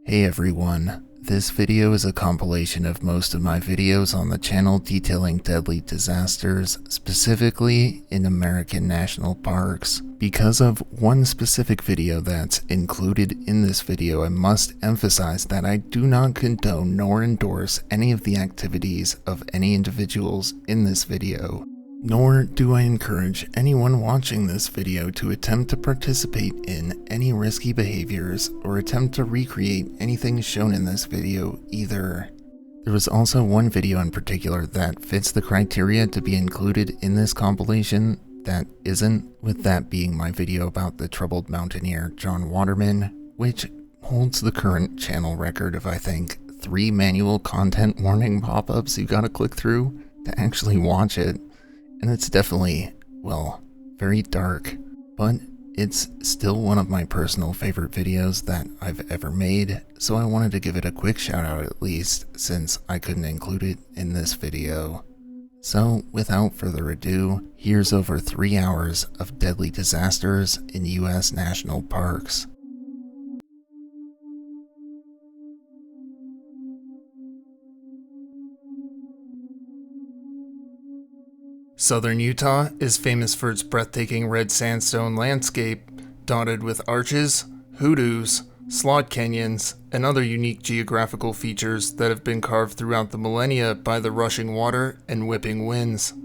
Hey everyone, this video is a compilation of most of my videos on the channel detailing deadly disasters, specifically in American national parks. Because of one specific video that's included in this video, I must emphasize that I do not condone nor endorse any of the activities of any individuals in this video. Nor do I encourage anyone watching this video to attempt to participate in any risky behaviors or attempt to recreate anything shown in this video either. There was also one video in particular that fits the criteria to be included in this compilation that isn't, with that being my video about the troubled mountaineer John Waterman, which holds the current channel record of I think 3 manual content warning pop-ups you gotta click through to actually watch it. And it's definitely, well, very dark, but it's still one of my personal favorite videos that I've ever made, so I wanted to give it a quick shout out at least, since I couldn't include it in this video. So, without further ado, here's over 3 hours of deadly disasters in US national parks. Southern Utah is famous for its breathtaking red sandstone landscape, dotted with arches, hoodoos, slot canyons, and other unique geographical features that have been carved throughout the millennia by the rushing water and whipping winds.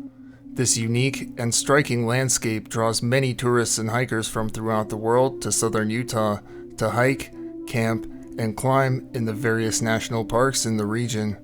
This unique and striking landscape draws many tourists and hikers from throughout the world to southern Utah to hike, camp, and climb in the various national parks in the region.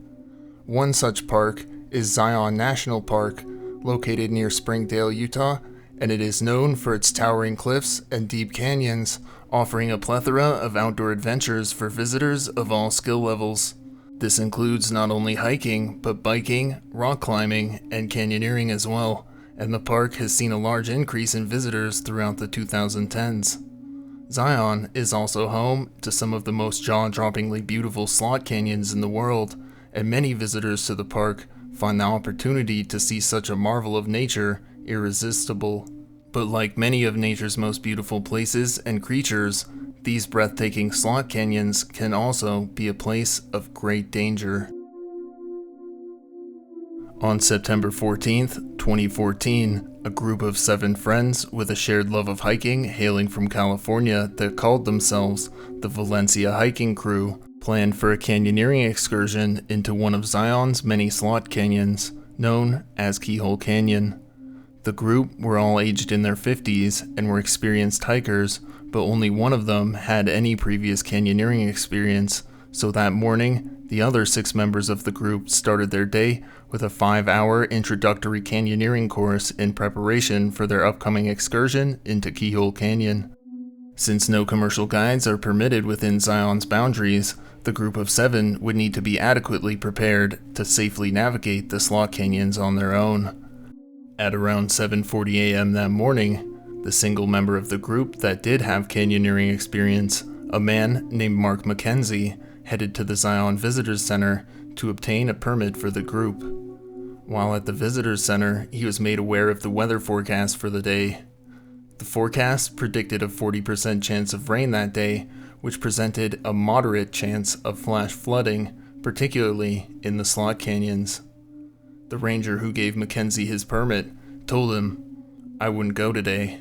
One such park is Zion National Park, located near Springdale, Utah, and it is known for its towering cliffs and deep canyons, offering a plethora of outdoor adventures for visitors of all skill levels. This includes not only hiking, but biking, rock climbing, and canyoneering as well, and the park has seen a large increase in visitors throughout the 2010s. Zion is also home to some of the most jaw-droppingly beautiful slot canyons in the world, and many visitors to the park find the opportunity to see such a marvel of nature irresistible. But like many of nature's most beautiful places and creatures, these breathtaking slot canyons can also be a place of great danger. On September 14th, 2014, a group of 7 friends with a shared love of hiking hailing from California that called themselves the Valencia Hiking Crew planned for a canyoneering excursion into one of Zion's many slot canyons, known as Keyhole Canyon. The group were all aged in their 50s and were experienced hikers, but only one of them had any previous canyoneering experience, so that morning, the other 6 members of the group started their day with a 5-hour introductory canyoneering course in preparation for their upcoming excursion into Keyhole Canyon. Since no commercial guides are permitted within Zion's boundaries, the group of 7 would need to be adequately prepared to safely navigate the slot canyons on their own. At around 7:40 a.m. that morning, the single member of the group that did have canyoneering experience, a man named Mark McKenzie, headed to the Zion Visitors Center to obtain a permit for the group. While at the Visitors Center, he was made aware of the weather forecast for the day. The forecast predicted a 40% chance of rain that day, which presented a moderate chance of flash flooding, particularly in the slot canyons. The ranger who gave Mackenzie his permit told him, "I wouldn't go today."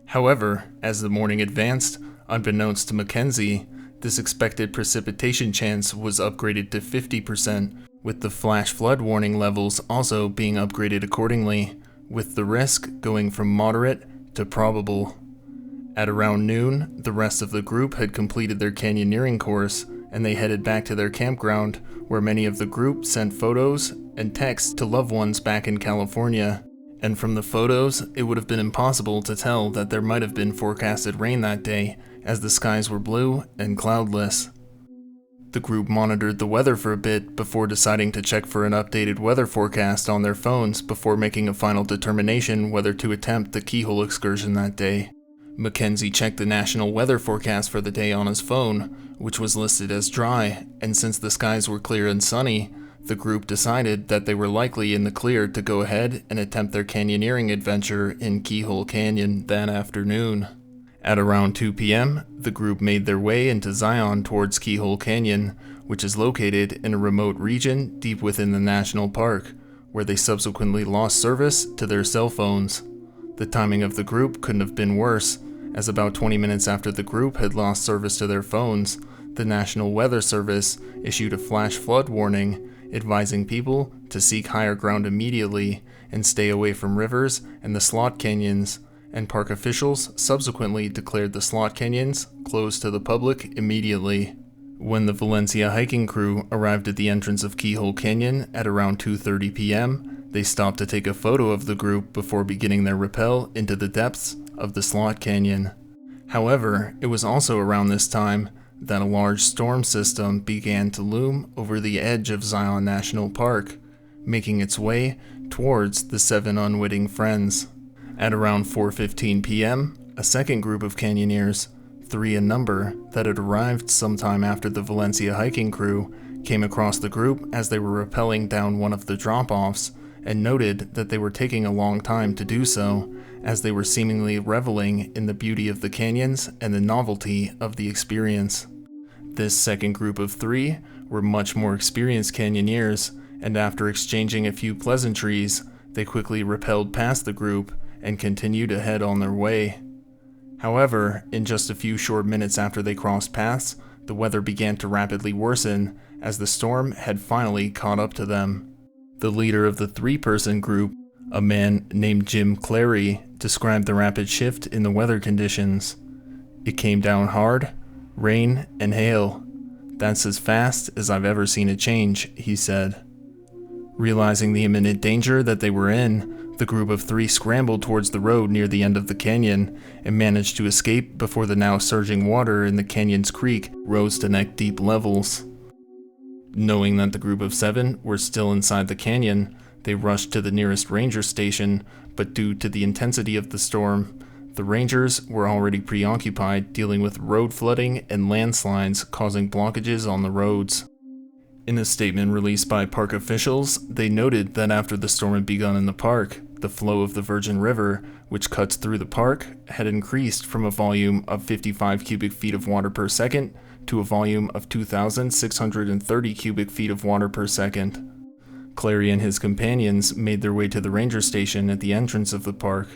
However, as the morning advanced, unbeknownst to Mackenzie, this expected precipitation chance was upgraded to 50%, with the flash flood warning levels also being upgraded accordingly, with the risk going from moderate to probable. At around noon, the rest of the group had completed their canyoneering course, and they headed back to their campground, where many of the group sent photos and texts to loved ones back in California. And from the photos, it would have been impossible to tell that there might have been forecasted rain that day, as the skies were blue and cloudless. The group monitored the weather for a bit before deciding to check for an updated weather forecast on their phones before making a final determination whether to attempt the Keyhole excursion that day. Mackenzie checked the national weather forecast for the day on his phone, which was listed as dry, and since the skies were clear and sunny, the group decided that they were likely in the clear to go ahead and attempt their canyoneering adventure in Keyhole Canyon that afternoon. At around 2 p.m., the group made their way into Zion towards Keyhole Canyon, which is located in a remote region deep within the national park, where they subsequently lost service to their cell phones. The timing of the group couldn't have been worse, as about 20 minutes after the group had lost service to their phones, the National Weather Service issued a flash flood warning, advising people to seek higher ground immediately and stay away from rivers and the slot canyons, and park officials subsequently declared the slot canyons closed to the public immediately. When the Valencia hiking crew arrived at the entrance of Keyhole Canyon at around 2:30 p.m., they stopped to take a photo of the group before beginning their rappel into the depths of the slot canyon. However, it was also around this time that a large storm system began to loom over the edge of Zion National Park, making its way towards the 7 unwitting friends. At around 4:15 p.m., a second group of canyoneers, 3 in number, that had arrived sometime after the Valencia hiking crew, came across the group as they were rappelling down one of the drop-offs and noted that they were taking a long time to do so, as they were seemingly reveling in the beauty of the canyons and the novelty of the experience. This second group of 3 were much more experienced canyoneers, and after exchanging a few pleasantries, they quickly rappelled past the group and continued ahead on their way. However, in just a few short minutes after they crossed paths, the weather began to rapidly worsen as the storm had finally caught up to them. The leader of the 3-person group, a man named Jim Clary, described the rapid shift in the weather conditions. "It came down hard, rain and hail. That's as fast as I've ever seen it change," he said. Realizing the imminent danger that they were in, the group of 3 scrambled towards the road near the end of the canyon and managed to escape before the now surging water in the canyon's creek rose to neck-deep levels. Knowing that the group of 7 were still inside the canyon, they rushed to the nearest ranger station, but due to the intensity of the storm, the rangers were already preoccupied dealing with road flooding and landslides causing blockages on the roads. In a statement released by park officials, they noted that after the storm had begun in the park, the flow of the Virgin River, which cuts through the park, had increased from a volume of 55 cubic feet of water per second to a volume of 2,630 cubic feet of water per second. Clary and his companions made their way to the ranger station at the entrance of the park,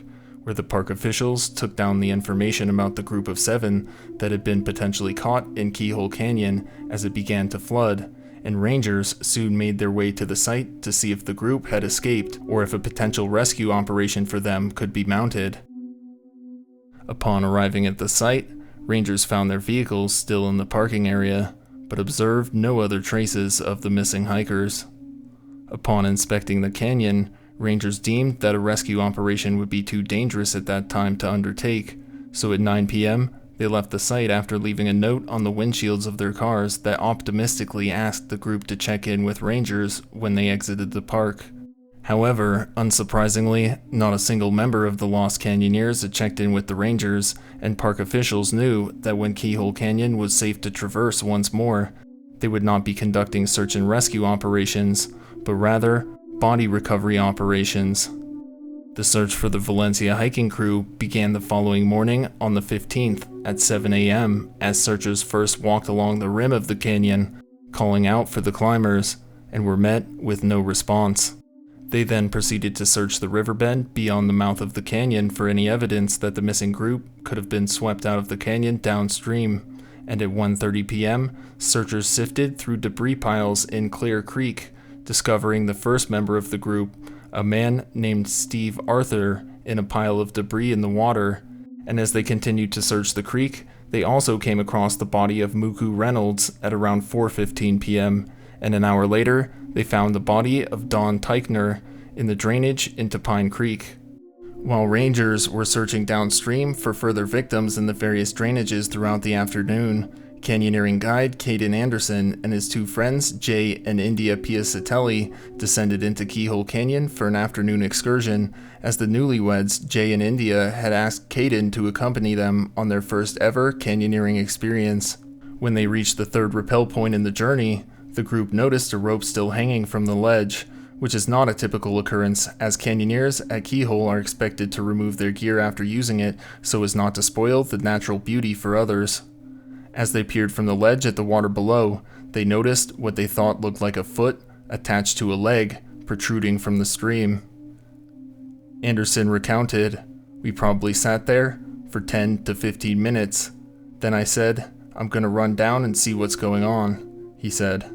where the park officials took down the information about the group of 7 that had been potentially caught in Keyhole Canyon as it began to flood, and rangers soon made their way to the site to see if the group had escaped or if a potential rescue operation for them could be mounted. Upon arriving at the site, rangers found their vehicles still in the parking area, but observed no other traces of the missing hikers. Upon inspecting the canyon, rangers deemed that a rescue operation would be too dangerous at that time to undertake, so at 9 p.m., they left the site after leaving a note on the windshields of their cars that optimistically asked the group to check in with rangers when they exited the park. However, unsurprisingly, not a single member of the Lost Canyoneers had checked in with the rangers, and park officials knew that when Keyhole Canyon was safe to traverse once more, they would not be conducting search and rescue operations, but rather body recovery operations. The search for the Valencia hiking crew began the following morning on the 15th at 7 a.m. as searchers first walked along the rim of the canyon, calling out for the climbers, and were met with no response. They then proceeded to search the riverbed beyond the mouth of the canyon for any evidence that the missing group could have been swept out of the canyon downstream, and at 1:30 p.m., searchers sifted through debris piles in Clear Creek, discovering the first member of the group, a man named Steve Arthur, in a pile of debris in the water, and as they continued to search the creek, they also came across the body of Muku Reynolds at around 4:15 p.m., and an hour later, they found the body of Don Teichner in the drainage into Pine Creek. While rangers were searching downstream for further victims in the various drainages throughout the afternoon, canyoneering guide Caden Anderson and his 2 friends, Jay and India Piacatelli, descended into Keyhole Canyon for an afternoon excursion, as the newlyweds, Jay and India, had asked Caden to accompany them on their first ever canyoneering experience. When they reached the 3rd rappel point in the journey, the group noticed a rope still hanging from the ledge, which is not a typical occurrence, as canyoneers at Keyhole are expected to remove their gear after using it so as not to spoil the natural beauty for others. As they peered from the ledge at the water below, they noticed what they thought looked like a foot attached to a leg protruding from the stream. Anderson recounted, "We probably sat there for 10 to 15 minutes. Then I said, I'm gonna run down and see what's going on," he said.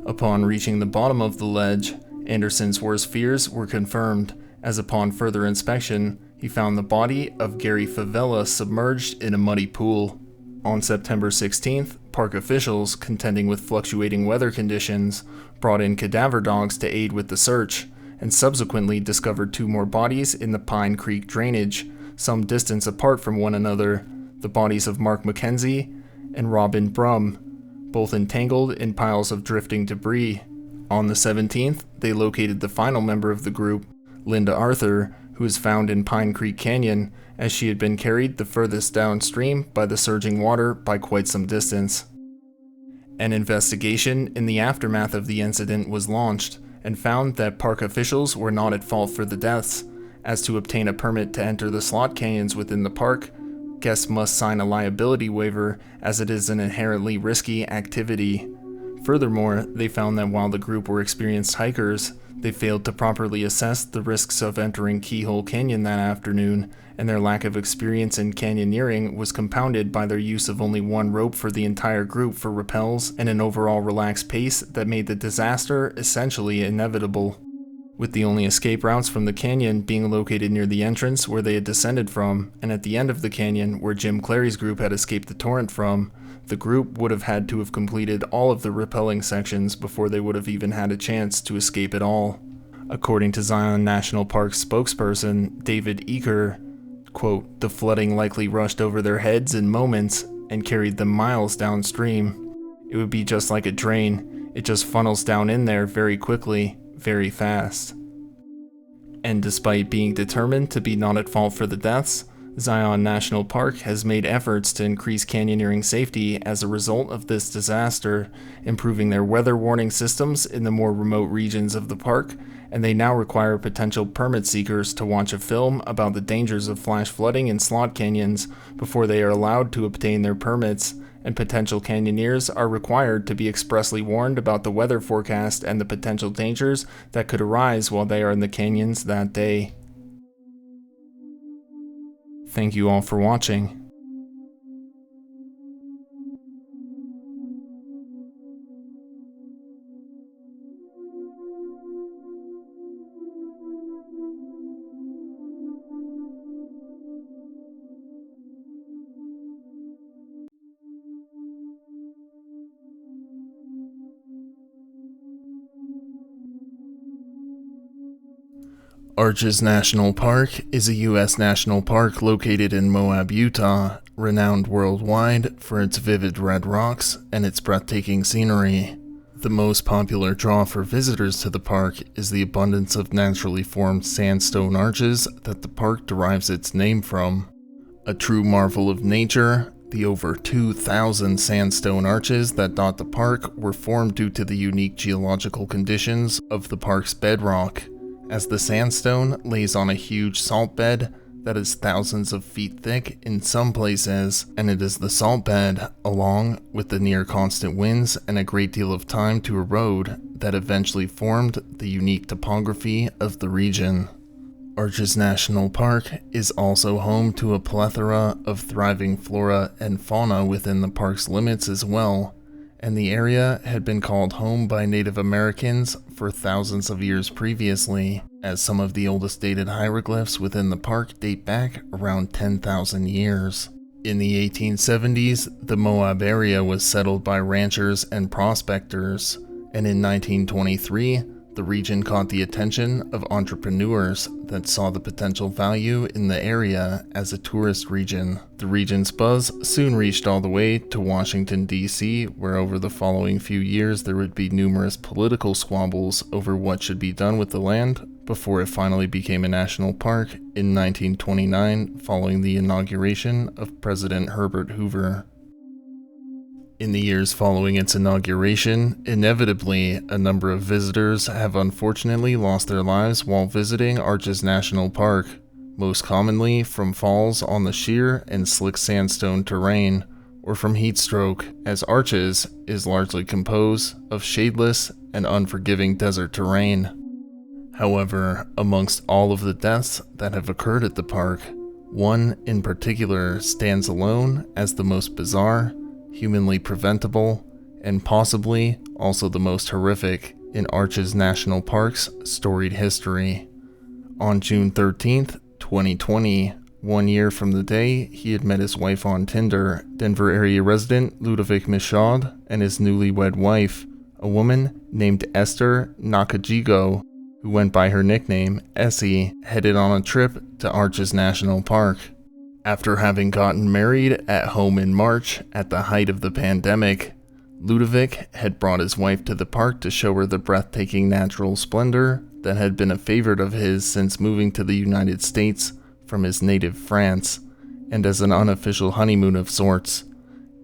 Upon reaching the bottom of the ledge, Anderson's worst fears were confirmed, as upon further inspection, he found the body of Gary Favela submerged in a muddy pool. On September 16th, park officials, contending with fluctuating weather conditions, brought in cadaver dogs to aid with the search, and subsequently discovered 2 more bodies in the Pine Creek drainage, some distance apart from one another, the bodies of Mark McKenzie and Robin Brum, both entangled in piles of drifting debris. On the 17th, they located the final member of the group, Linda Arthur, who was found in Pine Creek Canyon, as she had been carried the furthest downstream by the surging water by quite some distance. An investigation in the aftermath of the incident was launched, and found that park officials were not at fault for the deaths, as to obtain a permit to enter the slot canyons within the park, guests must sign a liability waiver, as it is an inherently risky activity. Furthermore, they found that while the group were experienced hikers, they failed to properly assess the risks of entering Keyhole Canyon that afternoon, and their lack of experience in canyoneering was compounded by their use of only 1 rope for the entire group for rappels and an overall relaxed pace that made the disaster essentially inevitable. With the only escape routes from the canyon being located near the entrance where they had descended from, and at the end of the canyon where Jim Clary's group had escaped the torrent from, the group would have had to have completed all of the rappelling sections before they would have even had a chance to escape at all. According to Zion National Park spokesperson David Eaker, quote, "The flooding likely rushed over their heads in moments and carried them miles downstream. It would be just like a drain. It just funnels down in there very quickly, very fast." And despite being determined to be not at fault for the deaths, Zion National Park has made efforts to increase canyoneering safety as a result of this disaster, improving their weather warning systems in the more remote regions of the park, and they now require potential permit seekers to watch a film about the dangers of flash flooding in slot canyons before they are allowed to obtain their permits, and potential canyoneers are required to be expressly warned about the weather forecast and the potential dangers that could arise while they are in the canyons that day. Thank you all for watching. Arches National Park is a U.S. national park located in Moab, Utah, renowned worldwide for its vivid red rocks and its breathtaking scenery. The most popular draw for visitors to the park is the abundance of naturally formed sandstone arches that the park derives its name from. A true marvel of nature, the over 2,000 sandstone arches that dot the park were formed due to the unique geological conditions of the park's bedrock, as the sandstone lays on a huge salt bed that is thousands of feet thick in some places, and it is the salt bed, along with the near constant winds and a great deal of time to erode, that eventually formed the unique topography of the region. Arches National Park is also home to a plethora of thriving flora and fauna within the park's limits as well, and the area had been called home by Native Americans for thousands of years previously, as some of the oldest dated hieroglyphs within the park date back around 10,000 years. In the 1870s, the Moab area was settled by ranchers and prospectors, and in 1923, the region caught the attention of entrepreneurs that saw the potential value in the area as a tourist region. The region's buzz soon reached all the way to Washington, D.C., where over the following few years there would be numerous political squabbles over what should be done with the land before it finally became a national park in 1929 following the inauguration of President Herbert Hoover. In the years following its inauguration, inevitably, a number of visitors have unfortunately lost their lives while visiting Arches National Park, most commonly from falls on the sheer and slick sandstone terrain, or from heat stroke, as Arches is largely composed of shadeless and unforgiving desert terrain. However, amongst all of the deaths that have occurred at the park, one in particular stands alone as the most bizarre, humanly preventable, and possibly also the most horrific in Arches National Park's storied history. On June 13th, 2020, 1 year from the day he had met his wife on Tinder, Denver area resident Ludovic Michaud and his newlywed wife, a woman named Esther Nakajigo, who went by her nickname Essie, headed on a trip to Arches National Park. After having gotten married at home in March at the height of the pandemic, Ludovic had brought his wife to the park to show her the breathtaking natural splendor that had been a favorite of his since moving to the United States from his native France, and as an unofficial honeymoon of sorts,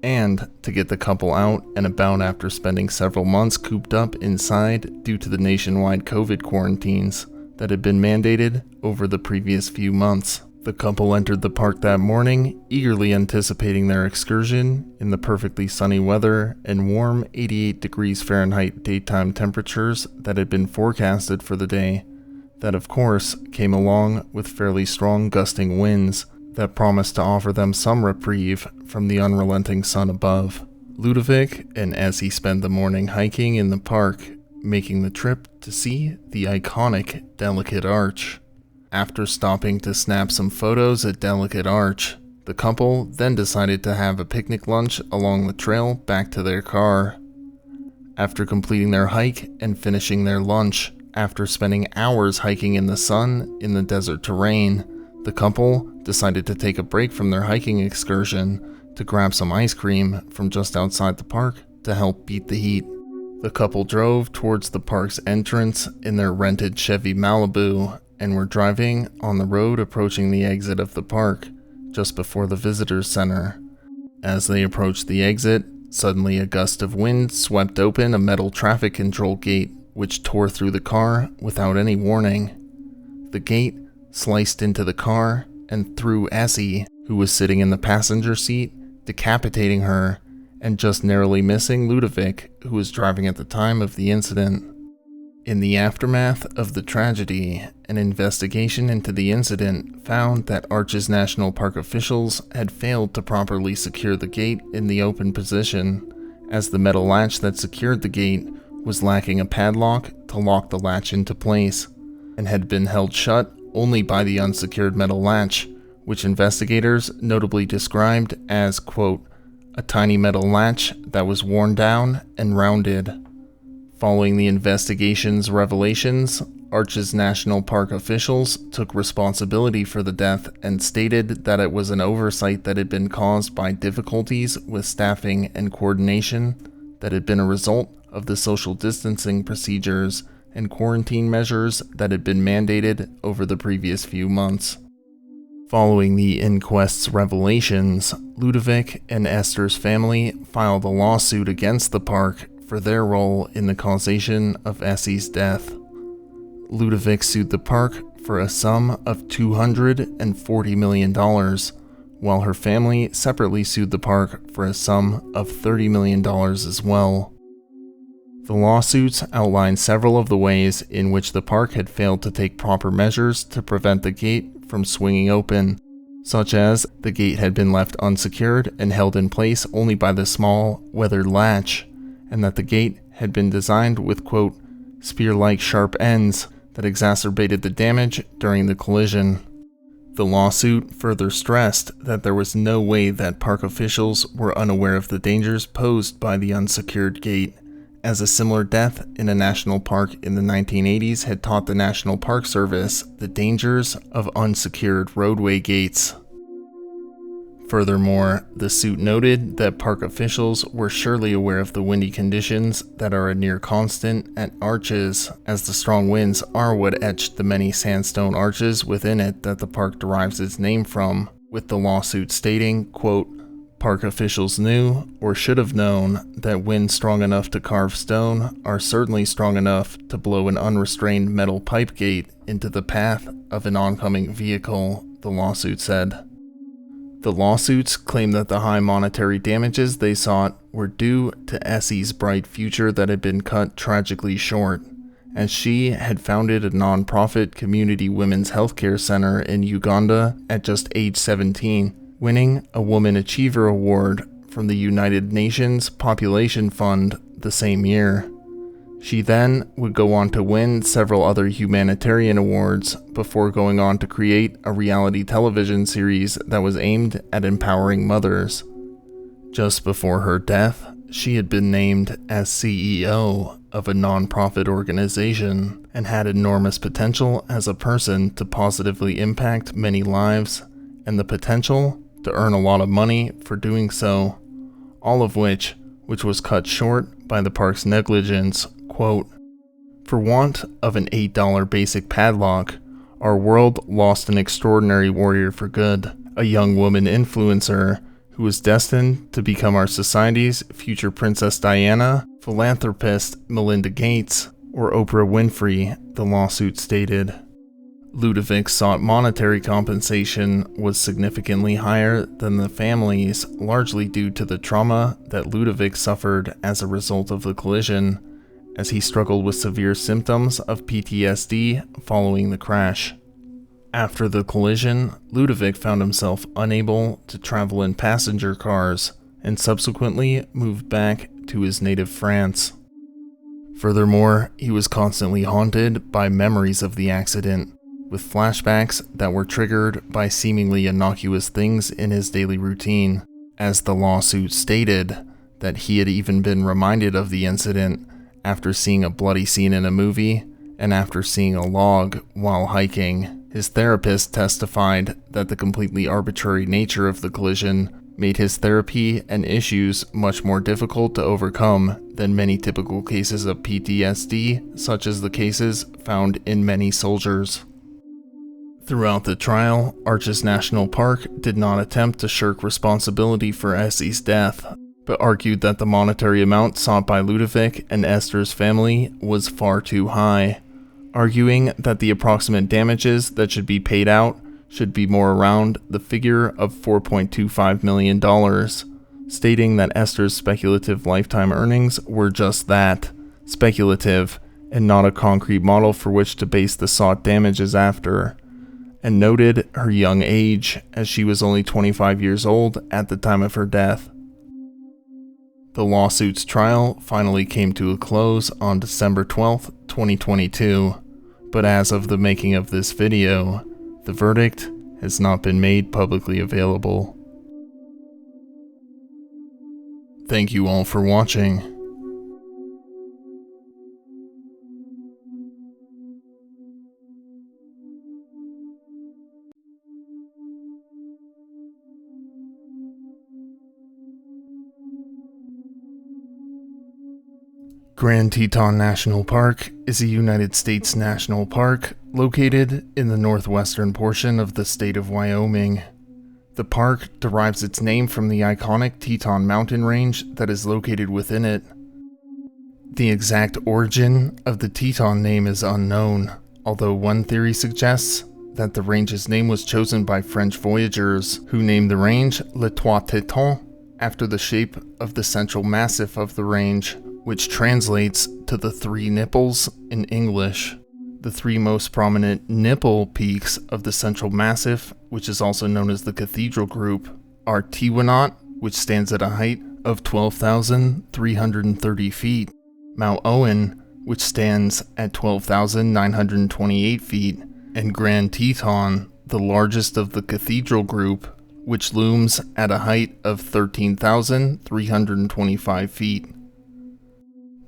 and to get the couple out and about after spending several months cooped up inside due to the nationwide COVID quarantines that had been mandated over the previous few months. The couple entered the park that morning, eagerly anticipating their excursion in the perfectly sunny weather and warm 88 degrees Fahrenheit daytime temperatures that had been forecasted for the day. That, of course, came along with fairly strong gusting winds that promised to offer them some reprieve from the unrelenting sun above. Ludovic and Essie spent the morning hiking in the park, making the trip to see the iconic Delicate Arch. After stopping to snap some photos at Delicate Arch, the couple then decided to have a picnic lunch along the trail back to their car. After completing their hike and finishing their lunch, after spending hours hiking in the sun in the desert terrain, the couple decided to take a break from their hiking excursion to grab some ice cream from just outside the park to help beat the heat. The couple drove towards the park's entrance in their rented Chevy Malibu and were driving on the road approaching the exit of the park, just before the visitors center. As they approached the exit, suddenly a gust of wind swept open a metal traffic control gate, which tore through the car without any warning. The gate sliced into the car and through Essie, who was sitting in the passenger seat, decapitating her, and just narrowly missing Ludovic, who was driving at the time of the incident. In the aftermath of the tragedy, an investigation into the incident found that Arches National Park officials had failed to properly secure the gate in the open position, as the metal latch that secured the gate was lacking a padlock to lock the latch into place, and had been held shut only by the unsecured metal latch, which investigators notably described as, quote, a tiny metal latch that was worn down and rounded. Following the investigation's revelations, Arches National Park officials took responsibility for the death and stated that it was an oversight that had been caused by difficulties with staffing and coordination that had been a result of the social distancing procedures and quarantine measures that had been mandated over the previous few months. Following the inquest's revelations, Ludovic and Esther's family filed a lawsuit against the park for their role in the causation of Essie's death. Ludovic sued the park for a sum of $240 million, while her family separately sued the park for a sum of $30 million as well. The lawsuits outline several of the ways in which the park had failed to take proper measures to prevent the gate from swinging open, such as the gate had been left unsecured and held in place only by the small, weathered latch, and that the gate had been designed with, quote, spear-like sharp ends that exacerbated the damage during the collision. The lawsuit further stressed that there was no way that park officials were unaware of the dangers posed by the unsecured gate, as a similar death in a national park in the 1980s had taught the National Park Service the dangers of unsecured roadway gates. Furthermore, the suit noted that park officials were surely aware of the windy conditions that are a near constant at Arches, as the strong winds are what etched the many sandstone arches within it that the park derives its name from, with the lawsuit stating, quote, Park officials knew, or should have known, that winds strong enough to carve stone are certainly strong enough to blow an unrestrained metal pipe gate into the path of an oncoming vehicle, the lawsuit said. The lawsuits claim that the high monetary damages they sought were due to Essie's bright future that had been cut tragically short, as she had founded a non-profit community women's healthcare center in Uganda at just age 17, winning a Woman Achiever Award from the United Nations Population Fund the same year. She then would go on to win several other humanitarian awards before going on to create a reality television series that was aimed at empowering mothers. Just before her death, she had been named as CEO of a non-profit organization and had enormous potential as a person to positively impact many lives and the potential to earn a lot of money for doing so, all of which was cut short by the park's negligence. Quote, "For want of an $8 basic padlock, our world lost an extraordinary warrior for good, a young woman influencer who was destined to become our society's future Princess Diana, philanthropist Melinda Gates, or Oprah Winfrey," the lawsuit stated. Ludovic sought monetary compensation was significantly higher than the family's, largely due to the trauma that Ludovic suffered as a result of the collision, as he struggled with severe symptoms of PTSD following the crash. After the collision, Ludovic found himself unable to travel in passenger cars and subsequently moved back to his native France. Furthermore, he was constantly haunted by memories of the accident, with flashbacks that were triggered by seemingly innocuous things in his daily routine, as the lawsuit stated that he had even been reminded of the incident after seeing a bloody scene in a movie and after seeing a log while hiking. His therapist testified that the completely arbitrary nature of the collision made his therapy and issues much more difficult to overcome than many typical cases of PTSD, such as the cases found in many soldiers. Throughout the trial, Arches National Park did not attempt to shirk responsibility for Essie's death, but argued that the monetary amount sought by Ludovic and Esther's family was far too high, arguing that the approximate damages that should be paid out should be more around the figure of $4.25 million, stating that Esther's speculative lifetime earnings were just that, speculative, and not a concrete model for which to base the sought damages after, and noted her young age, as she was only 25 years old at the time of her death. The lawsuit's trial finally came to a close on December 12, 2022, but as of the making of this video, the verdict has not been made publicly available. Thank you all for watching. Grand Teton National Park is a United States national park located in the northwestern portion of the state of Wyoming. The park derives its name from the iconic Teton mountain range that is located within it. The exact origin of the Teton name is unknown, although one theory suggests that the range's name was chosen by French voyageurs who named the range Les Trois Tetons after the shape of the central massif of the range, which translates to the three nipples in English. The three most prominent nipple peaks of the Central Massif, which is also known as the Cathedral Group, are Teton, which stands at a height of 12,330 feet, Mount Owen, which stands at 12,928 feet, and Grand Teton, the largest of the Cathedral Group, which looms at a height of 13,325 feet.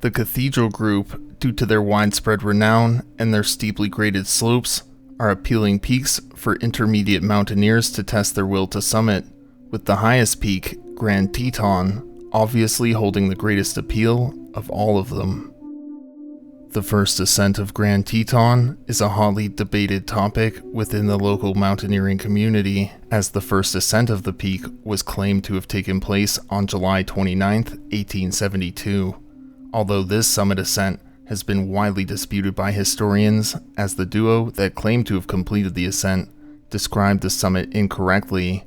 The Cathedral Group, due to their widespread renown and their steeply graded slopes, are appealing peaks for intermediate mountaineers to test their will to summit, with the highest peak, Grand Teton, obviously holding the greatest appeal of all of them. The first ascent of Grand Teton is a hotly debated topic within the local mountaineering community, as the first ascent of the peak was claimed to have taken place on July 29, 1872. Although this summit ascent has been widely disputed by historians, as the duo that claimed to have completed the ascent described the summit incorrectly,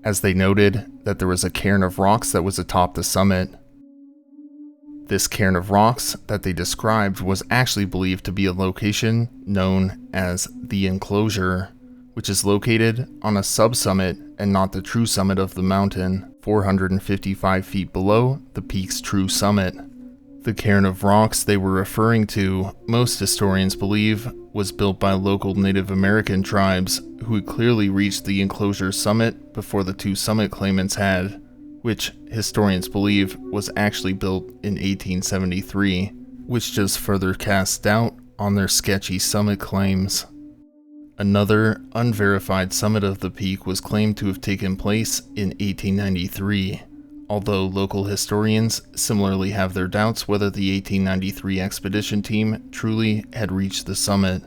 as they noted that there was a cairn of rocks that was atop the summit. This cairn of rocks that they described was actually believed to be a location known as the Enclosure, which is located on a subsummit and not the true summit of the mountain, 455 feet below the peak's true summit. The cairn of rocks they were referring to, most historians believe, was built by local Native American tribes who had clearly reached the Enclosure's summit before the two summit claimants had, which historians believe was actually built in 1873, which just further casts doubt on their sketchy summit claims. Another unverified summit of the peak was claimed to have taken place in 1893, although local historians similarly have their doubts whether the 1893 expedition team truly had reached the summit.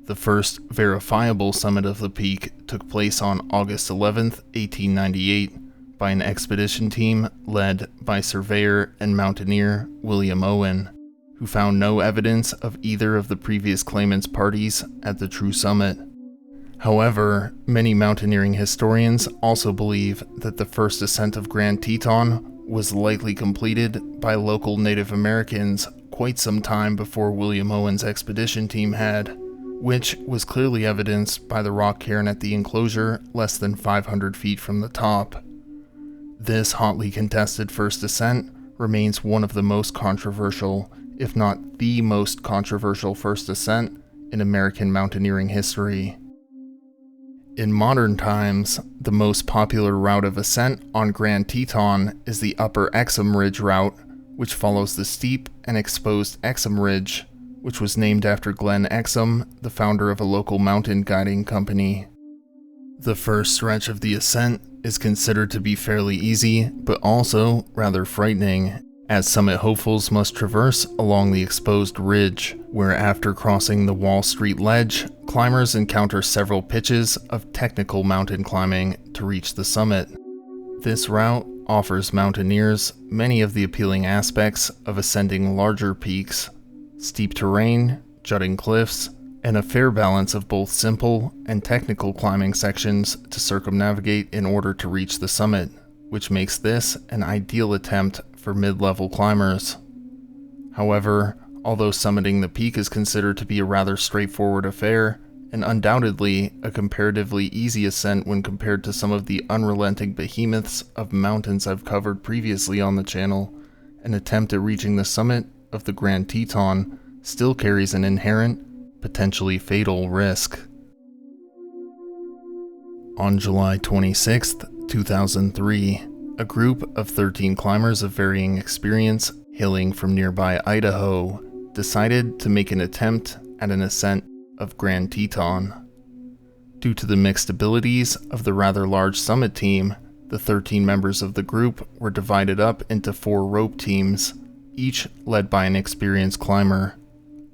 The first verifiable summit of the peak took place on August 11, 1898, by an expedition team led by surveyor and mountaineer William Owen, who found no evidence of either of the previous claimants' parties at the true summit. However, many mountaineering historians also believe that the first ascent of Grand Teton was likely completed by local Native Americans quite some time before William Owen's expedition team had, which was clearly evidenced by the rock cairn at the enclosure less than 500 feet from the top. This hotly contested first ascent remains one of the most controversial, if not the most controversial first ascent in American mountaineering history. In modern times, the most popular route of ascent on Grand Teton is the Upper Exum Ridge route, which follows the steep and exposed Exum Ridge, which was named after Glenn Exum, the founder of a local mountain guiding company. The first stretch of the ascent is considered to be fairly easy, but also rather frightening, as summit hopefuls must traverse along the exposed ridge, where after crossing the Wall Street Ledge, climbers encounter several pitches of technical mountain climbing to reach the summit. This route offers mountaineers many of the appealing aspects of ascending larger peaks: steep terrain, jutting cliffs, and a fair balance of both simple and technical climbing sections to circumnavigate in order to reach the summit, which makes this an ideal attempt for mid-level climbers. However, although summiting the peak is considered to be a rather straightforward affair, and undoubtedly a comparatively easy ascent when compared to some of the unrelenting behemoths of mountains I've covered previously on the channel, an attempt at reaching the summit of the Grand Teton still carries an inherent, potentially fatal risk. On July 26, 2003, a group of 13 climbers of varying experience hailing from nearby Idaho decided to make an attempt at an ascent of Grand Teton. Due to the mixed abilities of the rather large summit team, the 13 members of the group were divided up into 4 rope teams, each led by an experienced climber.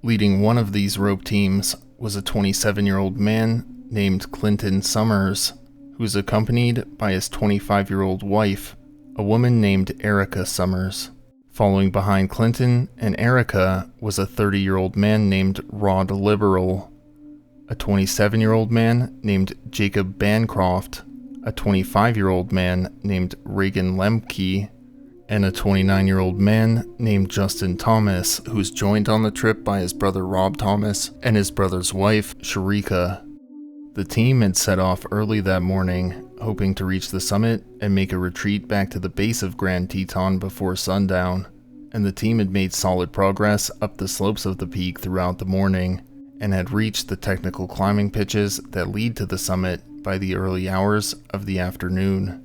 Leading one of these rope teams was a 27-year-old man named Clinton Summers, who was accompanied by his 25-year-old wife, a woman named Erica Summers. Following behind Clinton and Erica was a 30-year-old man named Rod Liberal, a 27-year-old man named Jacob Bancroft, a 25-year-old man named Reagan Lemke, and a 29-year-old man named Justin Thomas, who was joined on the trip by his brother Rob Thomas and his brother's wife, Sharika. The team had set off early that morning, hoping to reach the summit and make a retreat back to the base of Grand Teton before sundown, and the team had made solid progress up the slopes of the peak throughout the morning, and had reached the technical climbing pitches that lead to the summit by the early hours of the afternoon.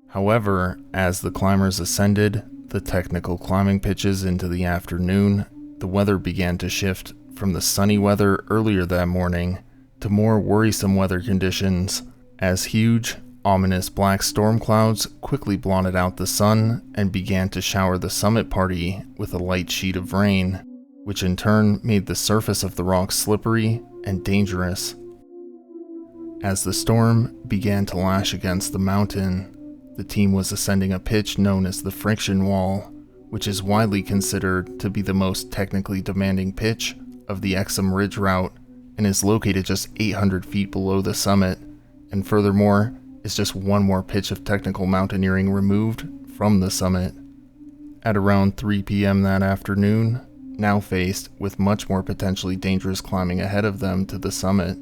However, as the climbers ascended the technical climbing pitches into the afternoon, the weather began to shift from the sunny weather earlier that morning to more worrisome weather conditions, as huge, ominous black storm clouds quickly blotted out the sun and began to shower the summit party with a light sheet of rain. which in turn made the surface of the rock slippery and dangerous. As the storm began to lash against the mountain, the team was ascending a pitch known as the friction wall, which is widely considered to be the most technically demanding pitch of the Exum Ridge route and is located just 800 feet below the summit, and furthermore, is just one more pitch of technical mountaineering removed from the summit. At around 3 p.m. that afternoon, now faced with much more potentially dangerous climbing ahead of them to the summit,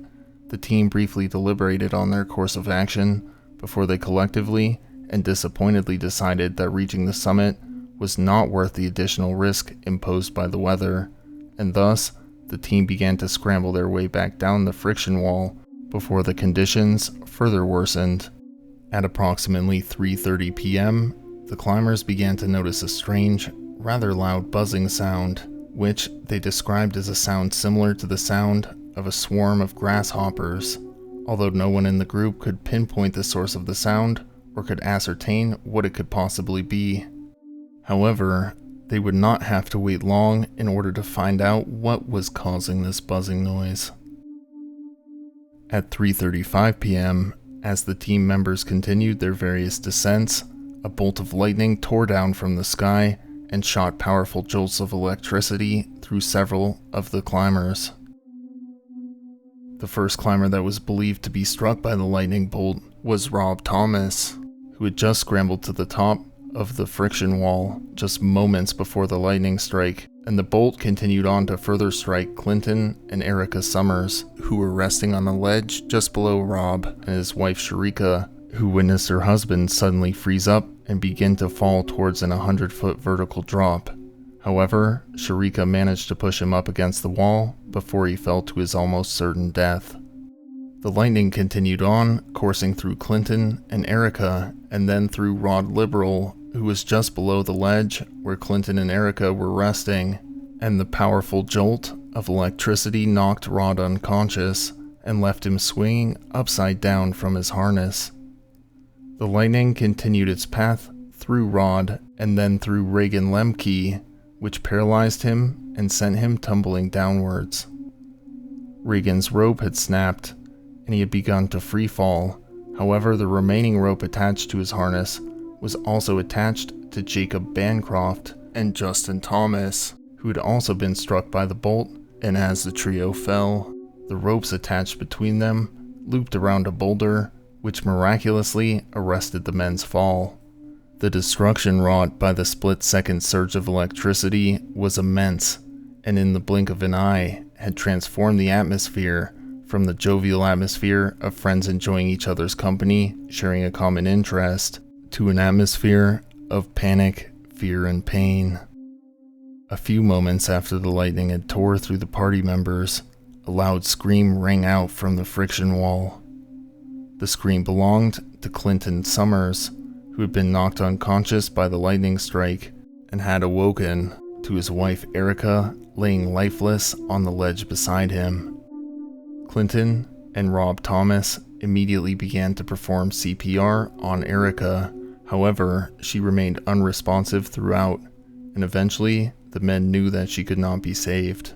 the team briefly deliberated on their course of action before they collectively and disappointedly decided that reaching the summit was not worth the additional risk imposed by the weather, and thus the team began to scramble their way back down the friction wall before the conditions further worsened. At approximately 3:30 p.m., the climbers began to notice a strange, rather loud buzzing sound, which they described as a sound similar to the sound of a swarm of grasshoppers, although no one in the group could pinpoint the source of the sound or could ascertain what it could possibly be. However, they would not have to wait long in order to find out what was causing this buzzing noise. At 3:35 p.m., as the team members continued their various descents, a bolt of lightning tore down from the sky and shot powerful jolts of electricity through several of the climbers. The first climber that was believed to be struck by the lightning bolt was Rob Thomas, who had just scrambled to the top of the friction wall just moments before the lightning strike, and the bolt continued on to further strike Clinton and Erica Summers, who were resting on a ledge just below Rob, and his wife Sharika, who witnessed her husband suddenly freeze up and begin to fall towards an 100-foot vertical drop. However, Sharika managed to push him up against the wall before he fell to his almost certain death. The lightning continued on, coursing through Clinton and Erica, and then through Rod Liberal, who was just below the ledge where Clinton and Erica were resting, and the powerful jolt of electricity knocked Rod unconscious and left him swinging upside down from his harness. The lightning continued its path through Rod and then through Reagan Lemke, which paralyzed him and sent him tumbling downwards. Reagan's rope had snapped, and he had begun to free fall. However, the remaining rope attached to his harness was also attached to Jacob Bancroft and Justin Thomas, who had also been struck by the bolt, and as the trio fell, the ropes attached between them looped around a boulder, which miraculously arrested the men's fall. The destruction wrought by the split-second surge of electricity was immense, and in the blink of an eye had transformed the atmosphere from the jovial atmosphere of friends enjoying each other's company, sharing a common interest, to an atmosphere of panic, fear, and pain. A few moments after the lightning had tore through the party members, a loud scream rang out from the friction wall. The scream belonged to Clinton Summers, who had been knocked unconscious by the lightning strike and had awoken to his wife Erica laying lifeless on the ledge beside him. Clinton and Rob Thomas immediately began to perform CPR on Erica. However, she remained unresponsive throughout, and eventually the men knew that she could not be saved.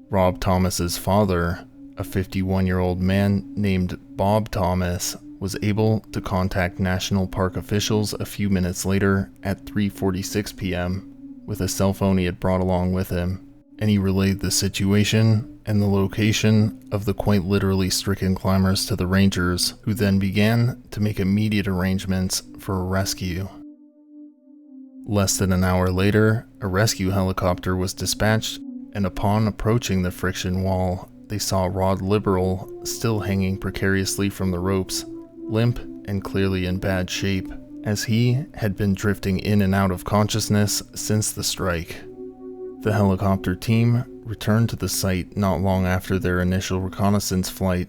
Rob Thomas's father, a 51-year-old man named Bob Thomas, was able to contact National Park officials a few minutes later at 3:46 p.m. with a cell phone he had brought along with him, and he relayed the situation and the location of the quite literally stricken climbers to the rangers, who then began to make immediate arrangements for a rescue. Less than an hour later, a rescue helicopter was dispatched, and upon approaching the friction wall, they saw Rod Liberal still hanging precariously from the ropes, limp and clearly in bad shape, as he had been drifting in and out of consciousness since the strike. The helicopter team returned to the site not long after their initial reconnaissance flight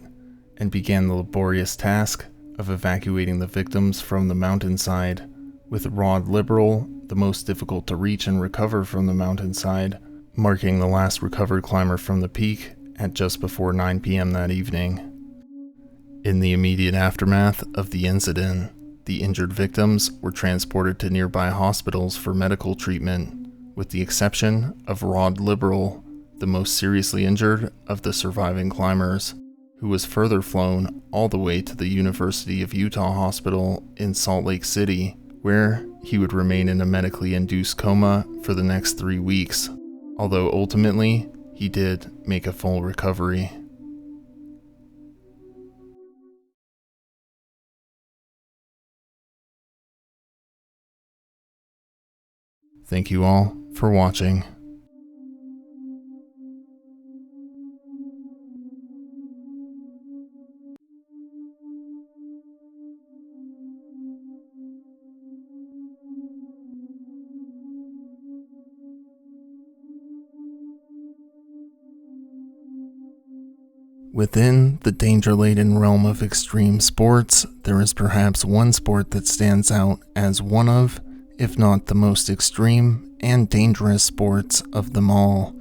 and began the laborious task of evacuating the victims from the mountainside, with Rod Liberal the most difficult to reach and recover from the mountainside, marking the last recovered climber from the peak at just before 9 p.m. that evening. In the immediate aftermath of the incident, the injured victims were transported to nearby hospitals for medical treatment, with the exception of Rod Liberal, the most seriously injured of the surviving climbers, who was further flown all the way to the University of Utah Hospital in Salt Lake City, where he would remain in a medically induced coma for the next 3 weeks, although ultimately he did make a full recovery. Thank you all for watching. Within the danger-laden realm of extreme sports, there is perhaps one sport that stands out as one of, if not the most extreme and dangerous sports of them all.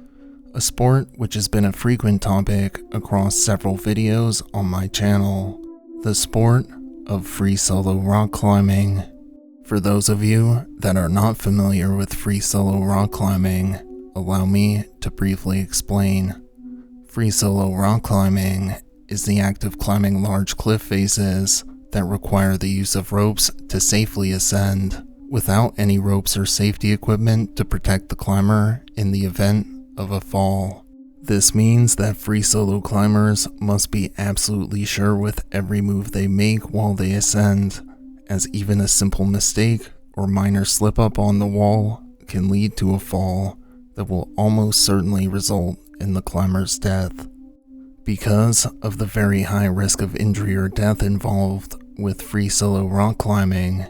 A sport which has been a frequent topic across several videos on my channel. The sport of free solo rock climbing. For those of you that are not familiar with free solo rock climbing, allow me to briefly explain. Free solo rock climbing is the act of climbing large cliff faces that require the use of ropes to safely ascend, without any ropes or safety equipment to protect the climber in the event of a fall. This means that free solo climbers must be absolutely sure with every move they make while they ascend, as even a simple mistake or minor slip-up on the wall can lead to a fall that will almost certainly result in the climber's death. Because of the very high risk of injury or death involved with free solo rock climbing,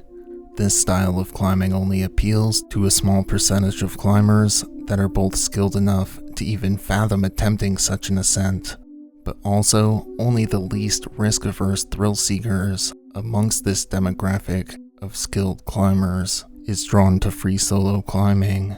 this style of climbing only appeals to a small percentage of climbers that are both skilled enough to even fathom attempting such an ascent, but also only the least risk-averse thrill seekers amongst this demographic of skilled climbers is drawn to free solo climbing.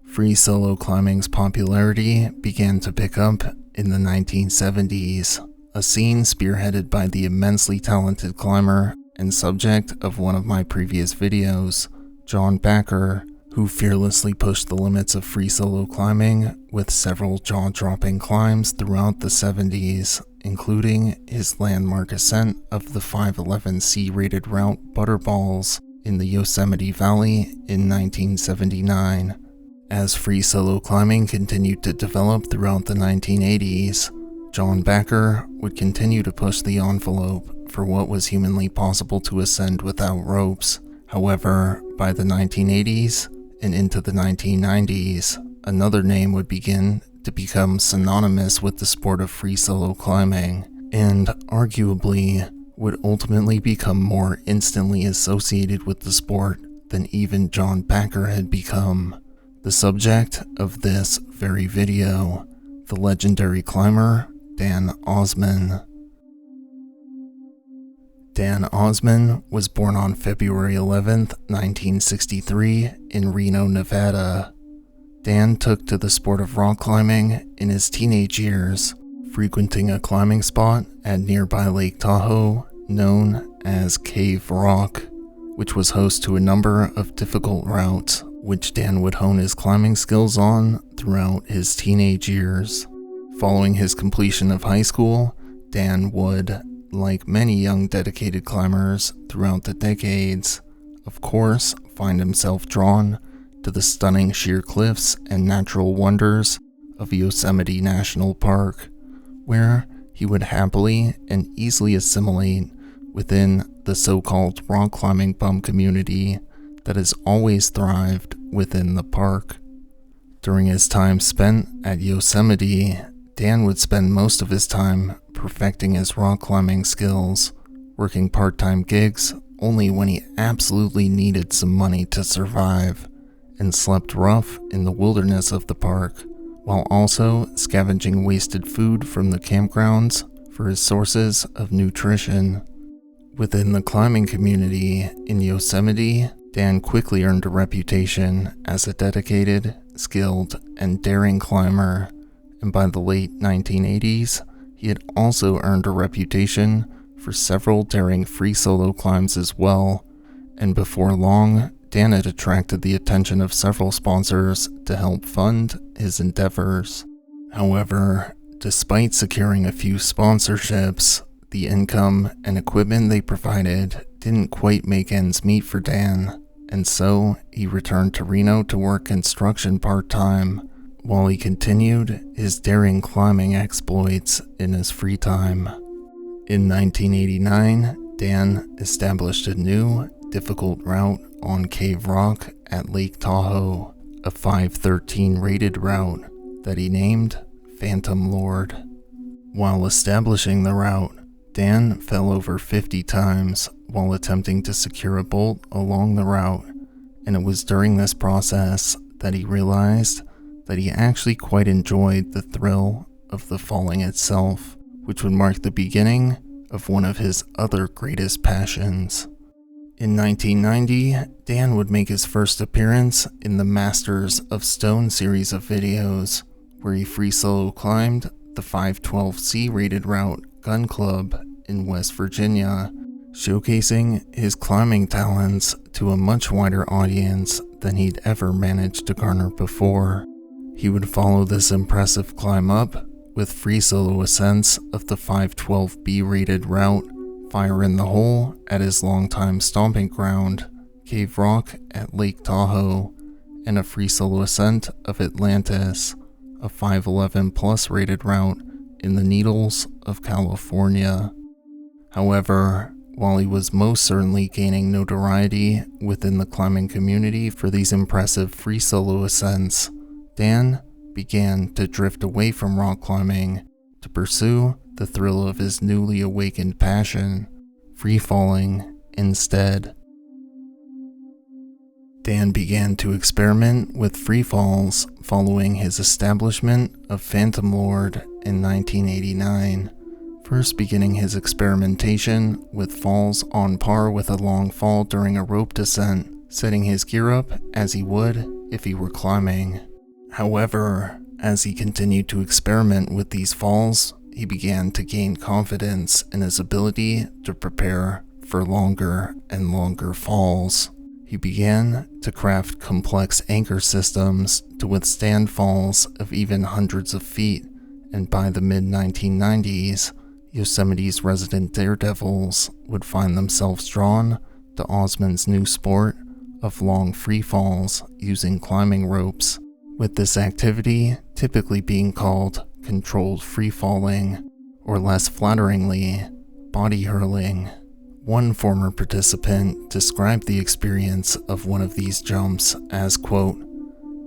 Free solo climbing's popularity began to pick up in the 1970s, a scene spearheaded by the immensely talented climber and subject of one of my previous videos, John Backer, who fearlessly pushed the limits of free solo climbing with several jaw-dropping climbs throughout the 70s, including his landmark ascent of the 511C rated route Butterballs in the Yosemite Valley in 1979. As free solo climbing continued to develop throughout the 1980s, John Backer would continue to push the envelope for what was humanly possible to ascend without ropes. However, by the 1980s and into the 1990s, another name would begin to become synonymous with the sport of free solo climbing, and arguably would ultimately become more instantly associated with the sport than even John Backer had become. The subject of this very video, the legendary climber Dan Osman. Dan Osman was born on February 11th, 1963 in Reno, Nevada. Dan took to the sport of rock climbing in his teenage years, frequenting a climbing spot at nearby Lake Tahoe known as Cave Rock, which was host to a number of difficult routes, which Dan would hone his climbing skills on throughout his teenage years. Following his completion of high school, Dan would, like many young dedicated climbers throughout the decades, of course, find himself drawn to the stunning sheer cliffs and natural wonders of Yosemite National Park, where he would happily and easily assimilate within the so-called rock climbing bum community that has always thrived within the park. During his time spent at Yosemite, Dan would spend most of his time perfecting his rock climbing skills, working part-time gigs only when he absolutely needed some money to survive, and slept rough in the wilderness of the park, while also scavenging wasted food from the campgrounds for his sources of nutrition. Within the climbing community in Yosemite, Dan quickly earned a reputation as a dedicated, skilled, and daring climber, and by the late 1980s, he had also earned a reputation for several daring free solo climbs as well, and before long, Dan had attracted the attention of several sponsors to help fund his endeavors. However, despite securing a few sponsorships, the income and equipment they provided didn't quite make ends meet for Dan, and so he returned to Reno to work construction part-time, while he continued his daring climbing exploits in his free time. In 1989, Dan established a new, difficult route on Cave Rock at Lake Tahoe, a 513 rated route that he named Phantom Lord. While establishing the route, Dan fell over 50 times while attempting to secure a bolt along the route, and it was during this process that he realized that he actually quite enjoyed the thrill of the falling itself, which would mark the beginning of one of his other greatest passions. In 1990, Dan would make his first appearance in the Masters of Stone series of videos, where he free solo climbed the 512C rated route Gun Club in West Virginia, showcasing his climbing talents to a much wider audience than he'd ever managed to garner before. He would follow this impressive climb up with free solo ascents of the 512B rated route Fire in the Hole at his longtime stomping ground, Cave Rock at Lake Tahoe, and a free solo ascent of Atlantis, a 511 plus rated route in the Needles of California. However, while he was most certainly gaining notoriety within the climbing community for these impressive free solo ascents, Dan began to drift away from rock climbing to pursue the thrill of his newly awakened passion, free falling, instead. Dan began to experiment with free falls following his establishment of Phantom Lord in 1989, first beginning his experimentation with falls on par with a long fall during a rope descent, setting his gear up as he would if he were climbing. However, as he continued to experiment with these falls, he began to gain confidence in his ability to prepare for longer and longer falls. He began to craft complex anchor systems to withstand falls of even hundreds of feet, and by the mid-1990s, Yosemite's resident daredevils would find themselves drawn to Osman's new sport of long free falls using climbing ropes, with this activity typically being called controlled free falling, or less flatteringly, body hurling. One former participant described the experience of one of these jumps as, quote,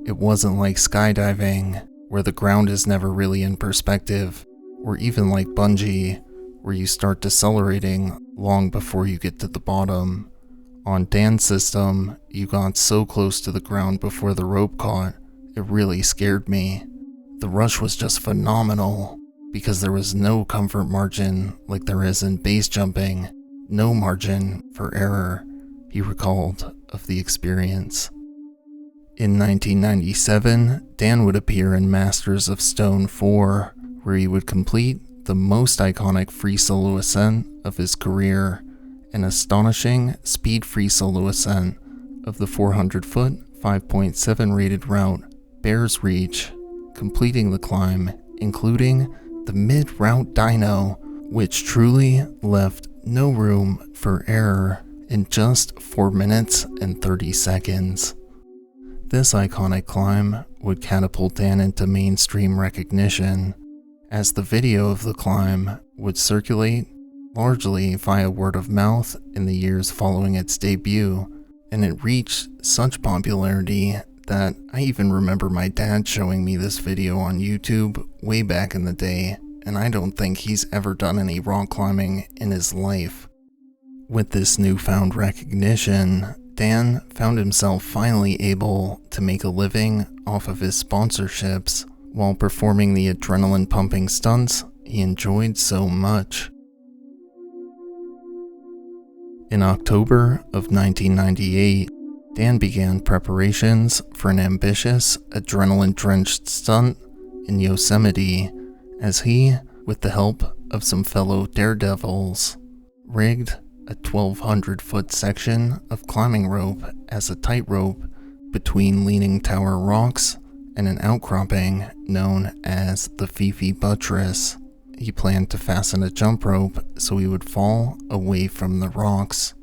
"It wasn't like skydiving, where the ground is never really in perspective, or even like bungee, where you start decelerating long before you get to the bottom. On Dan's system, you got so close to the ground before the rope caught, it really scared me. The rush was just phenomenal, because there was no comfort margin like there is in base jumping, no margin for error," he recalled of the experience. In 1997, Dan would appear in Masters of Stone 4, where he would complete the most iconic free solo ascent of his career, an astonishing speed free solo ascent of the 400-foot, 5.7 rated route Bears Reach, completing the climb, including the mid-route dyno, which truly left no room for error in just 4 minutes and 30 seconds. This iconic climb would catapult Dan into mainstream recognition, as the video of the climb would circulate largely via word of mouth in the years following its debut, and it reached such popularity that I even remember my dad showing me this video on YouTube way back in the day, and I don't think he's ever done any rock climbing in his life. With this newfound recognition, Dan found himself finally able to make a living off of his sponsorships while performing the adrenaline-pumping stunts he enjoyed so much. In October of 1998, Dan began preparations for an ambitious, adrenaline-drenched stunt in Yosemite as he, with the help of some fellow daredevils, rigged a 1,200-foot section of climbing rope as a tightrope between leaning tower rocks and an outcropping known as the Fifi Buttress. He planned to fasten a jump rope so he would fall away from the rocks.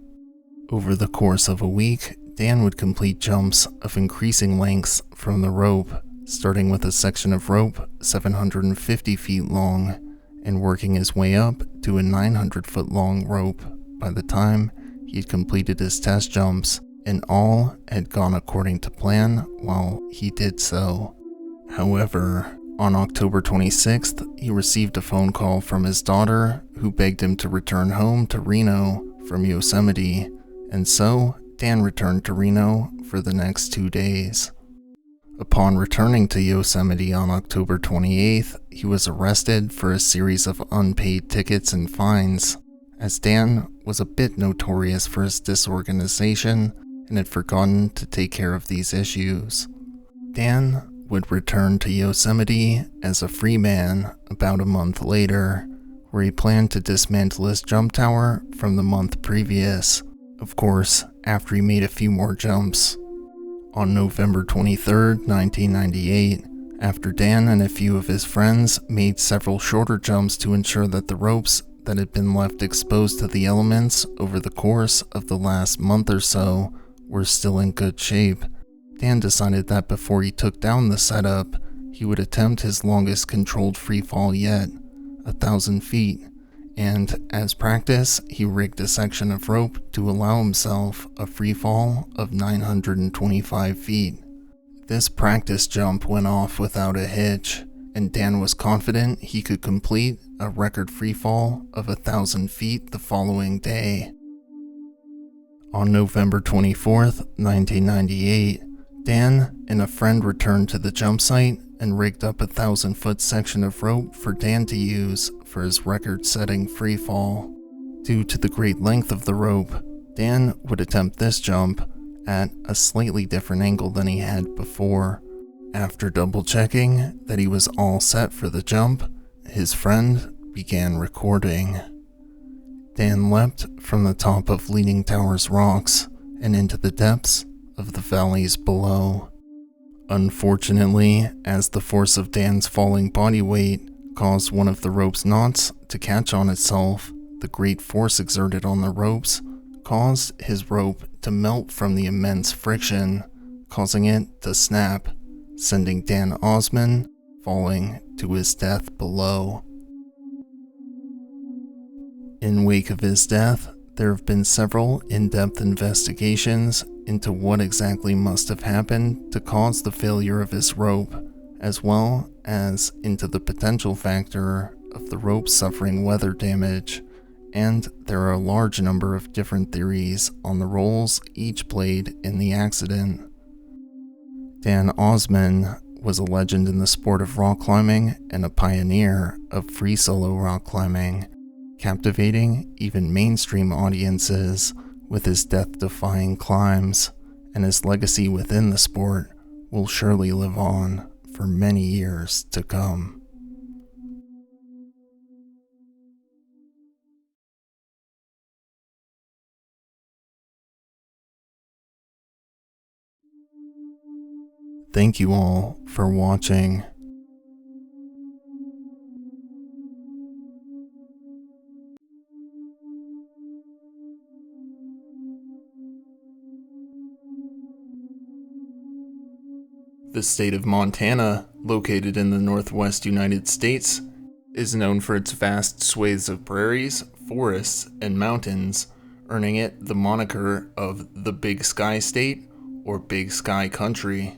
Over the course of a week, Dan would complete jumps of increasing lengths from the rope, starting with a section of rope 750 feet long and working his way up to a 900-foot long rope by the time he had completed his test jumps, and all had gone according to plan while he did so. However, on October 26th, he received a phone call from his daughter who begged him to return home to Reno from Yosemite, and so Dan returned to Reno for the next 2 days. Upon returning to Yosemite on October 28th, he was arrested for a series of unpaid tickets and fines, as Dan was a bit notorious for his disorganization and had forgotten to take care of these issues. Dan would return to Yosemite as a free man about a month later, where he planned to dismantle his jump tower from the month previous, of course, after he made a few more jumps. On November 23, 1998, after Dan and a few of his friends made several shorter jumps to ensure that the ropes that had been left exposed to the elements over the course of the last month or so were still in good shape, Dan decided that before he took down the setup, he would attempt his longest controlled freefall yet, 1,000 feet, and as practice, he rigged a section of rope to allow himself a freefall of 925 feet. This practice jump went off without a hitch, and Dan was confident he could complete a record freefall of 1,000 feet the following day. On November 24th, 1998, Dan and a friend returned to the jump site and rigged up a 1,000-foot section of rope for Dan to use for his record-setting freefall. Due to the great length of the rope, Dan would attempt this jump at a slightly different angle than he had before. After double-checking that he was all set for the jump, his friend began recording. Dan leapt from the top of Leaning Tower's rocks and into the depths of the valleys below. Unfortunately, as the force of Dan's falling body weight caused one of the rope's knots to catch on itself, the great force exerted on the ropes caused his rope to melt from the immense friction, causing it to snap, sending Dan Osman falling to his death below. In wake of his death, there have been several in-depth investigations into what exactly must have happened to cause the failure of his rope, as well as into the potential factor of the rope suffering weather damage, and there are a large number of different theories on the roles each played in the accident. Dan Osman was a legend in the sport of rock climbing and a pioneer of free solo rock climbing, captivating even mainstream audiences with his death-defying climbs, and his legacy within the sport will surely live on for many years to come. Thank you all for watching. The state of Montana, located in the northwest United States, is known for its vast swathes of prairies, forests, and mountains, earning it the moniker of the Big Sky State or Big Sky Country.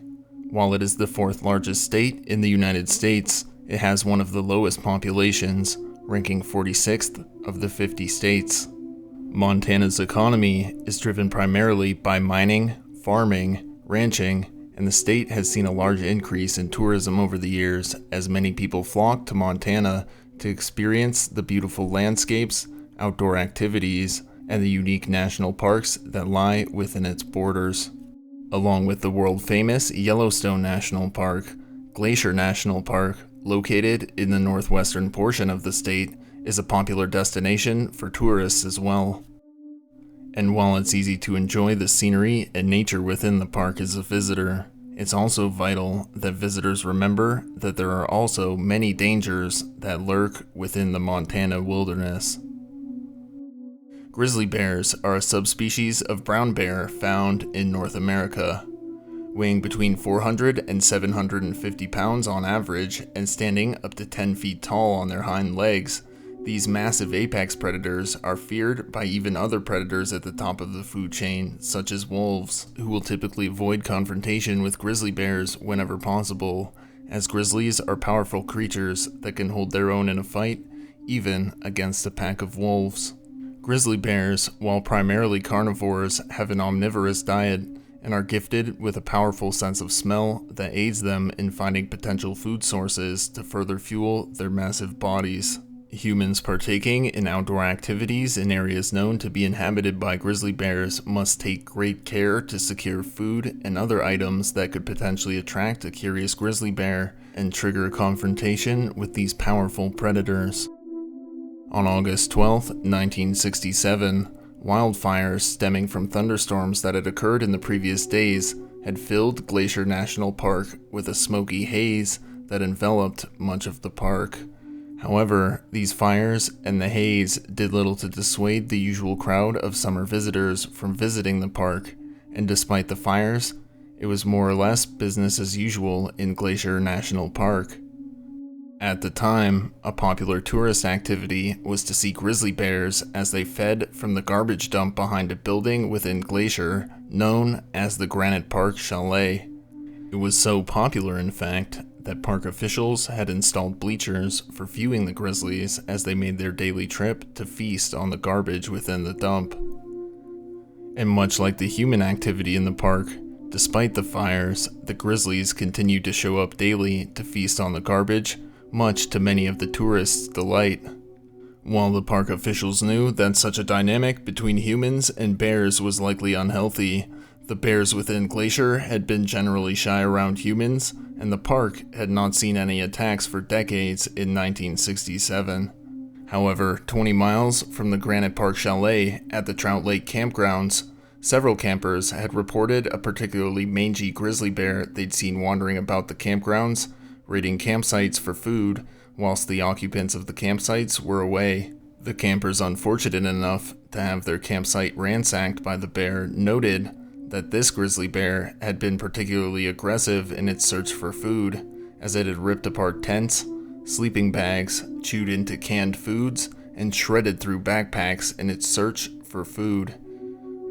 While it is the fourth largest state in the United States, it has one of the lowest populations, ranking 46th of the 50 states. Montana's economy is driven primarily by mining, farming, ranching, and the state has seen a large increase in tourism over the years as many people flock to Montana to experience the beautiful landscapes, outdoor activities, and the unique national parks that lie within its borders. Along with the world-famous Yellowstone National Park, Glacier National Park, located in the northwestern portion of the state, is a popular destination for tourists as well. And while it's easy to enjoy the scenery and nature within the park as a visitor, it's also vital that visitors remember that there are also many dangers that lurk within the Montana wilderness. Grizzly bears are a subspecies of brown bear found in North America. Weighing between 400 and 750 pounds on average and standing up to 10 feet tall on their hind legs, these massive apex predators are feared by even other predators at the top of the food chain, such as wolves, who will typically avoid confrontation with grizzly bears whenever possible, as grizzlies are powerful creatures that can hold their own in a fight, even against a pack of wolves. Grizzly bears, while primarily carnivores, have an omnivorous diet and are gifted with a powerful sense of smell that aids them in finding potential food sources to further fuel their massive bodies. Humans partaking in outdoor activities in areas known to be inhabited by grizzly bears must take great care to secure food and other items that could potentially attract a curious grizzly bear and trigger a confrontation with these powerful predators. On August 12, 1967, wildfires stemming from thunderstorms that had occurred in the previous days had filled Glacier National Park with a smoky haze that enveloped much of the park. However, these fires and the haze did little to dissuade the usual crowd of summer visitors from visiting the park, and despite the fires, it was more or less business as usual in Glacier National Park. At the time, a popular tourist activity was to see grizzly bears as they fed from the garbage dump behind a building within Glacier known as the Granite Park Chalet. It was so popular, in fact, that park officials had installed bleachers for viewing the grizzlies as they made their daily trip to feast on the garbage within the dump. And much like the human activity in the park, despite the fires, the grizzlies continued to show up daily to feast on the garbage, much to many of the tourists' delight. While the park officials knew that such a dynamic between humans and bears was likely unhealthy, the bears within Glacier had been generally shy around humans, and the park had not seen any attacks for decades in 1967. However, 20 miles from the Granite Park Chalet at the Trout Lake campgrounds, several campers had reported a particularly mangy grizzly bear they'd seen wandering about the campgrounds, raiding campsites for food, whilst the occupants of the campsites were away. The campers unfortunate enough to have their campsite ransacked by the bear noted that this grizzly bear had been particularly aggressive in its search for food, as it had ripped apart tents, sleeping bags, chewed into canned foods, and shredded through backpacks in its search for food.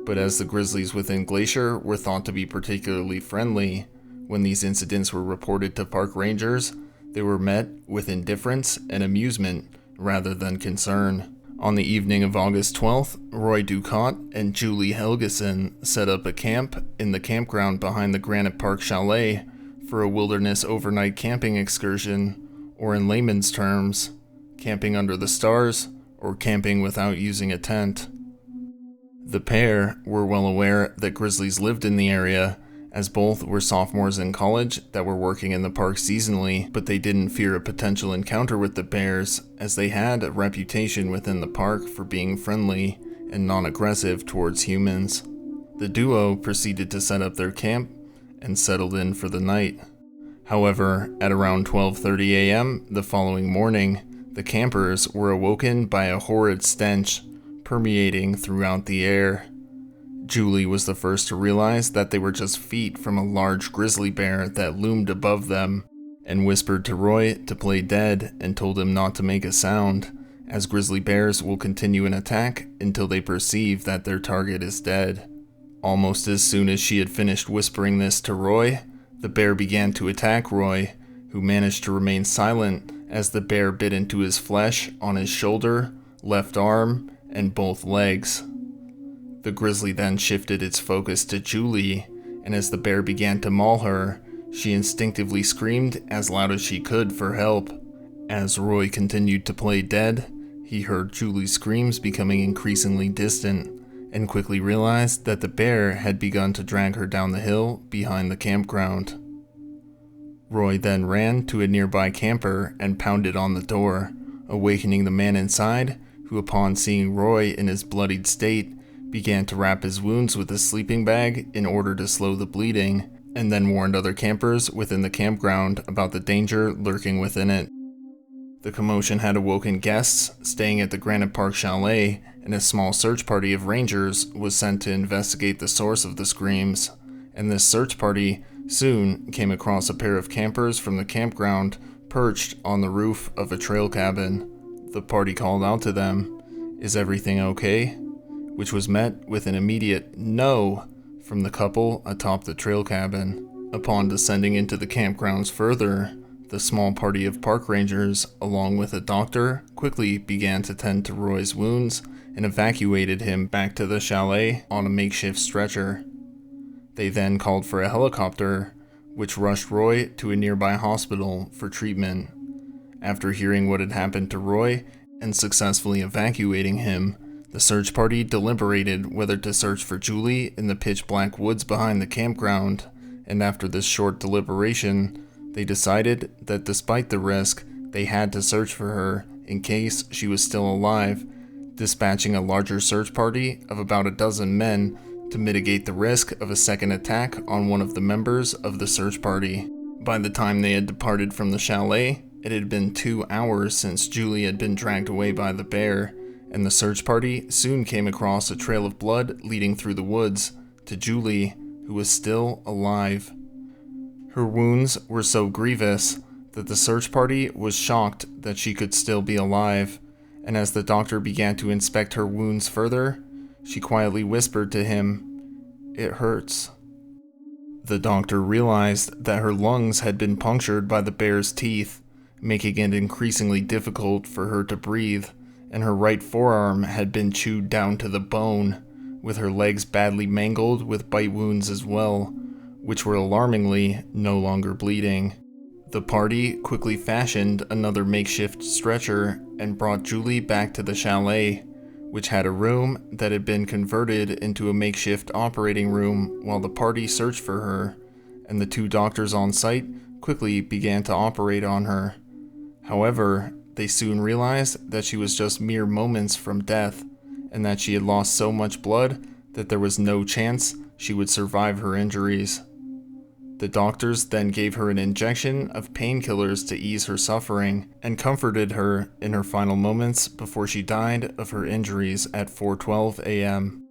But as the grizzlies within Glacier were thought to be particularly friendly, when these incidents were reported to park rangers, they were met with indifference and amusement rather than concern. On the evening of August 12th, Roy Ducott and Julie Helgeson set up a camp in the campground behind the Granite Park Chalet for a wilderness overnight camping excursion, or in layman's terms, camping under the stars or camping without using a tent. The pair were well aware that grizzlies lived in the area, as both were sophomores in college that were working in the park seasonally, but they didn't fear a potential encounter with the bears, as they had a reputation within the park for being friendly and non-aggressive towards humans. The duo proceeded to set up their camp and settled in for the night. However, at around 12:30 a.m. the following morning, the campers were awoken by a horrid stench permeating throughout the air. Julie was the first to realize that they were just feet from a large grizzly bear that loomed above them, and whispered to Roy to play dead and told him not to make a sound, as grizzly bears will continue an attack until they perceive that their target is dead. Almost as soon as she had finished whispering this to Roy, the bear began to attack Roy, who managed to remain silent as the bear bit into his flesh on his shoulder, left arm, and both legs. The grizzly then shifted its focus to Julie, and as the bear began to maul her, she instinctively screamed as loud as she could for help. As Roy continued to play dead, he heard Julie's screams becoming increasingly distant, and quickly realized that the bear had begun to drag her down the hill behind the campground. Roy then ran to a nearby camper and pounded on the door, awakening the man inside, who upon seeing Roy in his bloodied state, began to wrap his wounds with a sleeping bag in order to slow the bleeding, and then warned other campers within the campground about the danger lurking within it. The commotion had awoken guests staying at the Granite Park Chalet, and a small search party of rangers was sent to investigate the source of the screams, and this search party soon came across a pair of campers from the campground perched on the roof of a trail cabin. The party called out to them, "Is everything okay?" which was met with an immediate "no" from the couple atop the trail cabin. Upon descending into the campgrounds further, the small party of park rangers, along with a doctor, quickly began to tend to Roy's wounds and evacuated him back to the chalet on a makeshift stretcher. They then called for a helicopter, which rushed Roy to a nearby hospital for treatment. After hearing what had happened to Roy and successfully evacuating him, the search party deliberated whether to search for Julie in the pitch-black woods behind the campground, and after this short deliberation, they decided that despite the risk, they had to search for her in case she was still alive, dispatching a larger search party of about a dozen men to mitigate the risk of a second attack on one of the members of the search party. By the time they had departed from the chalet, it had been 2 hours since Julie had been dragged away by the bear, and the search party soon came across a trail of blood leading through the woods to Julie, who was still alive. Her wounds were so grievous that the search party was shocked that she could still be alive, and as the doctor began to inspect her wounds further, she quietly whispered to him, "It hurts." The doctor realized that her lungs had been punctured by the bear's teeth, making it increasingly difficult for her to breathe, and her right forearm had been chewed down to the bone, with her legs badly mangled with bite wounds as well, which were alarmingly no longer bleeding. The party quickly fashioned another makeshift stretcher and brought Julie back to the chalet, which had a room that had been converted into a makeshift operating room while the party searched for her, and the 2 doctors on site quickly began to operate on her. However, they soon realized that she was just mere moments from death, and that she had lost so much blood that there was no chance she would survive her injuries. The doctors then gave her an injection of painkillers to ease her suffering, and comforted her in her final moments before she died of her injuries at 4:12 a.m.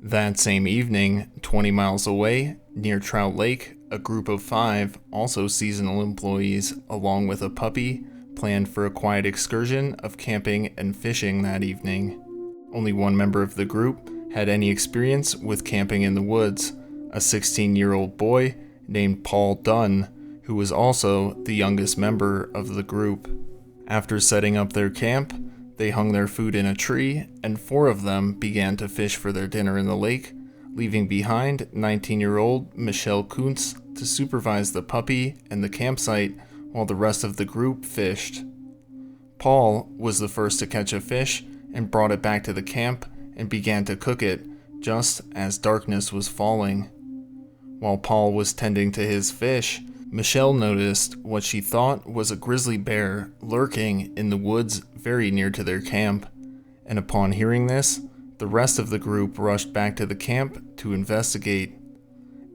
That same evening, 20 miles away, near Trout Lake, a group of 5, also seasonal employees, along with a puppy, planned for a quiet excursion of camping and fishing that evening. Only one member of the group had any experience with camping in the woods, a 16-year-old boy named Paul Dunn, who was also the youngest member of the group. After setting up their camp, they hung their food in a tree, and 4 of them began to fish for their dinner in the lake, leaving behind 19-year-old Michelle Kuntz to supervise the puppy and the campsite while the rest of the group fished. Paul was the first to catch a fish and brought it back to the camp and began to cook it just as darkness was falling. While Paul was tending to his fish, Michelle noticed what she thought was a grizzly bear lurking in the woods very near to their camp, and upon hearing this, the rest of the group rushed back to the camp to investigate.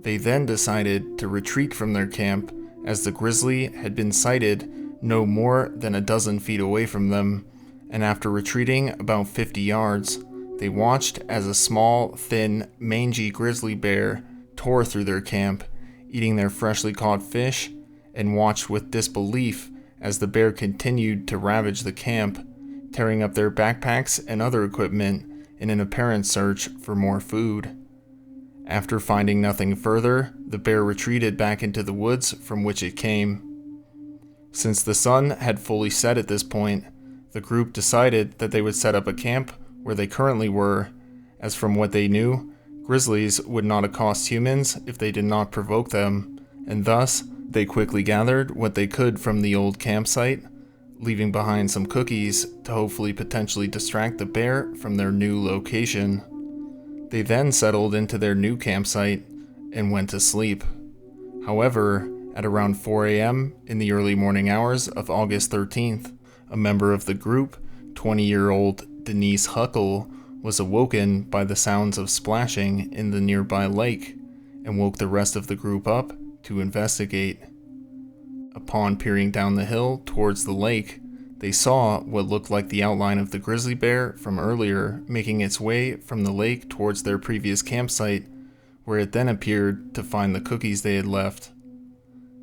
They then decided to retreat from their camp as the grizzly had been sighted no more than a dozen feet away from them, and after retreating about 50 yards, they watched as a small, thin, mangy grizzly bear tore through their camp, eating their freshly caught fish, and watched with disbelief as the bear continued to ravage the camp, tearing up their backpacks and other equipment in an apparent search for more food. After finding nothing further, the bear retreated back into the woods from which it came. Since the sun had fully set at this point, the group decided that they would set up a camp where they currently were, as from what they knew, grizzlies would not accost humans if they did not provoke them, and thus they quickly gathered what they could from the old campsite, leaving behind some cookies to hopefully potentially distract the bear from their new location. They then settled into their new campsite and went to sleep. However, at around 4 a.m. in the early morning hours of August 13th, a member of the group, 20-year-old Denise Huckle, was awoken by the sounds of splashing in the nearby lake and woke the rest of the group up to investigate. Upon peering down the hill towards the lake, they saw what looked like the outline of the grizzly bear from earlier making its way from the lake towards their previous campsite, where it then appeared to find the cookies they had left.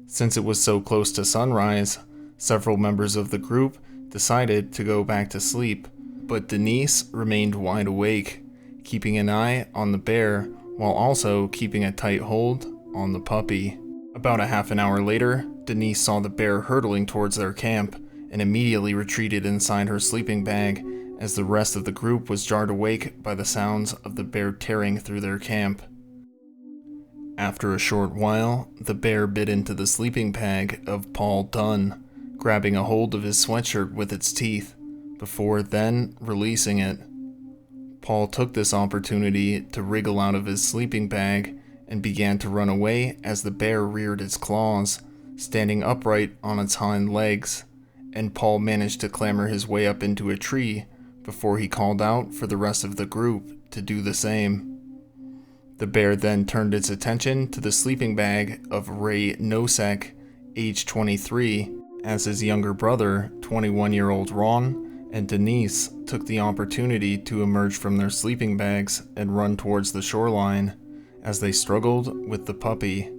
Since it was so close to sunrise, several members of the group decided to go back to sleep, but Denise remained wide awake, keeping an eye on the bear while also keeping a tight hold on the puppy. About a half an hour later, Denise saw the bear hurtling towards their camp and immediately retreated inside her sleeping bag as the rest of the group was jarred awake by the sounds of the bear tearing through their camp. After a short while, the bear bit into the sleeping bag of Paul Dunn, grabbing a hold of his sweatshirt with its teeth, before then releasing it. Paul took this opportunity to wriggle out of his sleeping bag and began to run away as the bear reared its claws, standing upright on its hind legs, and Paul managed to clamber his way up into a tree before he called out for the rest of the group to do the same. The bear then turned its attention to the sleeping bag of Ray Nosek, age 23, as his younger brother, 21-year-old Ron, and Denise took the opportunity to emerge from their sleeping bags and run towards the shoreline as they struggled with the puppy.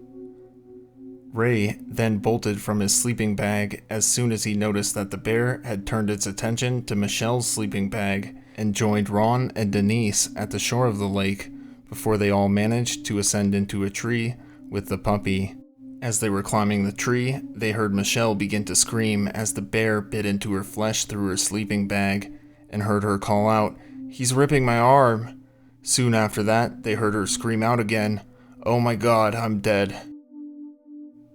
Ray then bolted from his sleeping bag as soon as he noticed that the bear had turned its attention to Michelle's sleeping bag and joined Ron and Denise at the shore of the lake before they all managed to ascend into a tree with the puppy. As they were climbing the tree, they heard Michelle begin to scream as the bear bit into her flesh through her sleeping bag and heard her call out, "He's ripping my arm." Soon after that, they heard her scream out again, "Oh my God, I'm dead."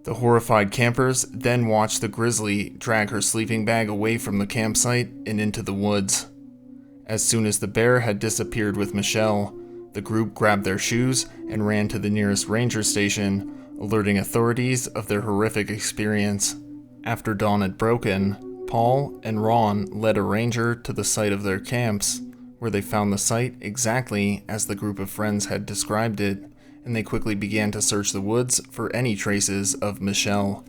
The horrified campers then watched the grizzly drag her sleeping bag away from the campsite and into the woods. As soon as the bear had disappeared with Michelle, the group grabbed their shoes and ran to the nearest ranger station, alerting authorities of their horrific experience. After dawn had broken, Paul and Ron led a ranger to the site of their camps, where they found the site exactly as the group of friends had described it, and they quickly began to search the woods for any traces of Michelle.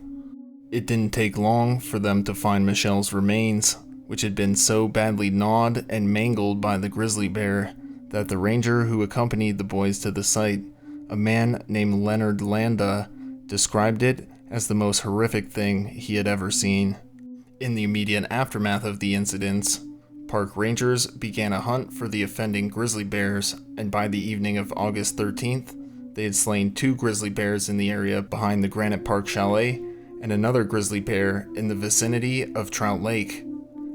It didn't take long for them to find Michelle's remains, which had been so badly gnawed and mangled by the grizzly bear that the ranger who accompanied the boys to the site, a man named Leonard Landa, described it as the most horrific thing he had ever seen. In the immediate aftermath of the incidents, park rangers began a hunt for the offending grizzly bears, and by the evening of August 13th, they had slain 2 grizzly bears in the area behind the Granite Park Chalet and another grizzly bear in the vicinity of Trout Lake.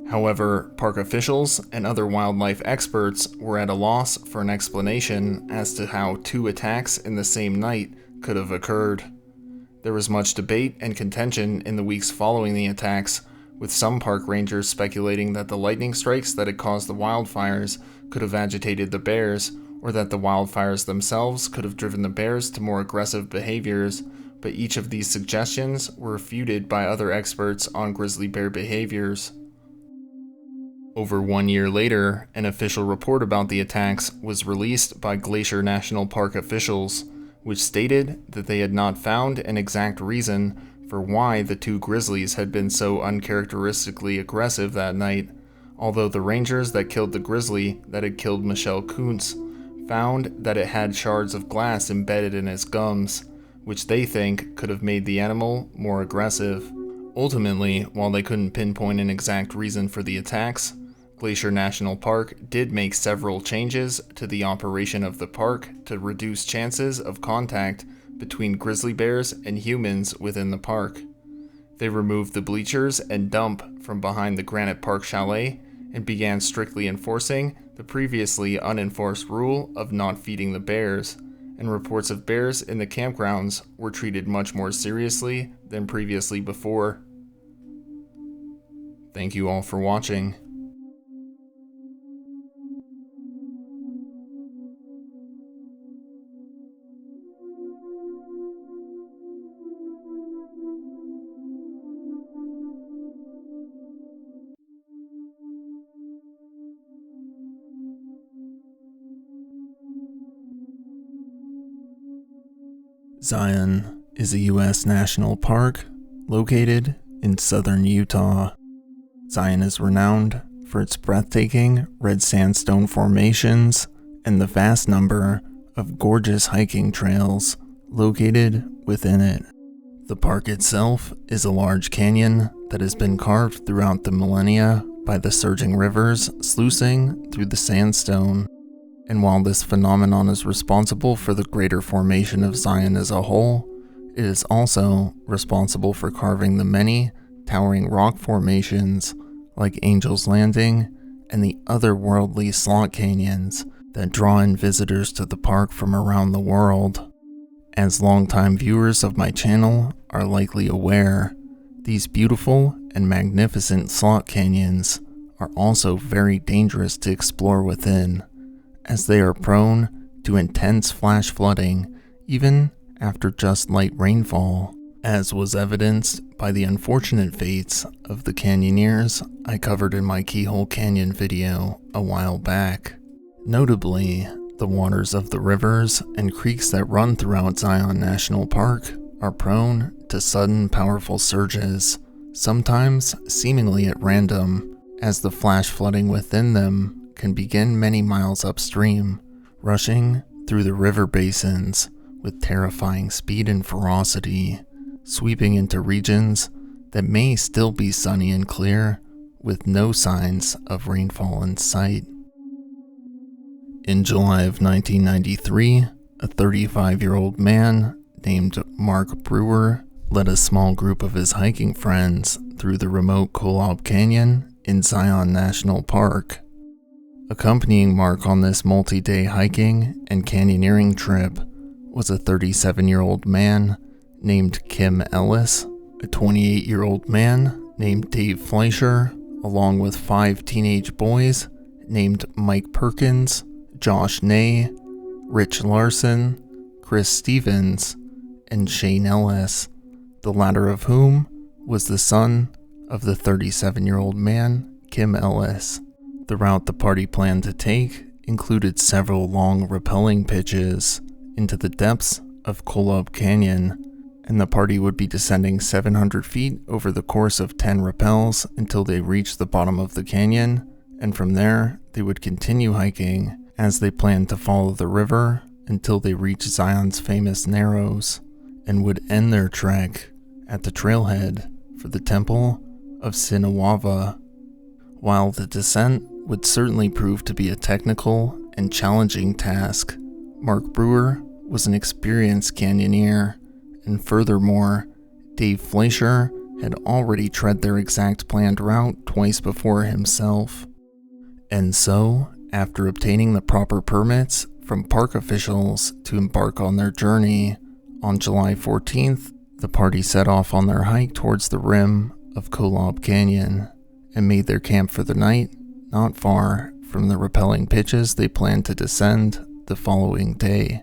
However, park officials and other wildlife experts were at a loss for an explanation as to how 2 attacks in the same night could have occurred. There was much debate and contention in the weeks following the attacks, with some park rangers speculating that the lightning strikes that had caused the wildfires could have agitated the bears, or that the wildfires themselves could have driven the bears to more aggressive behaviors, but each of these suggestions were refuted by other experts on grizzly bear behaviors. Over 1 year later, an official report about the attacks was released by Glacier National Park officials, which stated that they had not found an exact reason for why the 2 grizzlies had been so uncharacteristically aggressive that night, although the rangers that killed the grizzly that had killed Michelle Kuntz found that it had shards of glass embedded in its gums, which they think could have made the animal more aggressive. Ultimately, while they couldn't pinpoint an exact reason for the attacks, Glacier National Park did make several changes to the operation of the park to reduce chances of contact between grizzly bears and humans within the park. They removed the bleachers and dump from behind the Granite Park Chalet and began strictly enforcing the previously unenforced rule of not feeding the bears, and reports of bears in the campgrounds were treated much more seriously than previously before. Thank you all for watching. Zion is a U.S. national park located in southern Utah. Zion is renowned for its breathtaking red sandstone formations and the vast number of gorgeous hiking trails located within it. The park itself is a large canyon that has been carved throughout the millennia by the surging rivers sluicing through the sandstone. And while this phenomenon is responsible for the greater formation of Zion as a whole, it is also responsible for carving the many towering rock formations like Angel's Landing and the otherworldly slot canyons that draw in visitors to the park from around the world. As longtime viewers of my channel are likely aware, these beautiful and magnificent slot canyons are also very dangerous to explore within, as they are prone to intense flash flooding even after just light rainfall, as was evidenced by the unfortunate fates of the canyoneers I covered in my Keyhole Canyon video a while back. Notably, the waters of the rivers and creeks that run throughout Zion National Park are prone to sudden powerful surges, sometimes seemingly at random, as the flash flooding within them can begin many miles upstream, rushing through the river basins with terrifying speed and ferocity, sweeping into regions that may still be sunny and clear, with no signs of rainfall in sight. In July of 1993, a 35-year-old man named Mark Brewer led a small group of his hiking friends through the remote Kolob Canyon in Zion National Park. Accompanying Mark on this multi-day hiking and canyoneering trip was a 37-year-old man named Kim Ellis, a 28-year-old man named Dave Fleischer, along with 5 teenage boys named Mike Perkins, Josh Ney, Rich Larson, Chris Stevens, and Shane Ellis, the latter of whom was the son of the 37-year-old man, Kim Ellis. The route the party planned to take included several long rappelling pitches into the depths of Kolob Canyon, and the party would be descending 700 feet over the course of 10 rappels until they reached the bottom of the canyon, and from there they would continue hiking as they planned to follow the river until they reached Zion's famous Narrows, and would end their trek at the trailhead for the Temple of Sinawava. While the descent would certainly prove to be a technical and challenging task, Mark Brewer was an experienced canyoneer, and furthermore, Dave Fleischer had already tread their exact planned route twice before himself. And so, after obtaining the proper permits from park officials to embark on their journey, on July 14th, the party set off on their hike towards the rim of Kolob Canyon and made their camp for the night not far from the rappelling pitches they planned to descend the following day.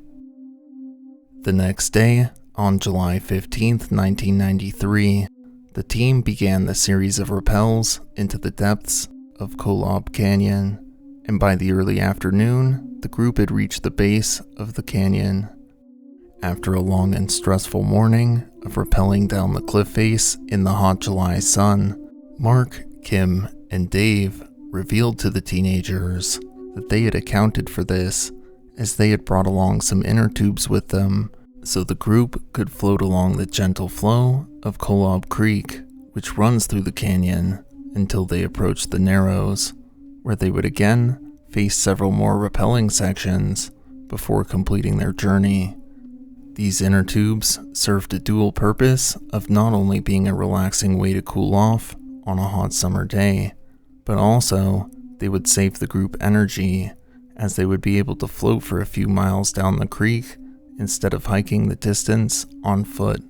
The next day, on July 15th, 1993, the team began the series of rappels into the depths of Kolob Canyon, and by the early afternoon, the group had reached the base of the canyon. After a long and stressful morning of rappelling down the cliff face in the hot July sun, Mark, Kim, and Dave revealed to the teenagers that they had accounted for this, as they had brought along some inner tubes with them so the group could float along the gentle flow of Kolob Creek, which runs through the canyon, until they approached the Narrows, where they would again face several more rappelling sections before completing their journey. These inner tubes served a dual purpose of not only being a relaxing way to cool off on a hot summer day, but also they would save the group energy, as they would be able to float for a few miles down the creek instead of hiking the distance on foot.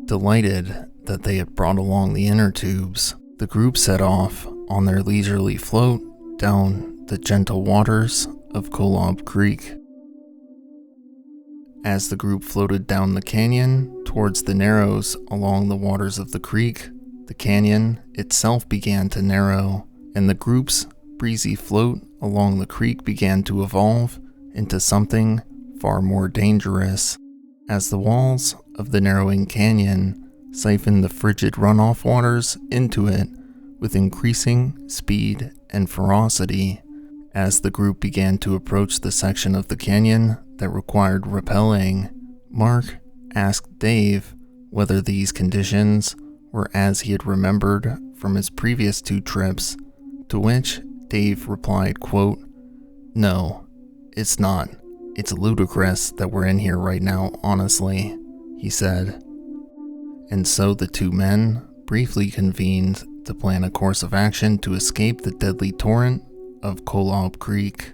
Delighted that they had brought along the inner tubes, the group set off on their leisurely float down the gentle waters of Kolob Creek. As the group floated down the canyon towards the Narrows along the waters of the creek, the canyon itself began to narrow, and the group's breezy float along the creek began to evolve into something far more dangerous. as the walls of the narrowing canyon siphoned the frigid runoff waters into it with increasing speed and ferocity. As the group began to approach the section of the canyon that required rappelling, Mark asked Dave whether these conditions were as he had remembered from his previous 2 trips, to which Dave replied, quote, "No, it's not. It's ludicrous that we're in here right now, honestly," he said. And so the 2 men briefly convened to plan a course of action to escape the deadly torrent of Kolob Creek.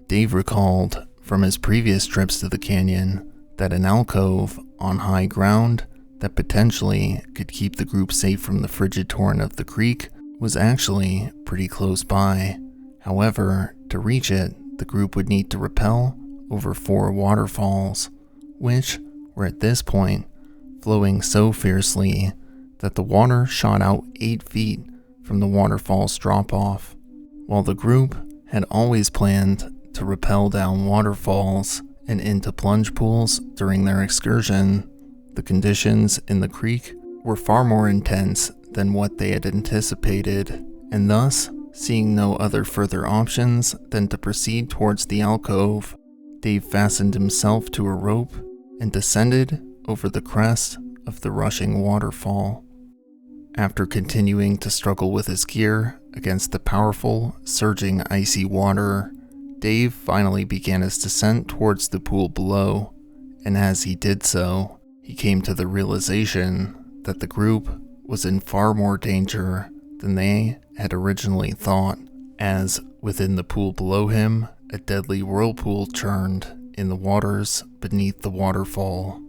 Dave recalled from his previous trips to the canyon that an alcove on high ground that potentially could keep the group safe from the frigid torrent of the creek was actually pretty close by. However, to reach it, the group would need to rappel over 4 waterfalls, which were at this point flowing so fiercely that the water shot out 8 feet from the waterfall's drop-off. While the group had always planned to rappel down waterfalls and into plunge pools during their excursion, the conditions in the creek were far more intense than what they had anticipated, and thus, seeing no other further options than to proceed towards the alcove, Dave fastened himself to a rope and descended over the crest of the rushing waterfall. After continuing to struggle with his gear against the powerful, surging icy water, Dave finally began his descent towards the pool below, and as he did so, he came to the realization that the group was in far more danger than they had originally thought, as within the pool below him, a deadly whirlpool churned in the waters beneath the waterfall.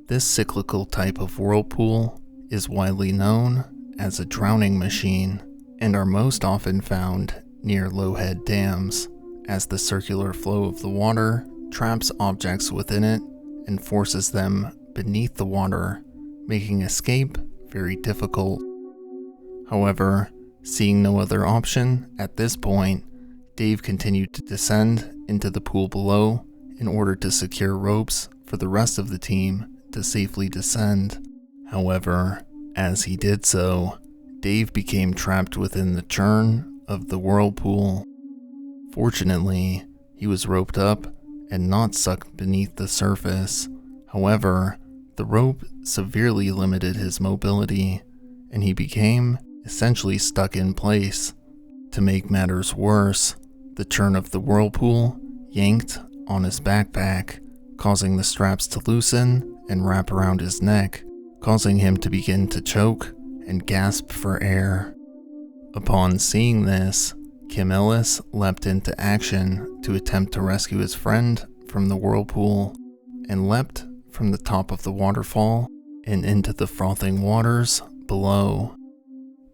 This cyclical type of whirlpool is widely known as a drowning machine and are most often found near low-head dams, as the circular flow of the water traps objects within it and forces them beneath the water, making escape very difficult. However, seeing no other option at this point, Dave continued to descend into the pool below in order to secure ropes for the rest of the team to safely descend. However, as he did so, Dave became trapped within the churn of the whirlpool. Fortunately, he was roped up and not sucked beneath the surface. However, the rope severely limited his mobility, and he became essentially stuck in place. To make matters worse, the churn of the whirlpool yanked on his backpack, causing the straps to loosen and wrap around his neck, causing him to begin to choke and gasp for air. Upon seeing this, Kim Ellis leapt into action to attempt to rescue his friend from the whirlpool, and leapt from the top of the waterfall and into the frothing waters below.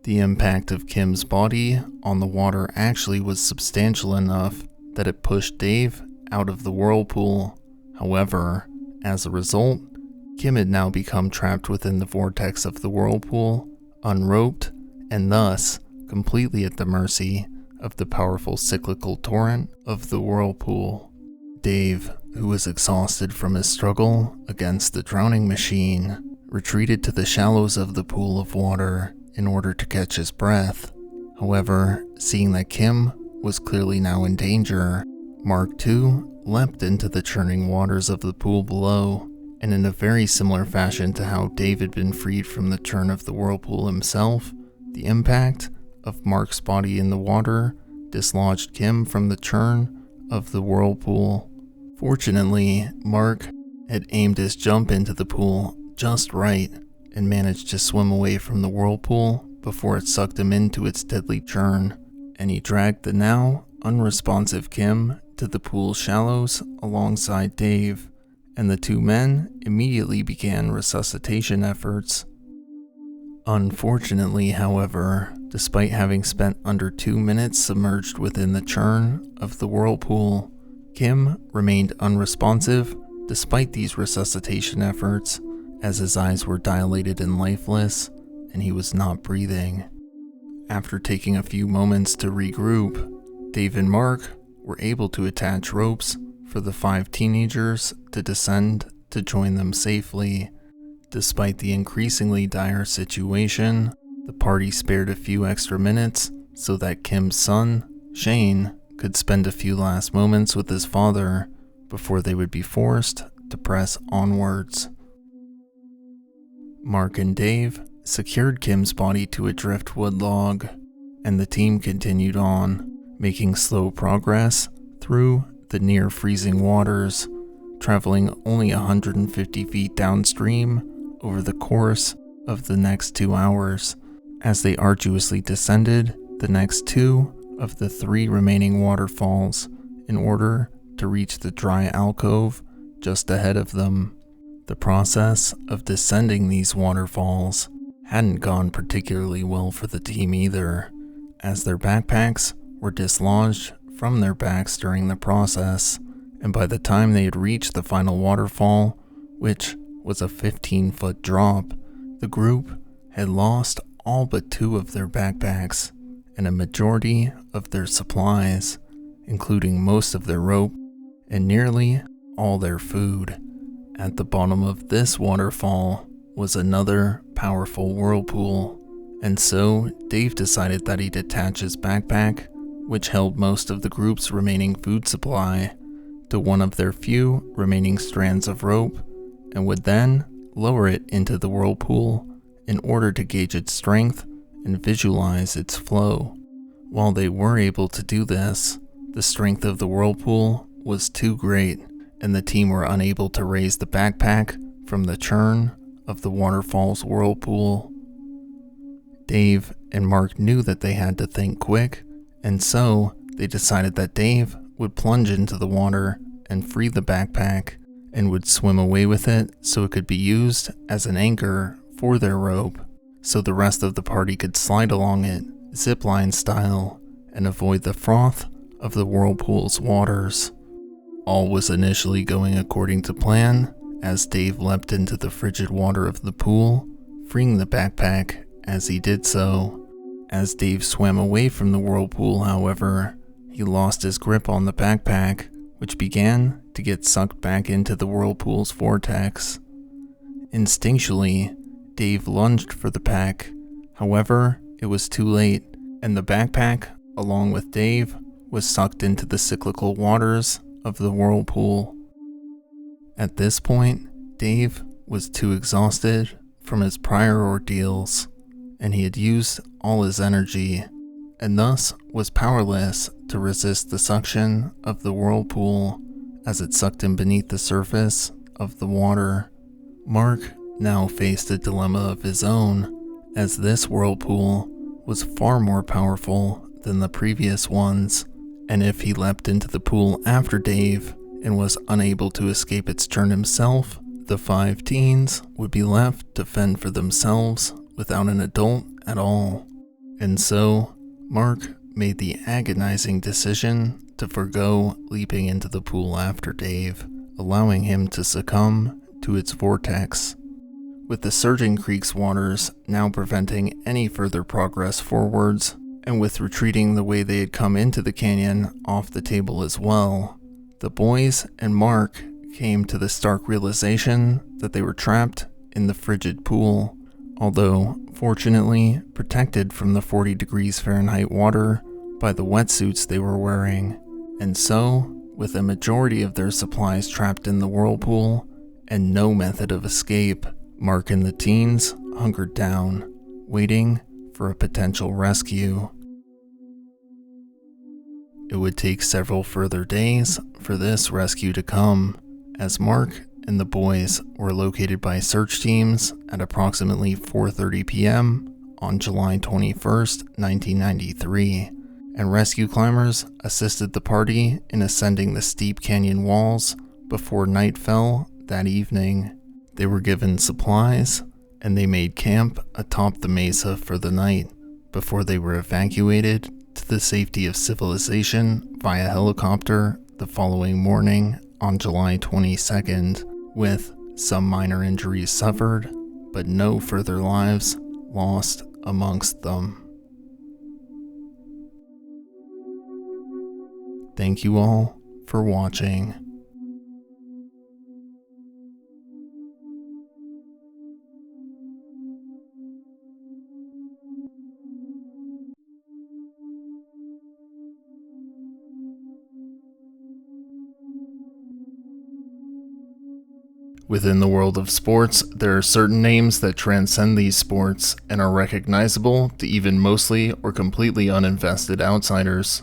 The impact of Kim's body on the water actually was substantial enough that it pushed Dave out of the whirlpool. However, as a result, Kim had now become trapped within the vortex of the whirlpool, unroped, and thus completely at the mercy of the powerful cyclical torrent of the whirlpool. Dave, who was exhausted from his struggle against the drowning machine, retreated to the shallows of the pool of water in order to catch his breath. However, seeing that Kim was clearly now in danger, Mark too leapt into the churning waters of the pool below, and in a very similar fashion to how Dave had been freed from the churn of the whirlpool himself, the impact of Mark's body in the water dislodged Kim from the churn of the whirlpool. Fortunately, Mark had aimed his jump into the pool just right and managed to swim away from the whirlpool before it sucked him into its deadly churn, and he dragged the now unresponsive Kim to the pool's shallows alongside Dave, and the 2 men immediately began resuscitation efforts. Unfortunately, however, despite having spent under 2 minutes submerged within the churn of the whirlpool, Kim remained unresponsive despite these resuscitation efforts, as his eyes were dilated and lifeless, and he was not breathing. After taking a few moments to regroup, Dave and Mark were able to attach ropes for the 5 teenagers to descend to join them safely. Despite the increasingly dire situation, the party spared a few extra minutes so that Kim's son, Shane, could spend a few last moments with his father before they would be forced to press onwards. Mark and Dave secured Kim's body to a driftwood log, and the team continued on, making slow progress through the near-freezing waters, traveling only 150 feet downstream over the course of the next 2 hours, as they arduously descended the next 2 of the 3 remaining waterfalls in order to reach the dry alcove just ahead of them. The process of descending these waterfalls hadn't gone particularly well for the team either, as their backpacks were dislodged from their backs during the process, and by the time they had reached the final waterfall, which was a 15-foot drop, the group had lost all but 2 of their backpacks and a majority of their supplies, including most of their rope and nearly all their food. At the bottom of this waterfall was another powerful whirlpool, and so Dave decided that he'd attach his backpack, which held most of the group's remaining food supply, to one of their few remaining strands of rope, and would then lower it into the whirlpool in order to gauge its strength and visualize its flow. While they were able to do this, the strength of the whirlpool was too great, and the team were unable to raise the backpack from the churn of the waterfall's whirlpool. Dave and Mark knew that they had to think quick, and so they decided that Dave would plunge into the water and free the backpack, and would swim away with it so it could be used as an anchor for their rope, so the rest of the party could slide along it, zipline style, and avoid the froth of the whirlpool's waters. All was initially going according to plan, as Dave leapt into the frigid water of the pool, freeing the backpack as he did so. As Dave swam away from the whirlpool, however, he lost his grip on the backpack, which began to get sucked back into the whirlpool's vortex. Instinctually, Dave lunged for the pack. However, it was too late, and the backpack, along with Dave, was sucked into the cyclical waters of the whirlpool. At this point, Dave was too exhausted from his prior ordeals, and he had used all his energy, and thus was powerless to resist the suction of the whirlpool as it sucked him beneath the surface of the water. Mark now faced a dilemma of his own, as this whirlpool was far more powerful than the previous ones, and if he leapt into the pool after Dave and was unable to escape its churn himself, the 5 teens would be left to fend for themselves without an adult at all. And so, Mark made the agonizing decision to forgo leaping into the pool after Dave, allowing him to succumb to its vortex. With the surging creek's waters now preventing any further progress forwards, and with retreating the way they had come into the canyon off the table as well, the boys and Mark came to the stark realization that they were trapped in the frigid pool, although fortunately protected from the 40 degrees Fahrenheit water by the wetsuits they were wearing. And so, with a majority of their supplies trapped in the whirlpool and no method of escape, Mark and the teens hunkered down, waiting for a potential rescue. It would take several further days for this rescue to come, as Mark and the boys were located by search teams at approximately 4:30 p.m. on July 21st, 1993, and rescue climbers assisted the party in ascending the steep canyon walls before night fell that evening. They were given supplies, and they made camp atop the mesa for the night before they were evacuated to the safety of civilization via helicopter the following morning on July 22nd, with some minor injuries suffered, but no further lives lost amongst them. Thank you all for watching. Within the world of sports, there are certain names that transcend these sports and are recognizable to even mostly or completely uninvested outsiders.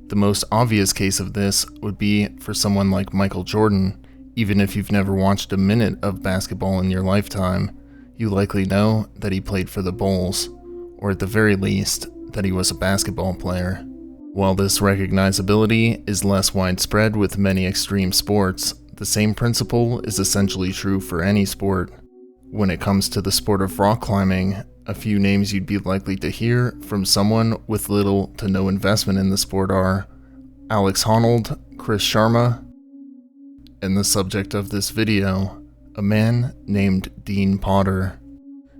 The most obvious case of this would be for someone like Michael Jordan. Even if you've never watched a minute of basketball in your lifetime, you likely know that he played for the Bulls, or at the very least, that he was a basketball player. While this recognizability is less widespread with many extreme sports, the same principle is essentially true for any sport. When it comes to the sport of rock climbing, a few names you'd be likely to hear from someone with little to no investment in the sport are Alex Honnold, Chris Sharma, and the subject of this video, a man named Dean Potter.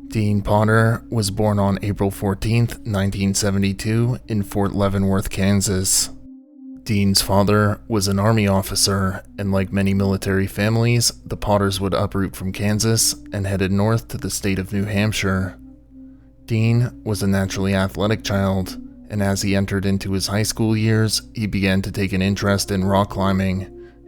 Dean Potter was born on April 14th, 1972 in Fort Leavenworth, Kansas. Dean's father was an army officer, and like many military families, the Potters would uproot from Kansas and headed north to the state of New Hampshire. Dean was a naturally athletic child, and as he entered into his high school years, he began to take an interest in rock climbing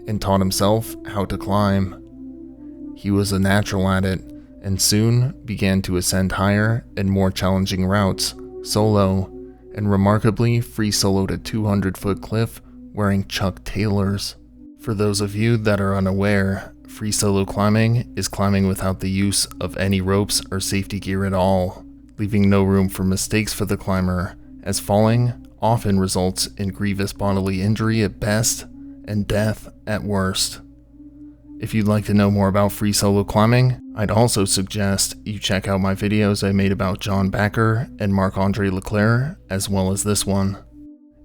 and taught himself how to climb. He was a natural at it, and soon began to ascend higher and more challenging routes, solo, and remarkably free soloed a 200-foot cliff wearing Chuck Taylors. For those of you that are unaware, free solo climbing is climbing without the use of any ropes or safety gear at all, leaving no room for mistakes for the climber, as falling often results in grievous bodily injury at best and death at worst. If you'd like to know more about free solo climbing, I'd also suggest you check out my videos I made about John Backer and Marc-Andre Leclerc, as well as this one.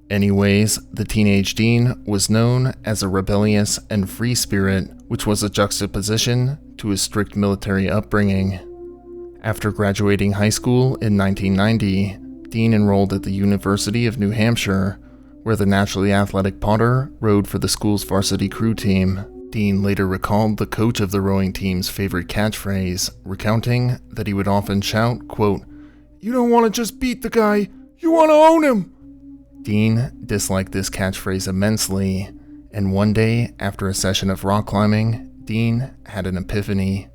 Anyways, the teenage Dean was known as a rebellious and free spirit, which was a juxtaposition to his strict military upbringing. After graduating high school in 1990, Dean enrolled at the University of New Hampshire, where the naturally athletic Potter rowed for the school's varsity crew team. Dean later recalled the coach of the rowing team's favorite catchphrase, recounting that he would often shout, quote, "You don't want to just beat the guy, you want to own him!" Dean disliked this catchphrase immensely, and one day, after a session of rock climbing, Dean had an epiphany.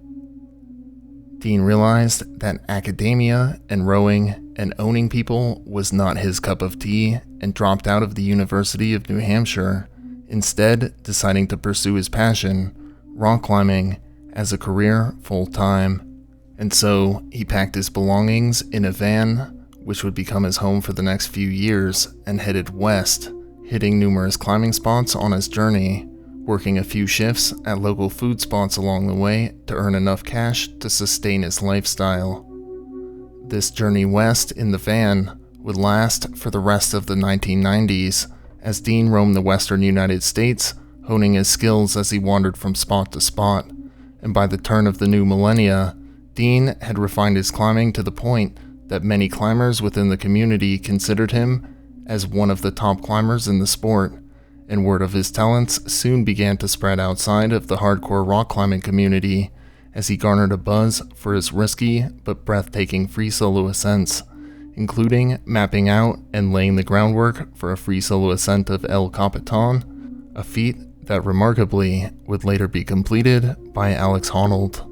Dean realized that academia and rowing and owning people was not his cup of tea and dropped out of the University of New Hampshire, instead deciding to pursue his passion, rock climbing, as a career full-time. And so he packed his belongings in a van, which would become his home for the next few years, and headed west, hitting numerous climbing spots on his journey, working a few shifts at local food spots along the way to earn enough cash to sustain his lifestyle. This journey west in the van would last for the rest of the 1990s, as Dean roamed the western United States, honing his skills as he wandered from spot to spot, and by the turn of the new millennia, Dean had refined his climbing to the point that many climbers within the community considered him as one of the top climbers in the sport, and word of his talents soon began to spread outside of the hardcore rock climbing community, as he garnered a buzz for his risky but breathtaking free solo ascents, including mapping out and laying the groundwork for a free solo ascent of El Capitan, a feat that remarkably would later be completed by Alex Honnold.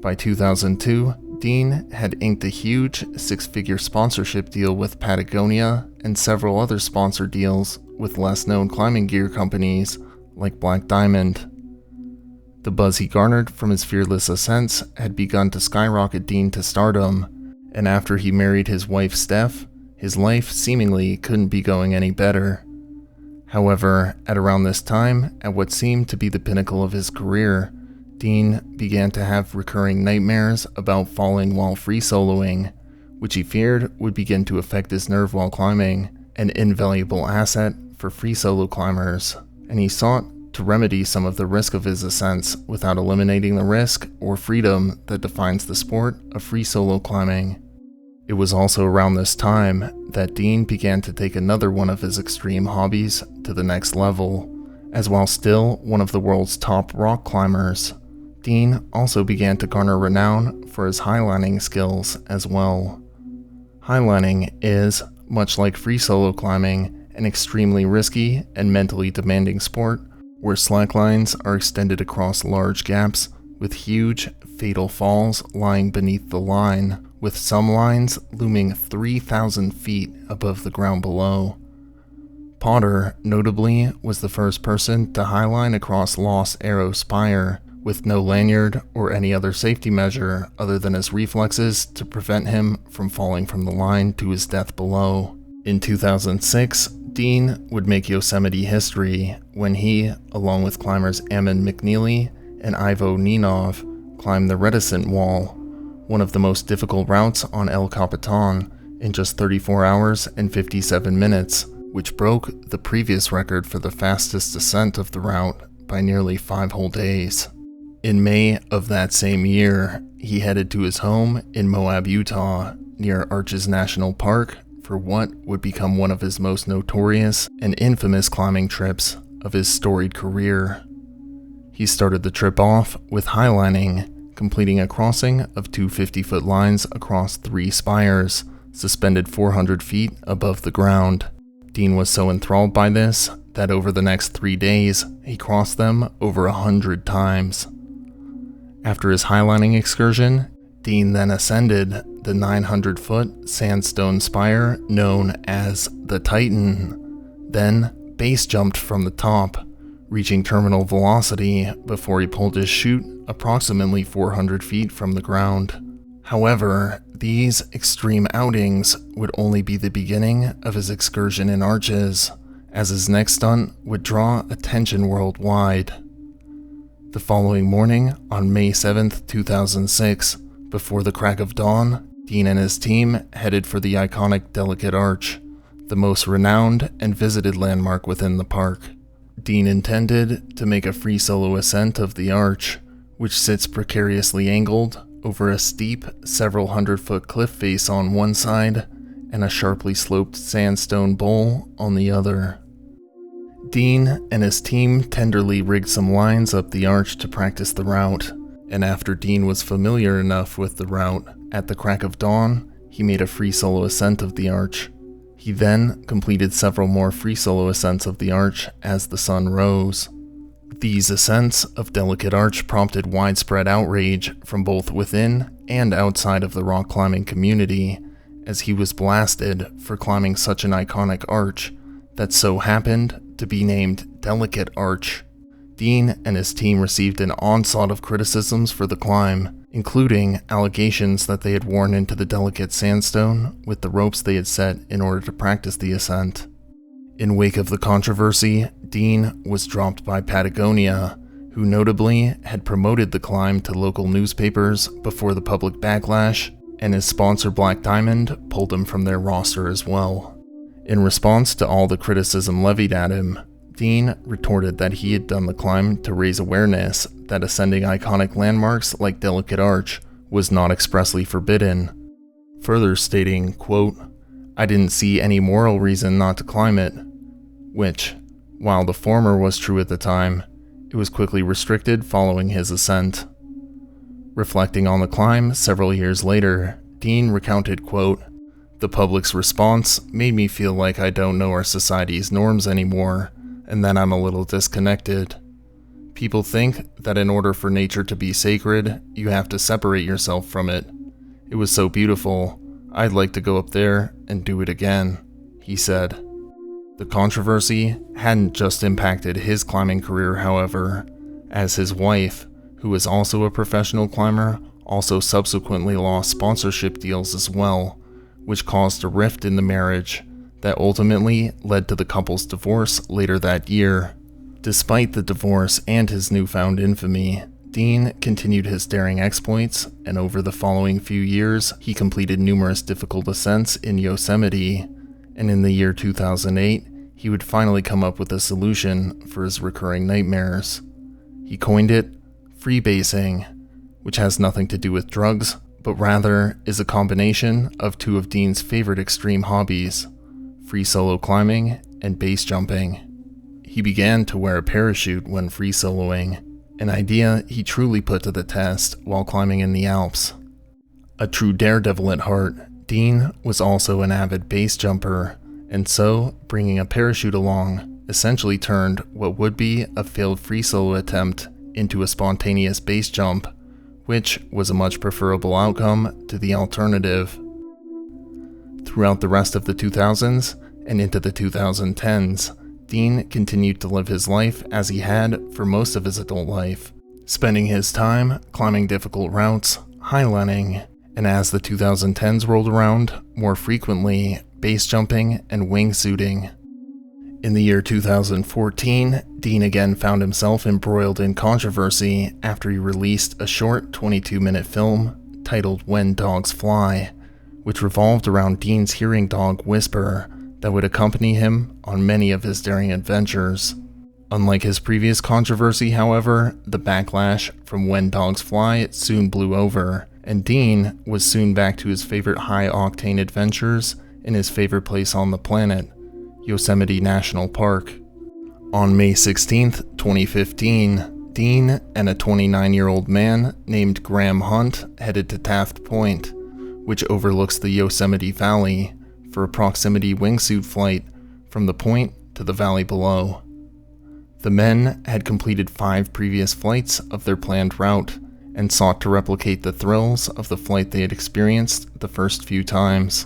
By 2002, Dean had inked a huge six-figure sponsorship deal with Patagonia and several other sponsor deals with less-known climbing gear companies like Black Diamond. The buzz he garnered from his fearless ascents had begun to skyrocket Dean to stardom, and after he married his wife Steph, his life seemingly couldn't be going any better. However, at around this time, at what seemed to be the pinnacle of his career, Dean began to have recurring nightmares about falling while free soloing, which he feared would begin to affect his nerve while climbing, an invaluable asset for free solo climbers, and he sought to remedy some of the risk of his ascents without eliminating the risk or freedom that defines the sport of free solo climbing. It was also around this time that Dean began to take another one of his extreme hobbies to the next level, as while still one of the world's top rock climbers, Dean also began to garner renown for his highlining skills as well. Highlining is, much like free solo climbing, an extremely risky and mentally demanding sport where slacklines are extended across large gaps with huge, fatal falls lying beneath the line, with some lines looming 3,000 feet above the ground below. Potter, notably, was the first person to highline across Lost Arrow Spire, with no lanyard or any other safety measure other than his reflexes to prevent him from falling from the line to his death below. In 2006, Dean would make Yosemite history when he, along with climbers Ammon McNeely and Ivo Ninov, climbed the Reticent Wall, one of the most difficult routes on El Capitan, in just 34 hours and 57 minutes, which broke the previous record for the fastest descent of the route by nearly 5 whole days. In May of that same year, he headed to his home in Moab, Utah, near Arches National Park, for what would become one of his most notorious and infamous climbing trips of his storied career. He started the trip off with highlining, completing a crossing of two 50-foot lines across 3 spires, suspended 400 feet above the ground. Dean was so enthralled by this that over the next 3 days, he crossed them over 100 times. After his highlining excursion, Dean then ascended the 900-foot sandstone spire known as the Teton, then base jumped from the top, reaching terminal velocity before he pulled his chute approximately 400 feet from the ground. However, these extreme outings would only be the beginning of his excursion in Arches, as his next stunt would draw attention worldwide. The following morning, on May 7th, 2006, before the crack of dawn, Dean and his team headed for the iconic Delicate Arch, the most renowned and visited landmark within the park. Dean intended to make a free solo ascent of the arch, which sits precariously angled over a steep, several hundred-foot cliff face on one side and a sharply sloped sandstone bowl on the other. Dean and his team tenderly rigged some lines up the arch to practice the route, and after Dean was familiar enough with the route, at the crack of dawn, he made a free solo ascent of the arch. He then completed several more free solo ascents of the arch as the sun rose. These ascents of Delicate Arch prompted widespread outrage from both within and outside of the rock climbing community, as he was blasted for climbing such an iconic arch that so happened to be named Delicate Arch. Dean and his team received an onslaught of criticisms for the climb, including allegations that they had worn into the delicate sandstone with the ropes they had set in order to practice the ascent. In wake of the controversy, Dean was dropped by Patagonia, who notably had promoted the climb to local newspapers before the public backlash, and his sponsor Black Diamond pulled him from their roster as well. In response to all the criticism levied at him, Dean retorted that he had done the climb to raise awareness that ascending iconic landmarks like Delicate Arch was not expressly forbidden, further stating, quote, "I didn't see any moral reason not to climb it," which, while the former was true at the time, it was quickly restricted following his ascent. Reflecting on the climb several years later, Dean recounted, quote, "The public's response made me feel like I don't know our society's norms anymore, and that I'm a little disconnected. People think that in order for nature to be sacred, you have to separate yourself from it. It was so beautiful, I'd like to go up there and do it again," he said. The controversy hadn't just impacted his climbing career, however, as his wife, who is also a professional climber, also subsequently lost sponsorship deals as well, which caused a rift in the marriage that ultimately led to the couple's divorce later that year. Despite the divorce and his newfound infamy, Dean continued his daring exploits, and over the following few years, he completed numerous difficult ascents in Yosemite, and in the year 2008, he would finally come up with a solution for his recurring nightmares. He coined it freebasing, which has nothing to do with drugs, but rather is a combination of two of Dean's favorite extreme hobbies, free solo climbing and base jumping. He began to wear a parachute when free soloing, an idea he truly put to the test while climbing in the Alps. A true daredevil at heart, Dean was also an avid base jumper, and so bringing a parachute along essentially turned what would be a failed free solo attempt into a spontaneous base jump, which was a much preferable outcome to the alternative. Throughout the rest of the 2000s and into the 2010s, Dean continued to live his life as he had for most of his adult life, spending his time climbing difficult routes, highlining, and as the 2010s rolled around, more frequently base jumping and wingsuiting. In the year 2014, Dean again found himself embroiled in controversy after he released a short 22-minute film titled When Dogs Fly, which revolved around Dean's hearing dog Whisper that would accompany him on many of his daring adventures. Unlike his previous controversy, however, the backlash from When Dogs Fly soon blew over, and Dean was soon back to his favorite high-octane adventures in his favorite place on the planet, Yosemite National Park. On May 16, 2015, Dean and a 29-year-old man named Graham Hunt headed to Taft Point, which overlooks the Yosemite Valley, for a proximity wingsuit flight from the point to the valley below. The men had completed 5 previous flights of their planned route and sought to replicate the thrills of the flight they had experienced the first few times.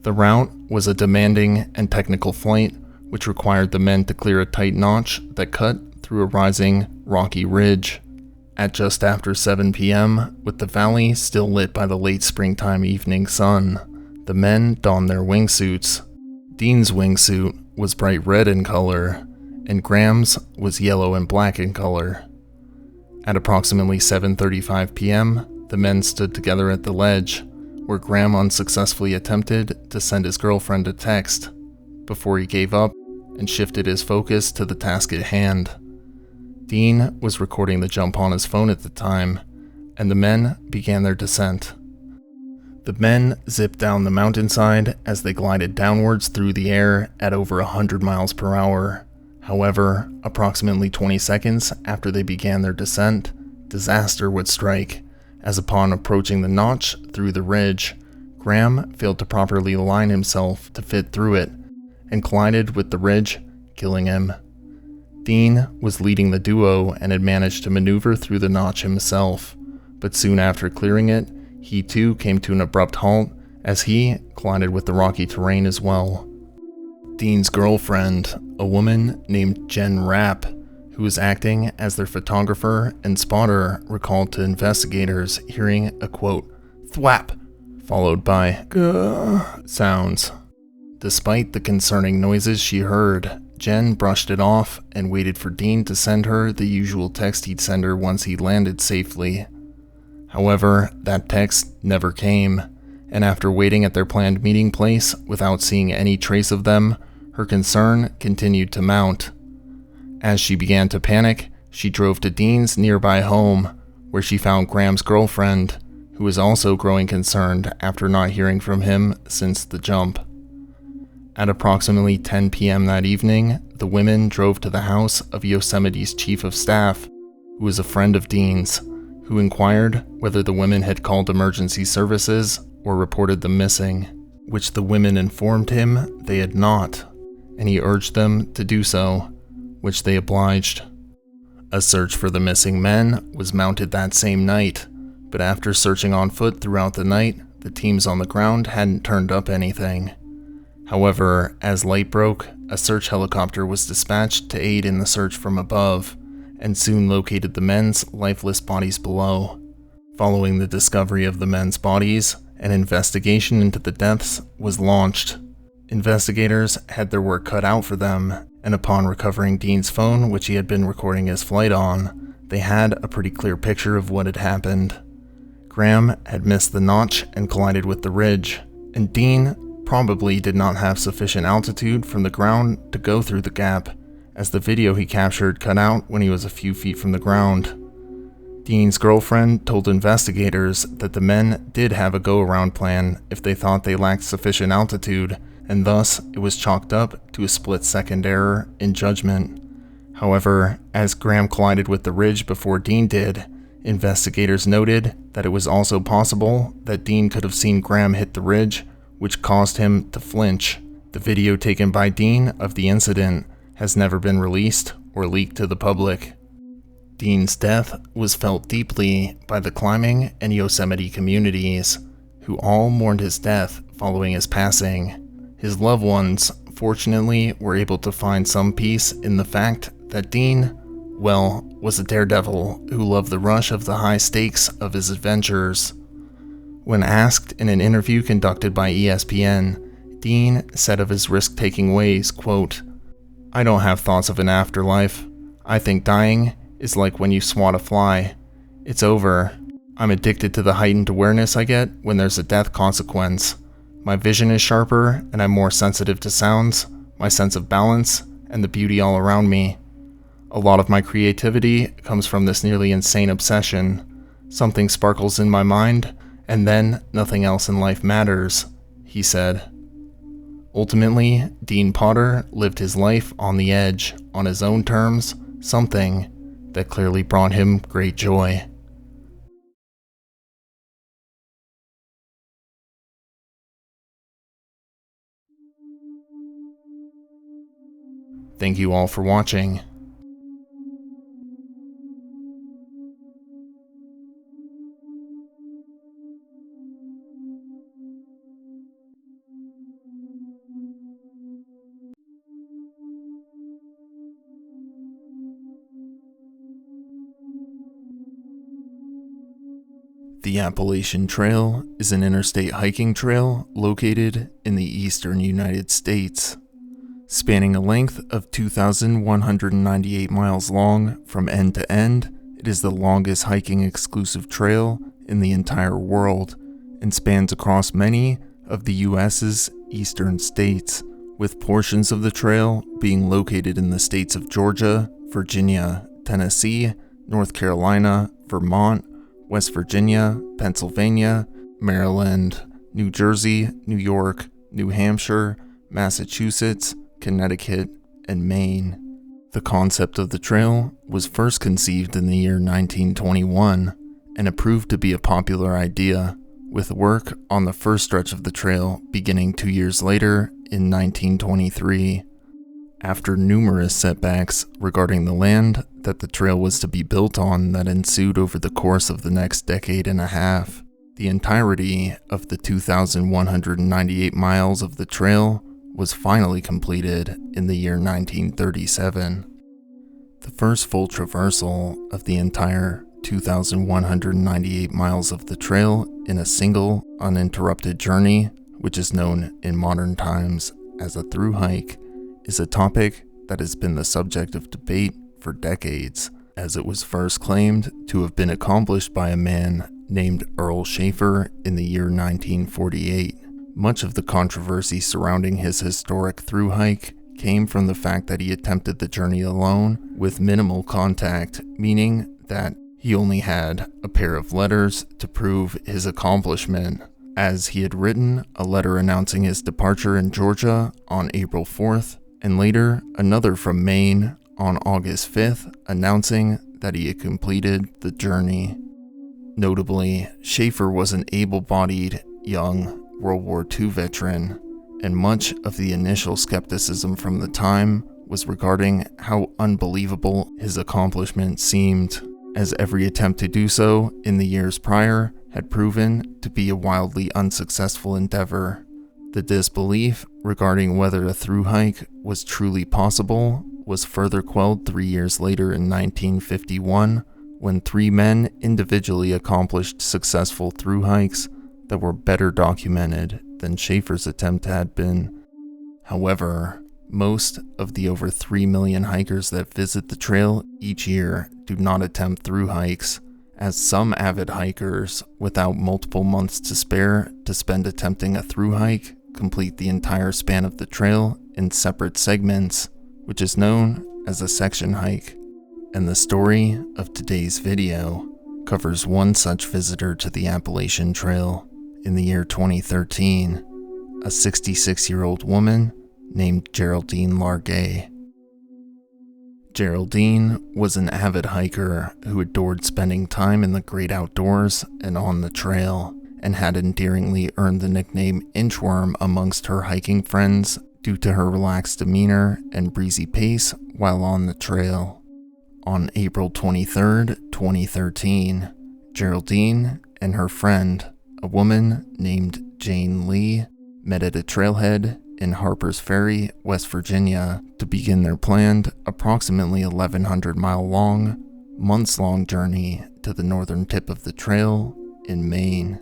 The route was a demanding and technical flight, which required the men to clear a tight notch that cut through a rising, rocky ridge. At just after 7 p.m., with the valley still lit by the late springtime evening sun, the men donned their wingsuits. Dean's wingsuit was bright red in color, and Graham's was yellow and black in color. At approximately 7:35 p.m., the men stood together at the ledge, where Graham unsuccessfully attempted to send his girlfriend a text, before he gave up and shifted his focus to the task at hand. Dean was recording the jump on his phone at the time, and the men began their descent. The men zipped down the mountainside as they glided downwards through the air at over 100 miles per hour. However, approximately 20 seconds after they began their descent, disaster would strike, as upon approaching the notch through the ridge, Graham failed to properly align himself to fit through it, and collided with the ridge, killing him. Dean was leading the duo and had managed to maneuver through the notch himself, but soon after clearing it, he too came to an abrupt halt as he collided with the rocky terrain as well. Dean's girlfriend, a woman named Jen Rapp, who was acting as their photographer and spotter, recalled to investigators hearing a quote, "thwap," followed by "gah" sounds. Despite the concerning noises she heard, Jen brushed it off and waited for Dean to send her the usual text he'd send her once he landed safely. However, that text never came, and after waiting at their planned meeting place without seeing any trace of them, her concern continued to mount. As she began to panic, she drove to Dean's nearby home, where she found Graham's girlfriend, who was also growing concerned after not hearing from him since the jump. At approximately 10 p.m. that evening, the women drove to the house of Yosemite's chief of staff, who was a friend of Dean's, who inquired whether the women had called emergency services or reported them missing, which the women informed him they had not, and he urged them to do so, which they obliged. A search for the missing men was mounted that same night, but after searching on foot throughout the night, the teams on the ground hadn't turned up anything. However, as light broke, a search helicopter was dispatched to aid in the search from above, and soon located the men's lifeless bodies below. Following the discovery of the men's bodies, an investigation into the deaths was launched. Investigators had their work cut out for them, and upon recovering Dean's phone, which he had been recording his flight on, they had a pretty clear picture of what had happened. Graham had missed the notch and collided with the ridge, and Dean probably did not have sufficient altitude from the ground to go through the gap, as the video he captured cut out when he was a few feet from the ground. Dean's girlfriend told investigators that the men did have a go-around plan if they thought they lacked sufficient altitude, and thus it was chalked up to a split-second error in judgment. However, as Graham collided with the ridge before Dean did, investigators noted that it was also possible that Dean could have seen Graham hit the ridge, which caused him to flinch. The video taken by Dean of the incident has never been released or leaked to the public. Dean's death was felt deeply by the climbing and Yosemite communities, who all mourned his death following his passing. His loved ones, fortunately, were able to find some peace in the fact that Dean, well, was a daredevil who loved the rush of the high stakes of his adventures. When asked in an interview conducted by ESPN, Dean said of his risk-taking ways, quote, "I don't have thoughts of an afterlife. I think dying is like when you swat a fly. It's over. I'm addicted to the heightened awareness I get when there's a death consequence. My vision is sharper and I'm more sensitive to sounds, my sense of balance, and the beauty all around me. A lot of my creativity comes from this nearly insane obsession. Something sparkles in my mind, and then nothing else in life matters," he said. Ultimately, Dean Potter lived his life on the edge, on his own terms, something that clearly brought him great joy. Thank you all for watching. The Appalachian Trail is an interstate hiking trail located in the eastern United States. Spanning a length of 2,198 miles long from end to end, it is the longest hiking exclusive trail in the entire world and spans across many of the U.S.'s eastern states, with portions of the trail being located in the states of Georgia, Virginia, Tennessee, North Carolina, Vermont, West Virginia, Pennsylvania, Maryland, New Jersey, New York, New Hampshire, Massachusetts, Connecticut, and Maine. The concept of the trail was first conceived in the year 1921, and it proved to be a popular idea, with work on the first stretch of the trail beginning 2 years later in 1923. After numerous setbacks regarding the land that the trail was to be built on that ensued over the course of the next decade and a half, the entirety of the 2,198 miles of the trail was finally completed in the year 1937. The first full traversal of the entire 2,198 miles of the trail in a single, uninterrupted journey, which is known in modern times as a through hike, is a topic that has been the subject of debate for decades, as it was first claimed to have been accomplished by a man named Earl Schaefer in the year 1948. Much of the controversy surrounding his historic through hike came from the fact that he attempted the journey alone with minimal contact, meaning that he only had a pair of letters to prove his accomplishment, as he had written a letter announcing his departure in Georgia on April 4th, and later another from Maine on August 5th announcing that he had completed the journey. Notably, Schaefer was an able-bodied, young World War II veteran, and much of the initial skepticism from the time was regarding how unbelievable his accomplishment seemed, as every attempt to do so in the years prior had proven to be a wildly unsuccessful endeavor. The disbelief regarding whether a through hike was truly possible was further quelled 3 years later in 1951, when 3 men individually accomplished successful through hikes that were better documented than Schaefer's attempt had been. However, most of the over 3 million hikers that visit the trail each year do not attempt through hikes, as some avid hikers, without multiple months to spare to spend attempting a through hike, complete the entire span of the trail in separate segments, which is known as a section hike. And the story of today's video covers one such visitor to the Appalachian Trail in the year 2013, a 66-year-old woman named Geraldine Largay. Geraldine was an avid hiker who adored spending time in the great outdoors and on the trail, and had endearingly earned the nickname Inchworm amongst her hiking friends due to her relaxed demeanor and breezy pace while on the trail. On April 23, 2013, Geraldine and her friend, a woman named Jane Lee, met at a trailhead in Harper's Ferry, West Virginia, to begin their planned, approximately 1,100-mile long, months-long journey to the northern tip of the trail in Maine.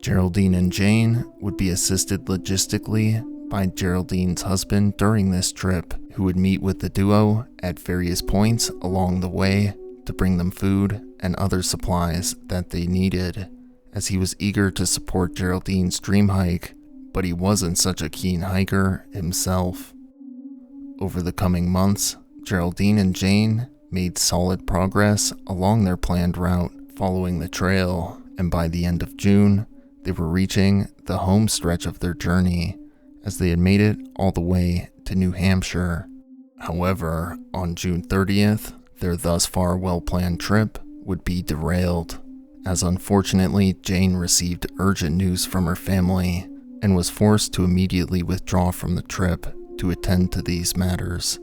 Geraldine and Jane would be assisted logistically by Geraldine's husband during this trip, who would meet with the duo at various points along the way to bring them food and other supplies that they needed, as he was eager to support Geraldine's dream hike, but he wasn't such a keen hiker himself. Over the coming months, Geraldine and Jane made solid progress along their planned route following the trail, and by the end of June, they were reaching the home stretch of their journey, as they had made it all the way to New Hampshire. However, on June 30th, their thus far well-planned trip would be derailed, as unfortunately Jane received urgent news from her family and was forced to immediately withdraw from the trip to attend to these matters.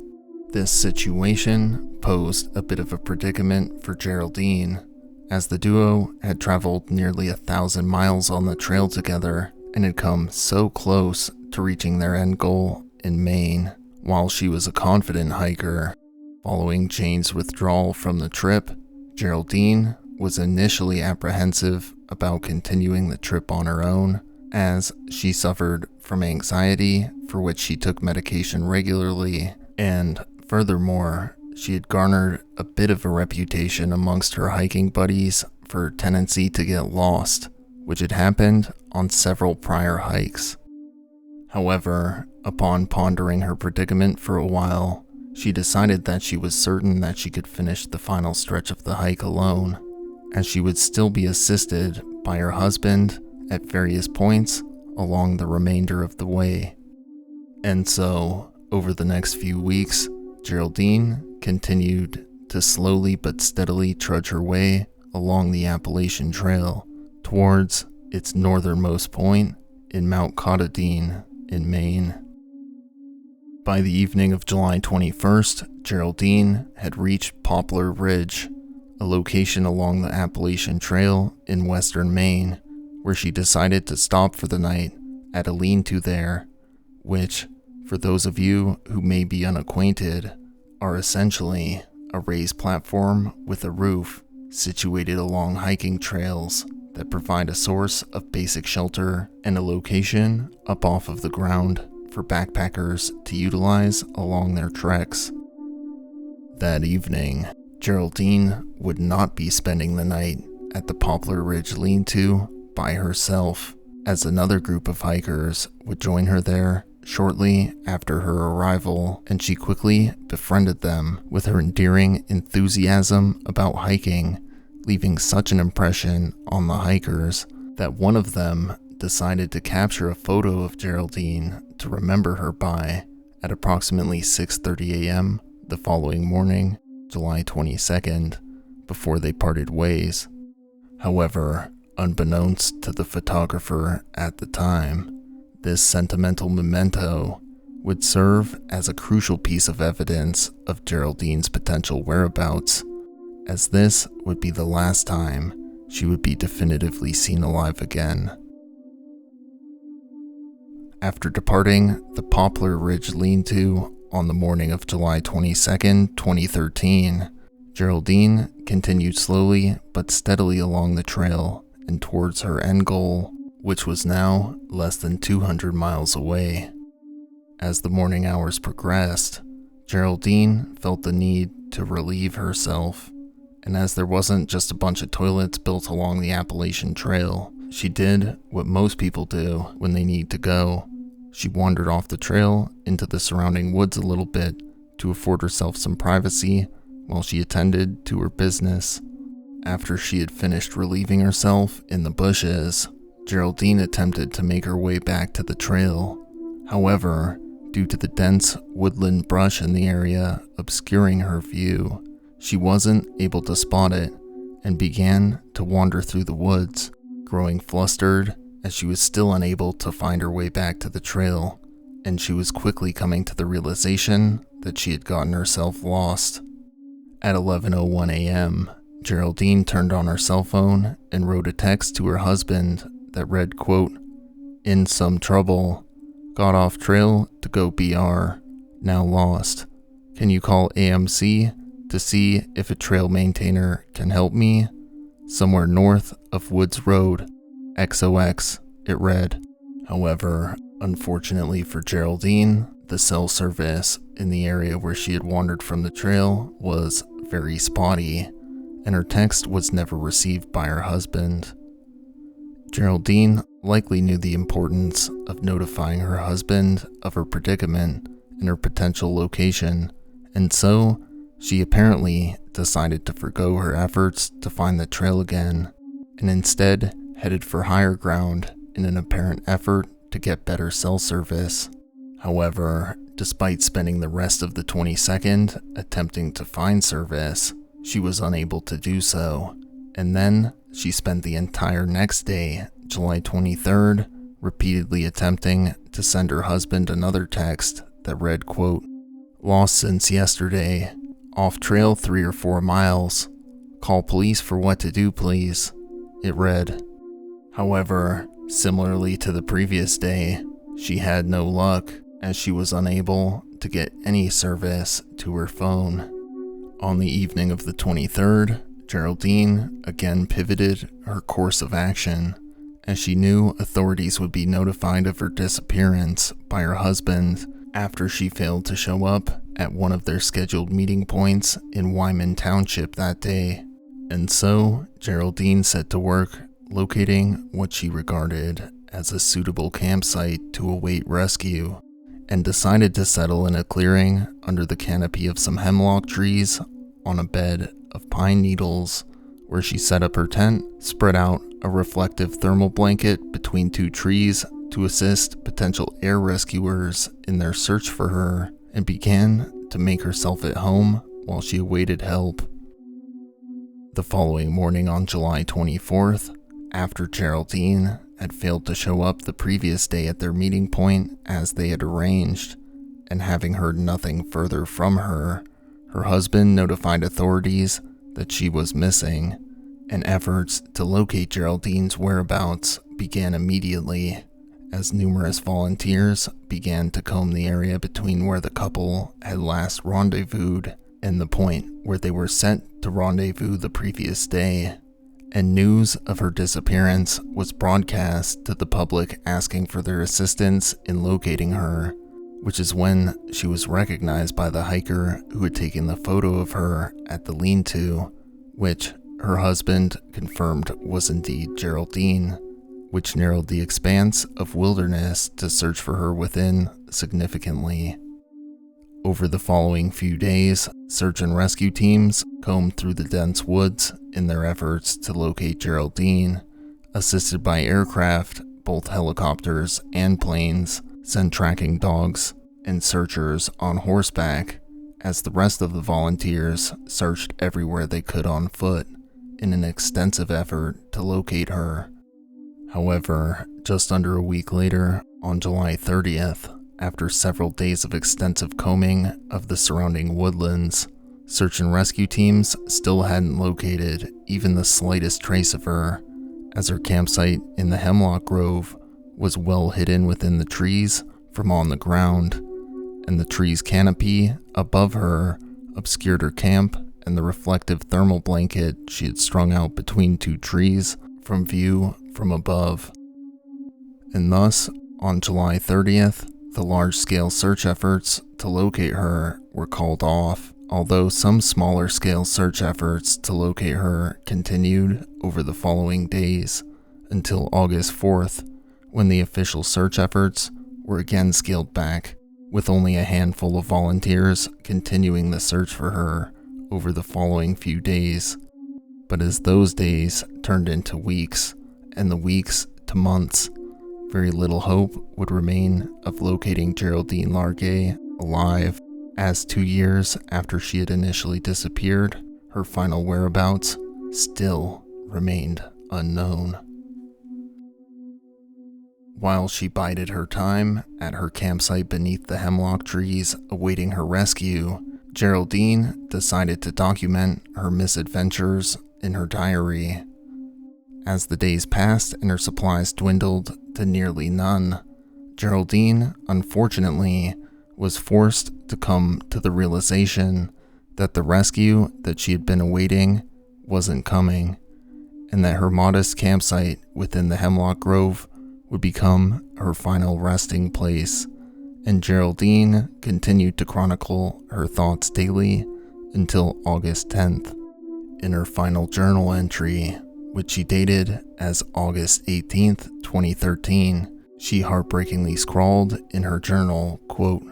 This situation posed a bit of a predicament for Geraldine, as the duo had traveled nearly 1,000 miles on the trail together and had come so close to reaching their end goal in Maine. While she was a confident hiker, following Jane's withdrawal from the trip, Geraldine was initially apprehensive about continuing the trip on her own, as she suffered from anxiety for which she took medication regularly, and furthermore, she had garnered a bit of a reputation amongst her hiking buddies for her tendency to get lost, which had happened on several prior hikes. However, upon pondering her predicament for a while, she decided that she was certain that she could finish the final stretch of the hike alone, as she would still be assisted by her husband at various points along the remainder of the way. And so, over the next few weeks, Geraldine continued to slowly but steadily trudge her way along the Appalachian Trail towards its northernmost point in Mount Katahdin in Maine. By the evening of July 21st, Geraldine had reached Poplar Ridge, a location along the Appalachian Trail in western Maine, where she decided to stop for the night at a lean-to there, which, for those of you who may be unacquainted, are essentially a raised platform with a roof situated along hiking trails that provide a source of basic shelter and a location up off of the ground for backpackers to utilize along their treks. That evening, Geraldine would not be spending the night at the Poplar Ridge lean-to by herself, as another group of hikers would join her there shortly after her arrival, and she quickly befriended them with her endearing enthusiasm about hiking, leaving such an impression on the hikers that one of them decided to capture a photo of Geraldine to remember her by at approximately 6:30 a.m. the following morning, July 22nd, before they parted ways. However, unbeknownst to the photographer at the time, this sentimental memento would serve as a crucial piece of evidence of Geraldine's potential whereabouts, as this would be the last time she would be definitively seen alive again. After departing the Poplar Ridge lean-to on the morning of July 22nd, 2013, Geraldine continued slowly but steadily along the trail and towards her end goal, which was now less than 200 miles away. As the morning hours progressed, Geraldine felt the need to relieve herself, and as there wasn't just a bunch of toilets built along the Appalachian Trail, she did what most people do when they need to go. She wandered off the trail into the surrounding woods a little bit to afford herself some privacy while she attended to her business. After she had finished relieving herself in the bushes, Geraldine attempted to make her way back to the trail. However, due to the dense woodland brush in the area obscuring her view, she wasn't able to spot it and began to wander through the woods, growing flustered as she was still unable to find her way back to the trail, and she was quickly coming to the realization that she had gotten herself lost. At 11:01 a.m., Geraldine turned on her cell phone and wrote a text to her husband that read, quote, "In some trouble. Got off trail to go BR. Now lost. Can you call AMC to see if a trail maintainer can help me? Somewhere north of Woods Road. XOX," it read. However, unfortunately for Geraldine, the cell service in the area where she had wandered from the trail was very spotty, and her text was never received by her husband. Geraldine likely knew the importance of notifying her husband of her predicament and her potential location, and so she apparently decided to forgo her efforts to find the trail again, and instead headed for higher ground in an apparent effort to get better cell service. However, despite spending the rest of the 22nd attempting to find service, she was unable to do so, and then she spent the entire next day, July 23rd, repeatedly attempting to send her husband another text that read, quote, "Lost since yesterday. Off trail 3 or 4 miles. Call police for what to do, please," it read. However, similarly to the previous day, she had no luck as she was unable to get any service to her phone. On the evening of the 23rd, Geraldine again pivoted her course of action, as she knew authorities would be notified of her disappearance by her husband after she failed to show up at one of their scheduled meeting points in Wyman Township that day. And so, Geraldine set to work locating what she regarded as a suitable campsite to await rescue, and decided to settle in a clearing under the canopy of some hemlock trees on a bed of pine needles, where she set up her tent, spread out a reflective thermal blanket between 2 trees to assist potential air rescuers in their search for her, and began to make herself at home while she awaited help. The following morning on July 24th, after Geraldine had failed to show up the previous day at their meeting point as they had arranged, and having heard nothing further from her, her husband notified authorities that she was missing, and efforts to locate Geraldine's whereabouts began immediately, as numerous volunteers began to comb the area between where the couple had last rendezvoused and the point where they were set to rendezvous the previous day. And news of her disappearance was broadcast to the public asking for their assistance in locating her, which is when she was recognized by the hiker who had taken the photo of her at the lean-to, which her husband confirmed was indeed Geraldine, which narrowed the expanse of wilderness to search for her within significantly. Over the following few days, search and rescue teams combed through the dense woods in their efforts to locate Geraldine, assisted by aircraft, both helicopters and planes, sent tracking dogs and searchers on horseback, as the rest of the volunteers searched everywhere they could on foot in an extensive effort to locate her. However, just under a week later, on July 30th, after several days of extensive combing of the surrounding woodlands, search and rescue teams still hadn't located even the slightest trace of her, as her campsite in the hemlock grove was well hidden within the trees from on the ground, and the tree's canopy above her obscured her camp and the reflective thermal blanket she had strung out between 2 trees from view from above. And thus, on July 30th, the large-scale search efforts to locate her were called off, although some smaller-scale search efforts to locate her continued over the following days until August 4th, when the official search efforts were again scaled back, with only a handful of volunteers continuing the search for her over the following few days. But as those days turned into weeks, and the weeks to months, very little hope would remain of locating Geraldine Largay alive, as 2 years after she had initially disappeared, her final whereabouts still remained unknown. While she bided her time at her campsite beneath the hemlock trees awaiting her rescue, Geraldine decided to document her misadventures in her diary. As the days passed and her supplies dwindled to nearly none, Geraldine, unfortunately, was forced to come to the realization that the rescue that she had been awaiting wasn't coming, and that her modest campsite within the hemlock grove would become her final resting place. And Geraldine continued to chronicle her thoughts daily until August 10th. In her final journal entry, which she dated as August 18th, 2013, she heartbreakingly scrawled in her journal, quote,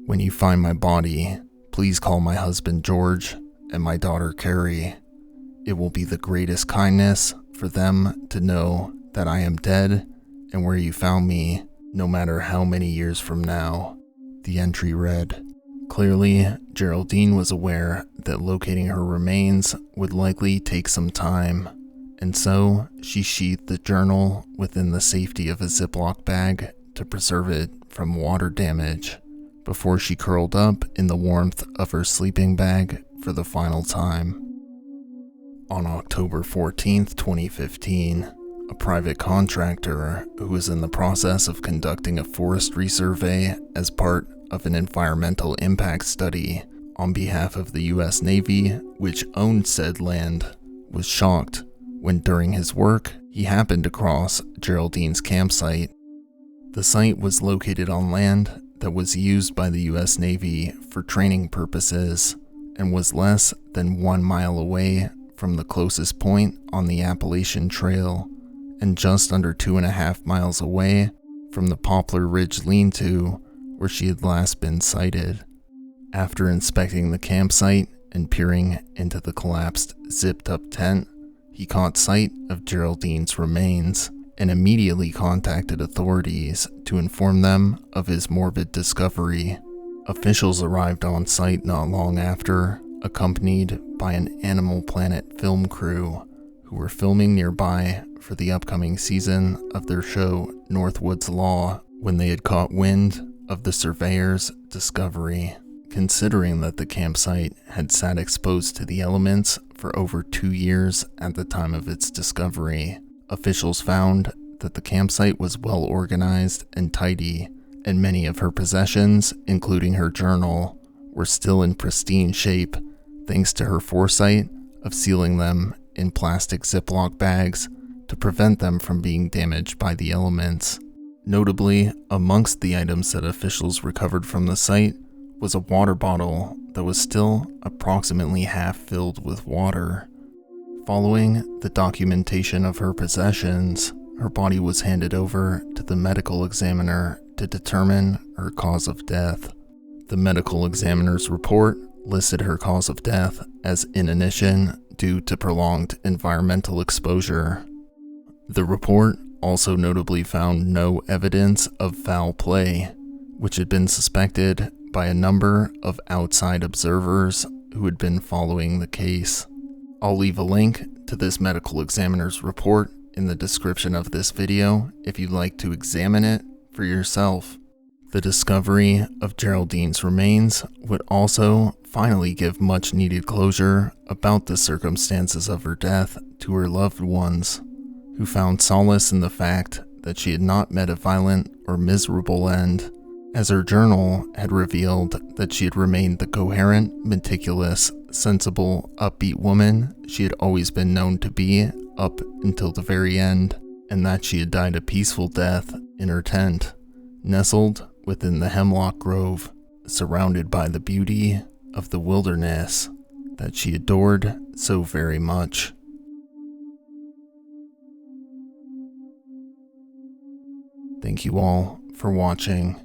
"When you find my body, please call my husband George and my daughter Carrie. It will be the greatest kindness for them to know that I am dead and where you found me, no matter how many years from now." The entry read. Clearly, Geraldine was aware that locating her remains would likely take some time, and so she sheathed the journal within the safety of a Ziploc bag to preserve it from water damage, before she curled up in the warmth of her sleeping bag for the final time. On October 14th, 2015, a private contractor who was in the process of conducting a forestry survey as part of an environmental impact study on behalf of the U.S. Navy, which owned said land, was shocked when during his work he happened across Geraldine's campsite. The site was located on land that was used by the U.S. Navy for training purposes and was less than 1 mile away from the closest point on the Appalachian Trail, and just under 2.5 miles away from the Poplar Ridge lean-to where she had last been sighted. After inspecting the campsite and peering into the collapsed, zipped-up tent, he caught sight of Geraldine's remains and immediately contacted authorities to inform them of his morbid discovery. Officials arrived on site not long after, accompanied by an Animal Planet film crew who were filming nearby for the upcoming season of their show Northwood's Law when they had caught wind of the surveyor's discovery. Considering that the campsite had sat exposed to the elements for over 2 years at the time of its discovery, officials found that the campsite was well organized and tidy, and many of her possessions, including her journal, were still in pristine shape thanks to her foresight of sealing them in plastic Ziploc bags to prevent them from being damaged by the elements. Notably, amongst the items that officials recovered from the site was a water bottle that was still approximately half filled with water. Following the documentation of her possessions, her body was handed over to the medical examiner to determine her cause of death. The medical examiner's report listed her cause of death as inanition due to prolonged environmental exposure. The report also notably found no evidence of foul play, which had been suspected by a number of outside observers who had been following the case. I'll leave a link to this medical examiner's report in the description of this video if you'd like to examine it for yourself. The discovery of Geraldine's remains would also finally give much needed closure about the circumstances of her death to her loved ones, who found solace in the fact that she had not met a violent or miserable end, as her journal had revealed that she had remained the coherent, meticulous, sensible, upbeat woman she had always been known to be up until the very end, and that she had died a peaceful death in her tent, nestled within the hemlock grove, surrounded by the beauty of the wilderness that she adored so very much. Thank you all for watching.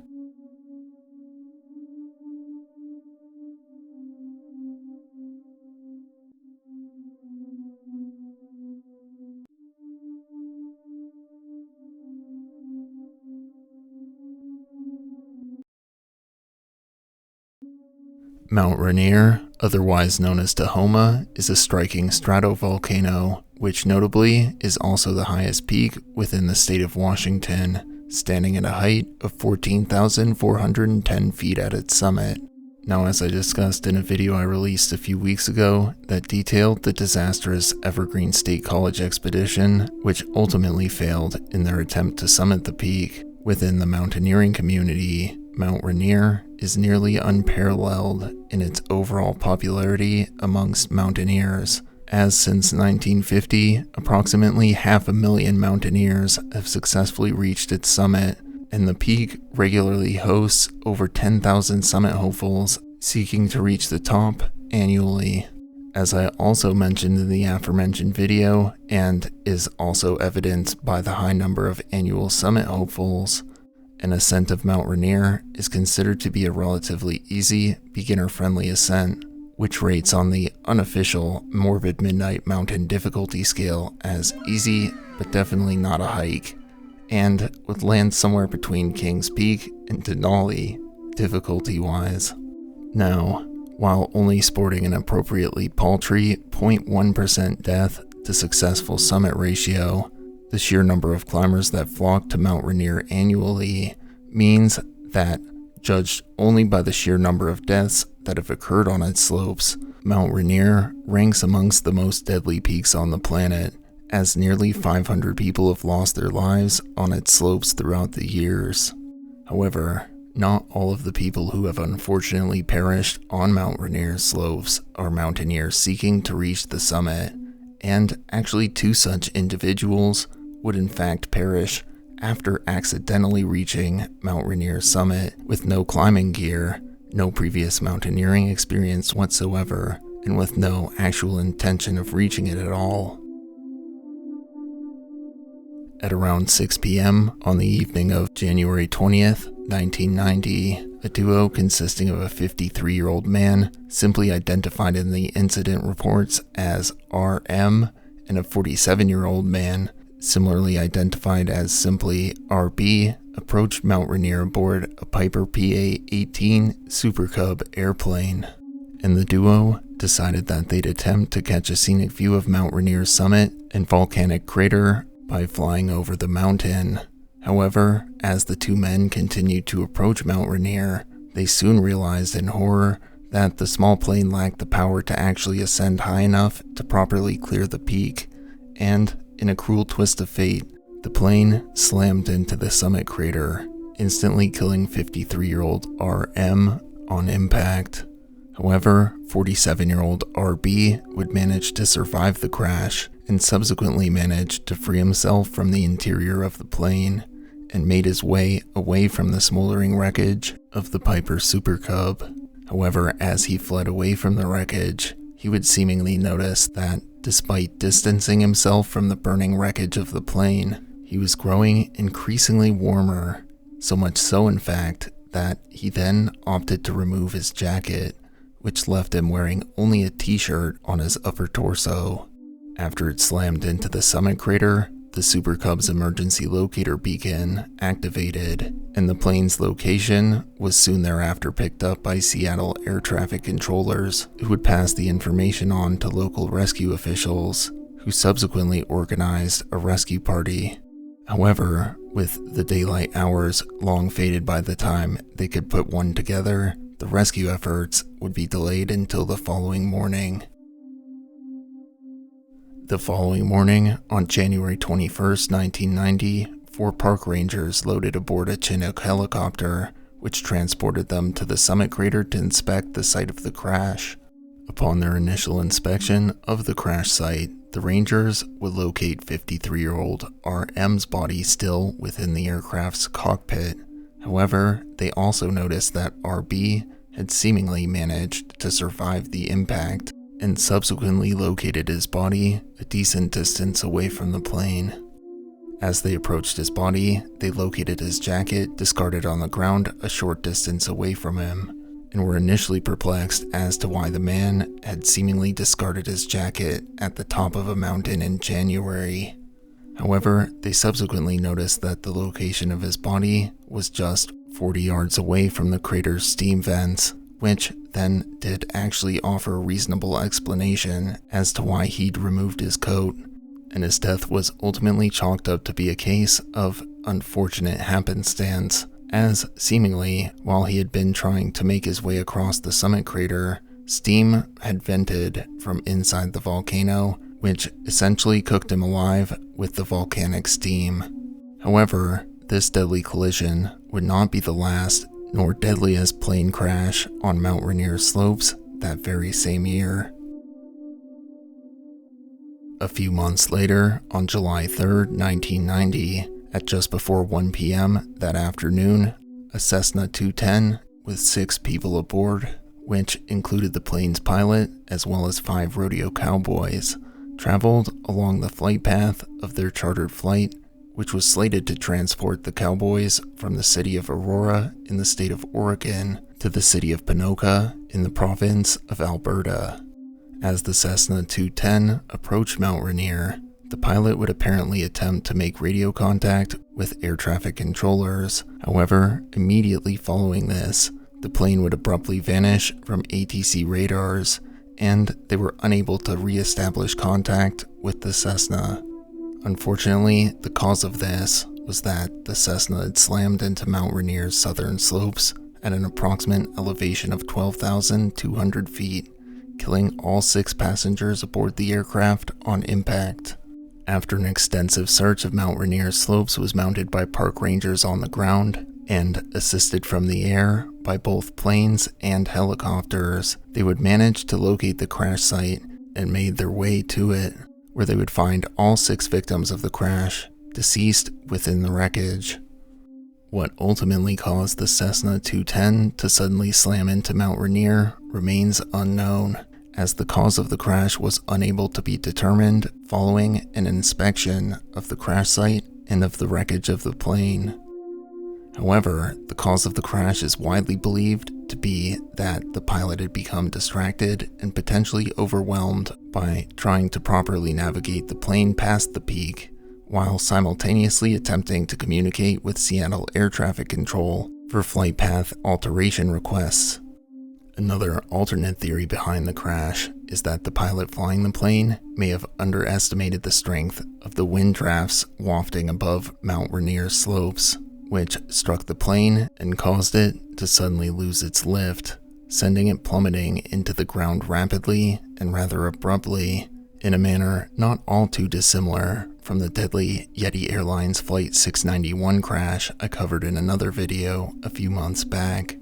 Mount Rainier, otherwise known as Tahoma, is a striking stratovolcano, which notably is also the highest peak within the state of Washington, standing at a height of 14,410 feet at its summit. Now, as I discussed in a video I released a few weeks ago that detailed the disastrous Evergreen State College expedition, which ultimately failed in their attempt to summit the peak, within the mountaineering community, Mount Rainier is nearly unparalleled in its overall popularity amongst mountaineers, as since 1950, approximately 500,000 mountaineers have successfully reached its summit, and the peak regularly hosts over 10,000 summit hopefuls seeking to reach the top annually. As I also mentioned in the aforementioned video, and is also evidenced by the high number of annual summit hopefuls, an ascent of Mount Rainier is considered to be a relatively easy, beginner-friendly ascent, which rates on the unofficial Morbid Midnight Mountain difficulty scale as easy, but definitely not a hike, and would land somewhere between Kings Peak and Denali, difficulty-wise. Now, while only sporting an appropriately paltry 0.1% death to successful summit ratio, the sheer number of climbers that flock to Mount Rainier annually means that, judged only by the sheer number of deaths that have occurred on its slopes, Mount Rainier ranks amongst the most deadly peaks on the planet, as nearly 500 people have lost their lives on its slopes throughout the years. However, not all of the people who have unfortunately perished on Mount Rainier's slopes are mountaineers seeking to reach the summit, and actually 2 such individuals would in fact perish after accidentally reaching Mount Rainier's summit with no climbing gear, no previous mountaineering experience whatsoever, and with no actual intention of reaching it at all. At around 6 p.m. on the evening of January 20th, 1990, a duo consisting of a 53-year-old man, simply identified in the incident reports as RM, and a 47-year-old man, similarly identified as simply RB, approached Mount Rainier aboard a Piper PA-18 Super Cub airplane, and the duo decided that they'd attempt to catch a scenic view of Mount Rainier's summit and volcanic crater by flying over the mountain. However, as the 2 men continued to approach Mount Rainier, they soon realized in horror that the small plane lacked the power to actually ascend high enough to properly clear the peak, and, in a cruel twist of fate, the plane slammed into the summit crater, instantly killing 53-year-old RM on impact. However, 47-year-old RB would manage to survive the crash and subsequently managed to free himself from the interior of the plane and made his way away from the smoldering wreckage of the Piper Super Cub. However, as he fled away from the wreckage, he would seemingly notice that, despite distancing himself from the burning wreckage of the plane, he was growing increasingly warmer, so much so in fact that he then opted to remove his jacket, which left him wearing only a t-shirt on his upper torso. After it slammed into the summit crater, the Super Cub's emergency locator beacon activated, and the plane's location was soon thereafter picked up by Seattle air traffic controllers, who would pass the information on to local rescue officials, who subsequently organized a rescue party. However, with the daylight hours long faded by the time they could put one together, the rescue efforts would be delayed until the following morning. The following morning, on January 21st, 1990, 4 park rangers loaded aboard a Chinook helicopter, which transported them to the summit crater to inspect the site of the crash. Upon their initial inspection of the crash site, the rangers would locate 53-year-old RM's body still within the aircraft's cockpit. However, they also noticed that RB had seemingly managed to survive the impact and subsequently located his body a decent distance away from the plane. As they approached his body, they located his jacket discarded on the ground a short distance away from him, and were initially perplexed as to why the man had seemingly discarded his jacket at the top of a mountain in January. However, they subsequently noticed that the location of his body was just 40 yards away from the crater's steam vents, which then did actually offer a reasonable explanation as to why he'd removed his coat, and his death was ultimately chalked up to be a case of unfortunate happenstance, as seemingly, while he had been trying to make his way across the summit crater, steam had vented from inside the volcano, which essentially cooked him alive with the volcanic steam. However, this deadly collision would not be the last nor deadliest plane crash on Mount Rainier slopes that very same year. A few months later, on July 3, 1990, at just before 1 p.m. that afternoon, a Cessna 210 with 6 people aboard, which included the plane's pilot as well as 5 rodeo cowboys, traveled along the flight path of their chartered flight, which was slated to transport the cowboys from the city of Aurora in the state of Oregon to the city of Ponoka in the province of Alberta. As the Cessna 210 approached Mount Rainier, the pilot would apparently attempt to make radio contact with air traffic controllers. However, immediately following this, the plane would abruptly vanish from ATC radars, and they were unable to re-establish contact with the Cessna. Unfortunately, the cause of this was that the Cessna had slammed into Mount Rainier's southern slopes at an approximate elevation of 12,200 feet, killing all 6 passengers aboard the aircraft on impact. After an extensive search of Mount Rainier's slopes was mounted by park rangers on the ground and assisted from the air by both planes and helicopters, they would manage to locate the crash site and made their way to it, where they would find all 6 victims of the crash deceased within the wreckage. What ultimately caused the Cessna 210 to suddenly slam into Mount Rainier remains unknown, as the cause of the crash was unable to be determined following an inspection of the crash site and of the wreckage of the plane. However, the cause of the crash is widely believed to be that the pilot had become distracted and potentially overwhelmed by trying to properly navigate the plane past the peak, while simultaneously attempting to communicate with Seattle Air Traffic Control for flight path alteration requests. Another alternate theory behind the crash is that the pilot flying the plane may have underestimated the strength of the wind drafts wafting above Mount Rainier's slopes, which struck the plane and caused it to suddenly lose its lift, sending it plummeting into the ground rapidly and rather abruptly, in a manner not all too dissimilar from the deadly Yeti Airlines Flight 691 crash I covered in another video a few months back.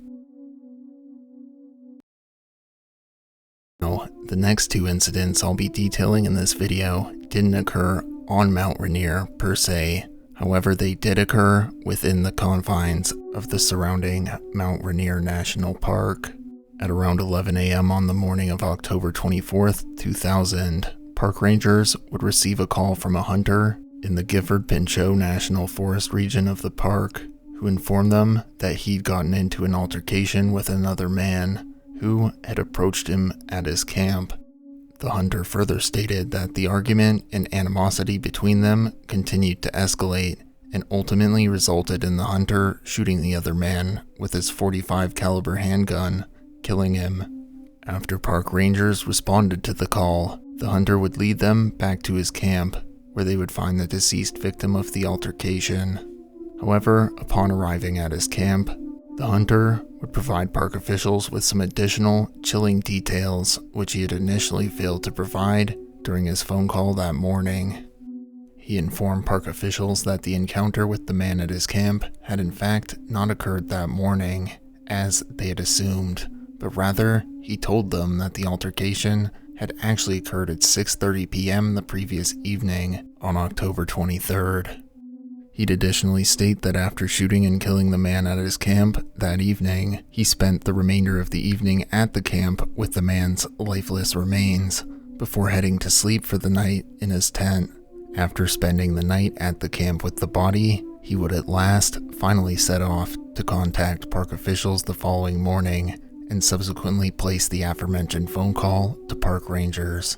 Now, the next 2 incidents I'll be detailing in this video didn't occur on Mount Rainier per se. However, they did occur within the confines of the surrounding Mount Rainier National Park. At around 11 a.m. on the morning of October 24th, 2000, park rangers would receive a call from a hunter in the Gifford-Pinchot National Forest region of the park, who informed them that he'd gotten into an altercation with another man who had approached him at his camp. The hunter further stated that the argument and animosity between them continued to escalate and ultimately resulted in the hunter shooting the other man with his .45 caliber handgun, killing him. After park rangers responded to the call, the hunter would lead them back to his camp, where they would find the deceased victim of the altercation. However, upon arriving at his camp, the hunter would provide park officials with some additional chilling details which he had initially failed to provide during his phone call that morning. He informed park officials that the encounter with the man at his camp had in fact not occurred that morning, as they had assumed, but rather he told them that the altercation had actually occurred at 6:30 p.m. the previous evening on October 23rd. He'd additionally state that after shooting and killing the man at his camp that evening, he spent the remainder of the evening at the camp with the man's lifeless remains, before heading to sleep for the night in his tent. After spending the night at the camp with the body, he would at last finally set off to contact park officials the following morning, and subsequently place the aforementioned phone call to park rangers.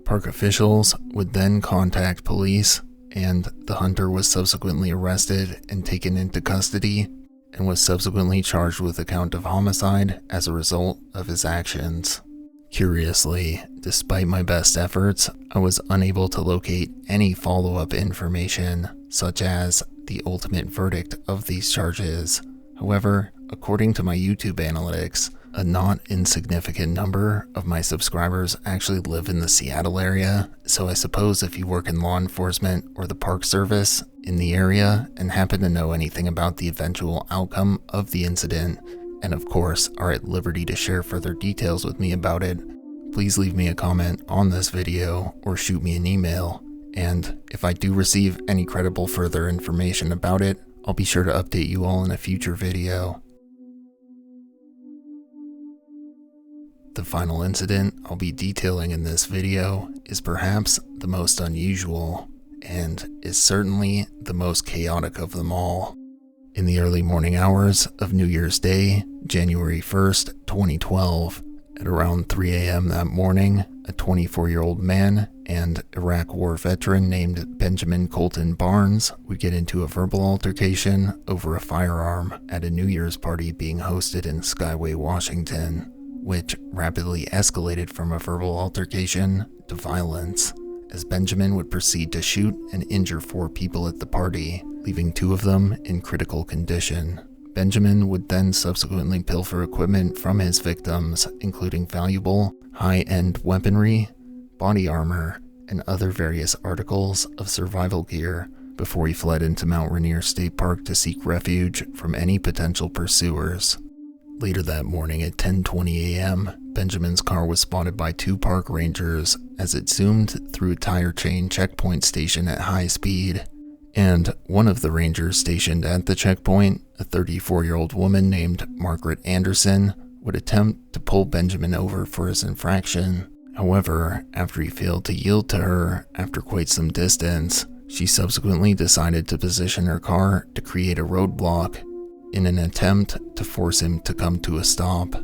Park officials would then contact police, and the hunter was subsequently arrested and taken into custody, and was subsequently charged with a count of homicide as a result of his actions. Curiously, despite my best efforts, I was unable to locate any follow-up information, such as the ultimate verdict of these charges, However, according to my YouTube analytics, a not insignificant number of my subscribers actually live in the Seattle area, so I suppose if you work in law enforcement or the Park Service in the area and happen to know anything about the eventual outcome of the incident, and of course are at liberty to share further details with me about it, please leave me a comment on this video or shoot me an email, and if I do receive any credible further information about it, I'll be sure to update you all in a future video. The final incident I'll be detailing in this video is perhaps the most unusual, and is certainly the most chaotic of them all. In the early morning hours of New Year's Day, January 1st, 2012, at around 3 a.m. that morning, a 24-year-old man and Iraq War veteran named Benjamin Colton Barnes would get into a verbal altercation over a firearm at a New Year's party being hosted in Skyway, Washington, which rapidly escalated from a verbal altercation to violence, as Benjamin would proceed to shoot and injure 4 people at the party, leaving 2 of them in critical condition. Benjamin would then subsequently pilfer equipment from his victims, including valuable, high-end weaponry, body armor, and other various articles of survival gear, before he fled into Mount Rainier State Park to seek refuge from any potential pursuers. Later that morning at 10:20 a.m., Benjamin's car was spotted by 2 park rangers as it zoomed through a tire chain checkpoint station at high speed, and one of the rangers stationed at the checkpoint, a 34-year-old woman named Margaret Anderson, would attempt to pull Benjamin over for his infraction. However, after he failed to yield to her after quite some distance, she subsequently decided to position her car to create a roadblock in an attempt to force him to come to a stop.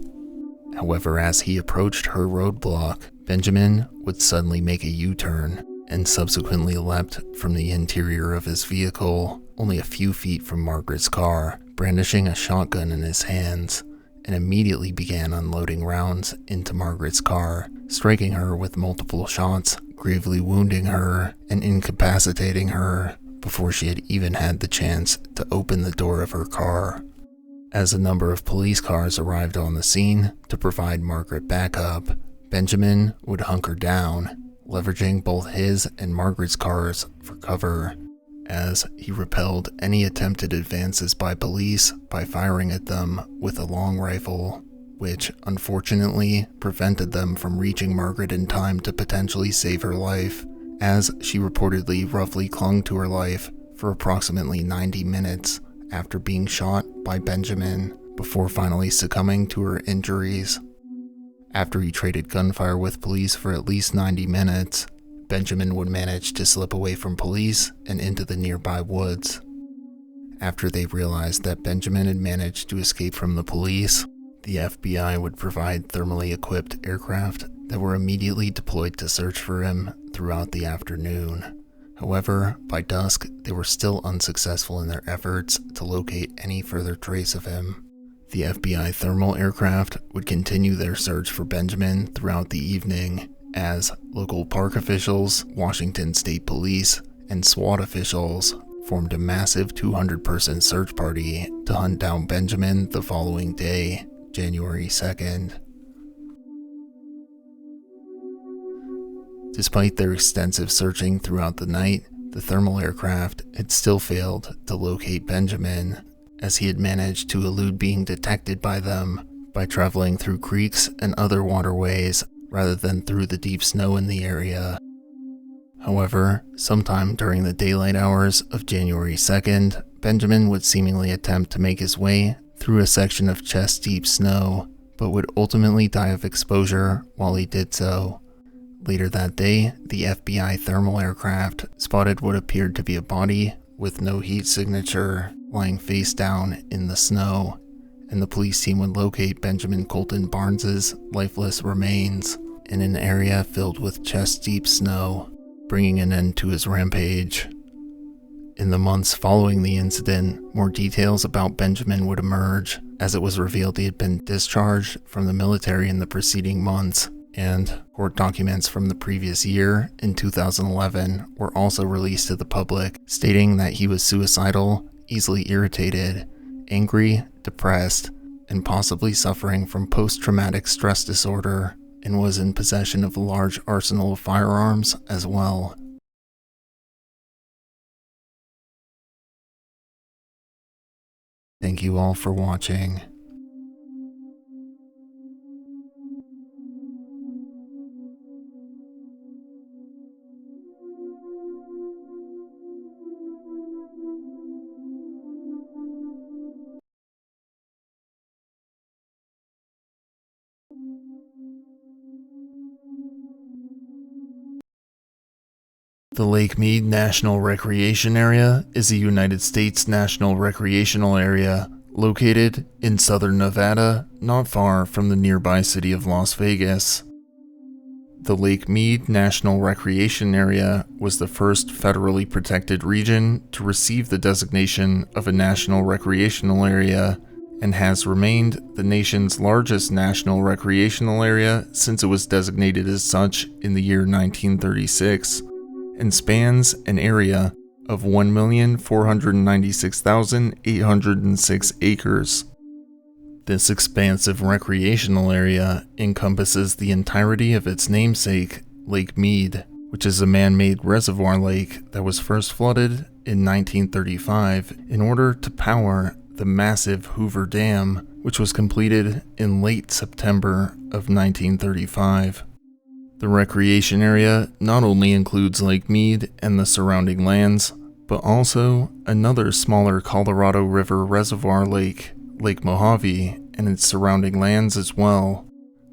However, as he approached her roadblock, Benjamin would suddenly make a U-turn and subsequently leapt from the interior of his vehicle, only a few feet from Margaret's car, brandishing a shotgun in his hands, and immediately began unloading rounds into Margaret's car, striking her with multiple shots, gravely wounding her and incapacitating her before she had even had the chance to open the door of her car. As a number of police cars arrived on the scene to provide Margaret backup, Benjamin would hunker down, leveraging both his and Margaret's cars for cover, as he repelled any attempted advances by police by firing at them with a long rifle, which unfortunately prevented them from reaching Margaret in time to potentially save her life, as she reportedly roughly clung to her life for approximately 90 minutes after being shot by Benjamin, before finally succumbing to her injuries. After he traded gunfire with police for at least 90 minutes, Benjamin would manage to slip away from police and into the nearby woods. After they realized that Benjamin had managed to escape from the police, the FBI would provide thermally equipped aircraft that were immediately deployed to search for him throughout the afternoon. However, by dusk, they were still unsuccessful in their efforts to locate any further trace of him. The FBI thermal aircraft would continue their search for Benjamin throughout the evening, as local park officials, Washington State Police, and SWAT officials formed a massive 200-person search party to hunt down Benjamin the following day, January 2nd. Despite their extensive searching throughout the night, the thermal aircraft had still failed to locate Benjamin, as he had managed to elude being detected by them by traveling through creeks and other waterways rather than through the deep snow in the area. However, sometime during the daylight hours of January 2nd, Benjamin would seemingly attempt to make his way through a section of chest-deep snow, but would ultimately die of exposure while he did so. Later that day, the FBI thermal aircraft spotted what appeared to be a body with no heat signature lying face down in the snow, and the police team would locate Benjamin Colton Barnes's lifeless remains in an area filled with chest-deep snow, bringing an end to his rampage. In the months following the incident, more details about Benjamin would emerge, as it was revealed he had been discharged from the military in the preceding months, and court documents from the previous year, in 2011, were also released to the public, stating that he was suicidal, easily irritated, angry, depressed, and possibly suffering from post-traumatic stress disorder, and was in possession of a large arsenal of firearms as well. Thank you all for watching. The Lake Mead National Recreation Area is a United States national recreational area located in southern Nevada, not far from the nearby city of Las Vegas. The Lake Mead National Recreation Area was the first federally protected region to receive the designation of a national recreational area and has remained the nation's largest national recreational area since it was designated as such in the year 1936. And spans an area of 1,496,806 acres. This expansive recreational area encompasses the entirety of its namesake, Lake Mead, which is a man-made reservoir lake that was first flooded in 1935 in order to power the massive Hoover Dam, which was completed in late September of 1935. The recreation area not only includes Lake Mead and the surrounding lands, but also another smaller Colorado River reservoir lake, Lake Mojave, and its surrounding lands as well.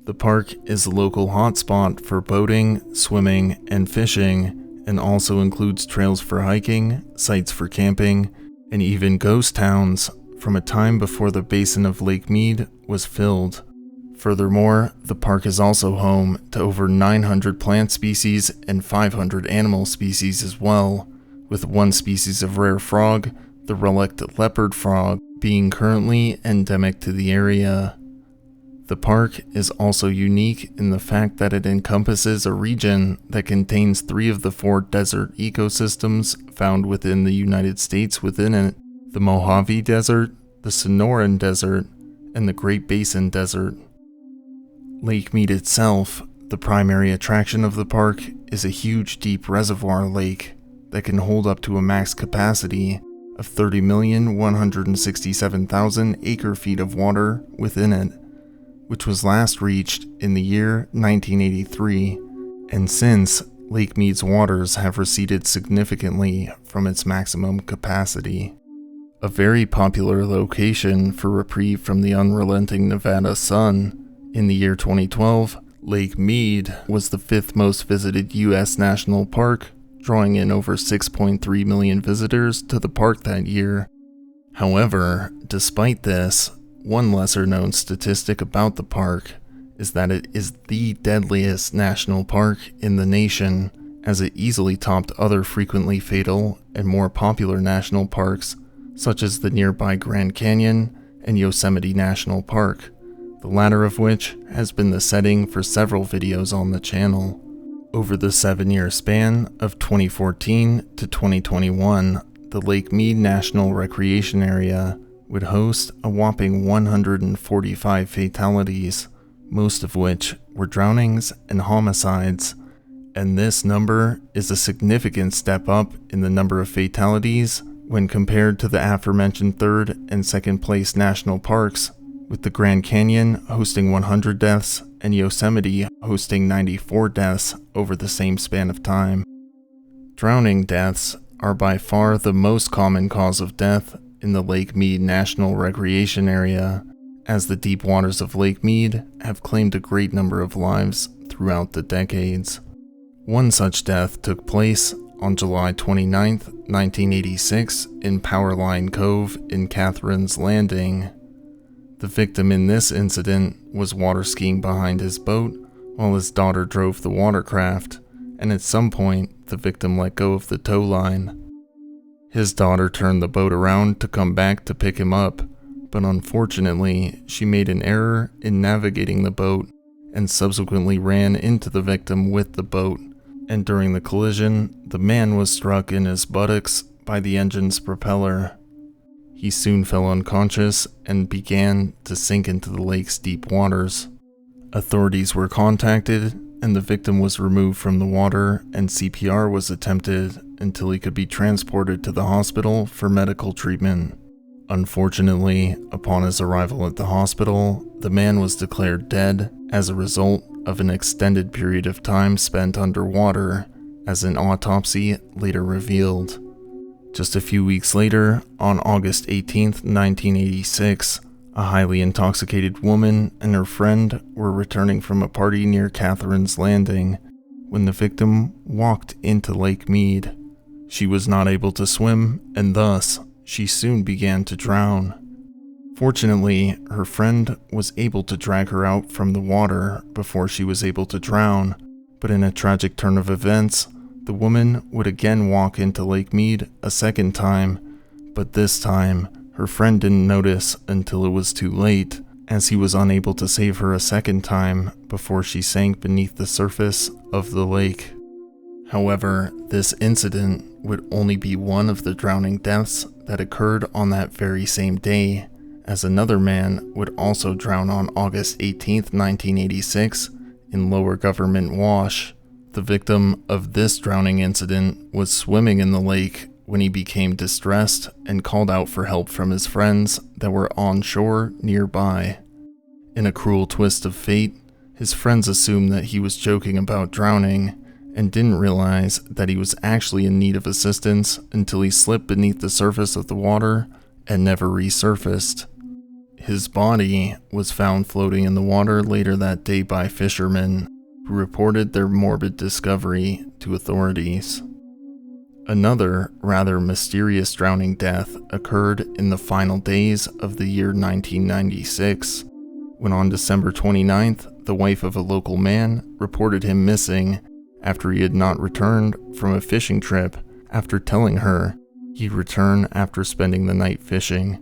The park is a local hotspot for boating, swimming, and fishing, and also includes trails for hiking, sites for camping, and even ghost towns from a time before the basin of Lake Mead was filled. Furthermore, the park is also home to over 900 plant species and 500 animal species as well, with one species of rare frog, the relict leopard frog, being currently endemic to the area. The park is also unique in the fact that it encompasses a region that contains 3 of the 4 desert ecosystems found within the United States within it: the Mojave Desert, the Sonoran Desert, and the Great Basin Desert. Lake Mead itself, the primary attraction of the park, is a huge deep reservoir lake that can hold up to a max capacity of 30,167,000 acre-feet of water within it, which was last reached in the year 1983, and since, Lake Mead's waters have receded significantly from its maximum capacity. A very popular location for reprieve from the unrelenting Nevada sun, in the year 2012, Lake Mead was the 5th most visited U.S. national park, drawing in over 6.3 million visitors to the park that year. However, despite this, one lesser-known statistic about the park is that it is the deadliest national park in the nation, as it easily topped other frequently fatal and more popular national parks, such as the nearby Grand Canyon and Yosemite National Park, the latter of which has been the setting for several videos on the channel. Over the 7-year span of 2014 to 2021, the Lake Mead National Recreation Area would host a whopping 145 fatalities, most of which were drownings and homicides, and this number is a significant step up in the number of fatalities when compared to the aforementioned 3rd and 2nd place national parks, with the Grand Canyon hosting 100 deaths and Yosemite hosting 94 deaths over the same span of time. Drowning deaths are by far the most common cause of death in the Lake Mead National Recreation Area, as the deep waters of Lake Mead have claimed a great number of lives throughout the decades. One such death took place on July 29, 1986 in Powerline Cove in Catherine's Landing. The victim in this incident was water skiing behind his boat while his daughter drove the watercraft, and at some point the victim let go of the tow line. His daughter turned the boat around to come back to pick him up, but unfortunately she made an error in navigating the boat and subsequently ran into the victim with the boat, and during the collision, the man was struck in his buttocks by the engine's propeller. He soon fell unconscious and began to sink into the lake's deep waters. Authorities were contacted, and the victim was removed from the water, and CPR was attempted until he could be transported to the hospital for medical treatment. Unfortunately, upon his arrival at the hospital, the man was declared dead as a result of an extended period of time spent underwater, as an autopsy later revealed. Just a few weeks later, on August 18, 1986, a highly intoxicated woman and her friend were returning from a party near Catherine's Landing when the victim walked into Lake Mead. She was not able to swim, and thus, she soon began to drown. Fortunately, her friend was able to drag her out from the water before she was able to drown, but in a tragic turn of events, the woman would again walk into Lake Mead a second time, but this time, her friend didn't notice until it was too late, as he was unable to save her a second time before she sank beneath the surface of the lake. However, this incident would only be one of the drowning deaths that occurred on that very same day, as another man would also drown on August 18, 1986, in Lower Government Wash. The victim of this drowning incident was swimming in the lake when he became distressed and called out for help from his friends that were on shore nearby. In a cruel twist of fate, his friends assumed that he was joking about drowning and didn't realize that he was actually in need of assistance until he slipped beneath the surface of the water and never resurfaced. His body was found floating in the water later that day by fishermen, who reported their morbid discovery to authorities. Another rather mysterious drowning death occurred in the final days of the year 1996, when on December 29th, the wife of a local man reported him missing after he had not returned from a fishing trip after telling her he'd return after spending the night fishing.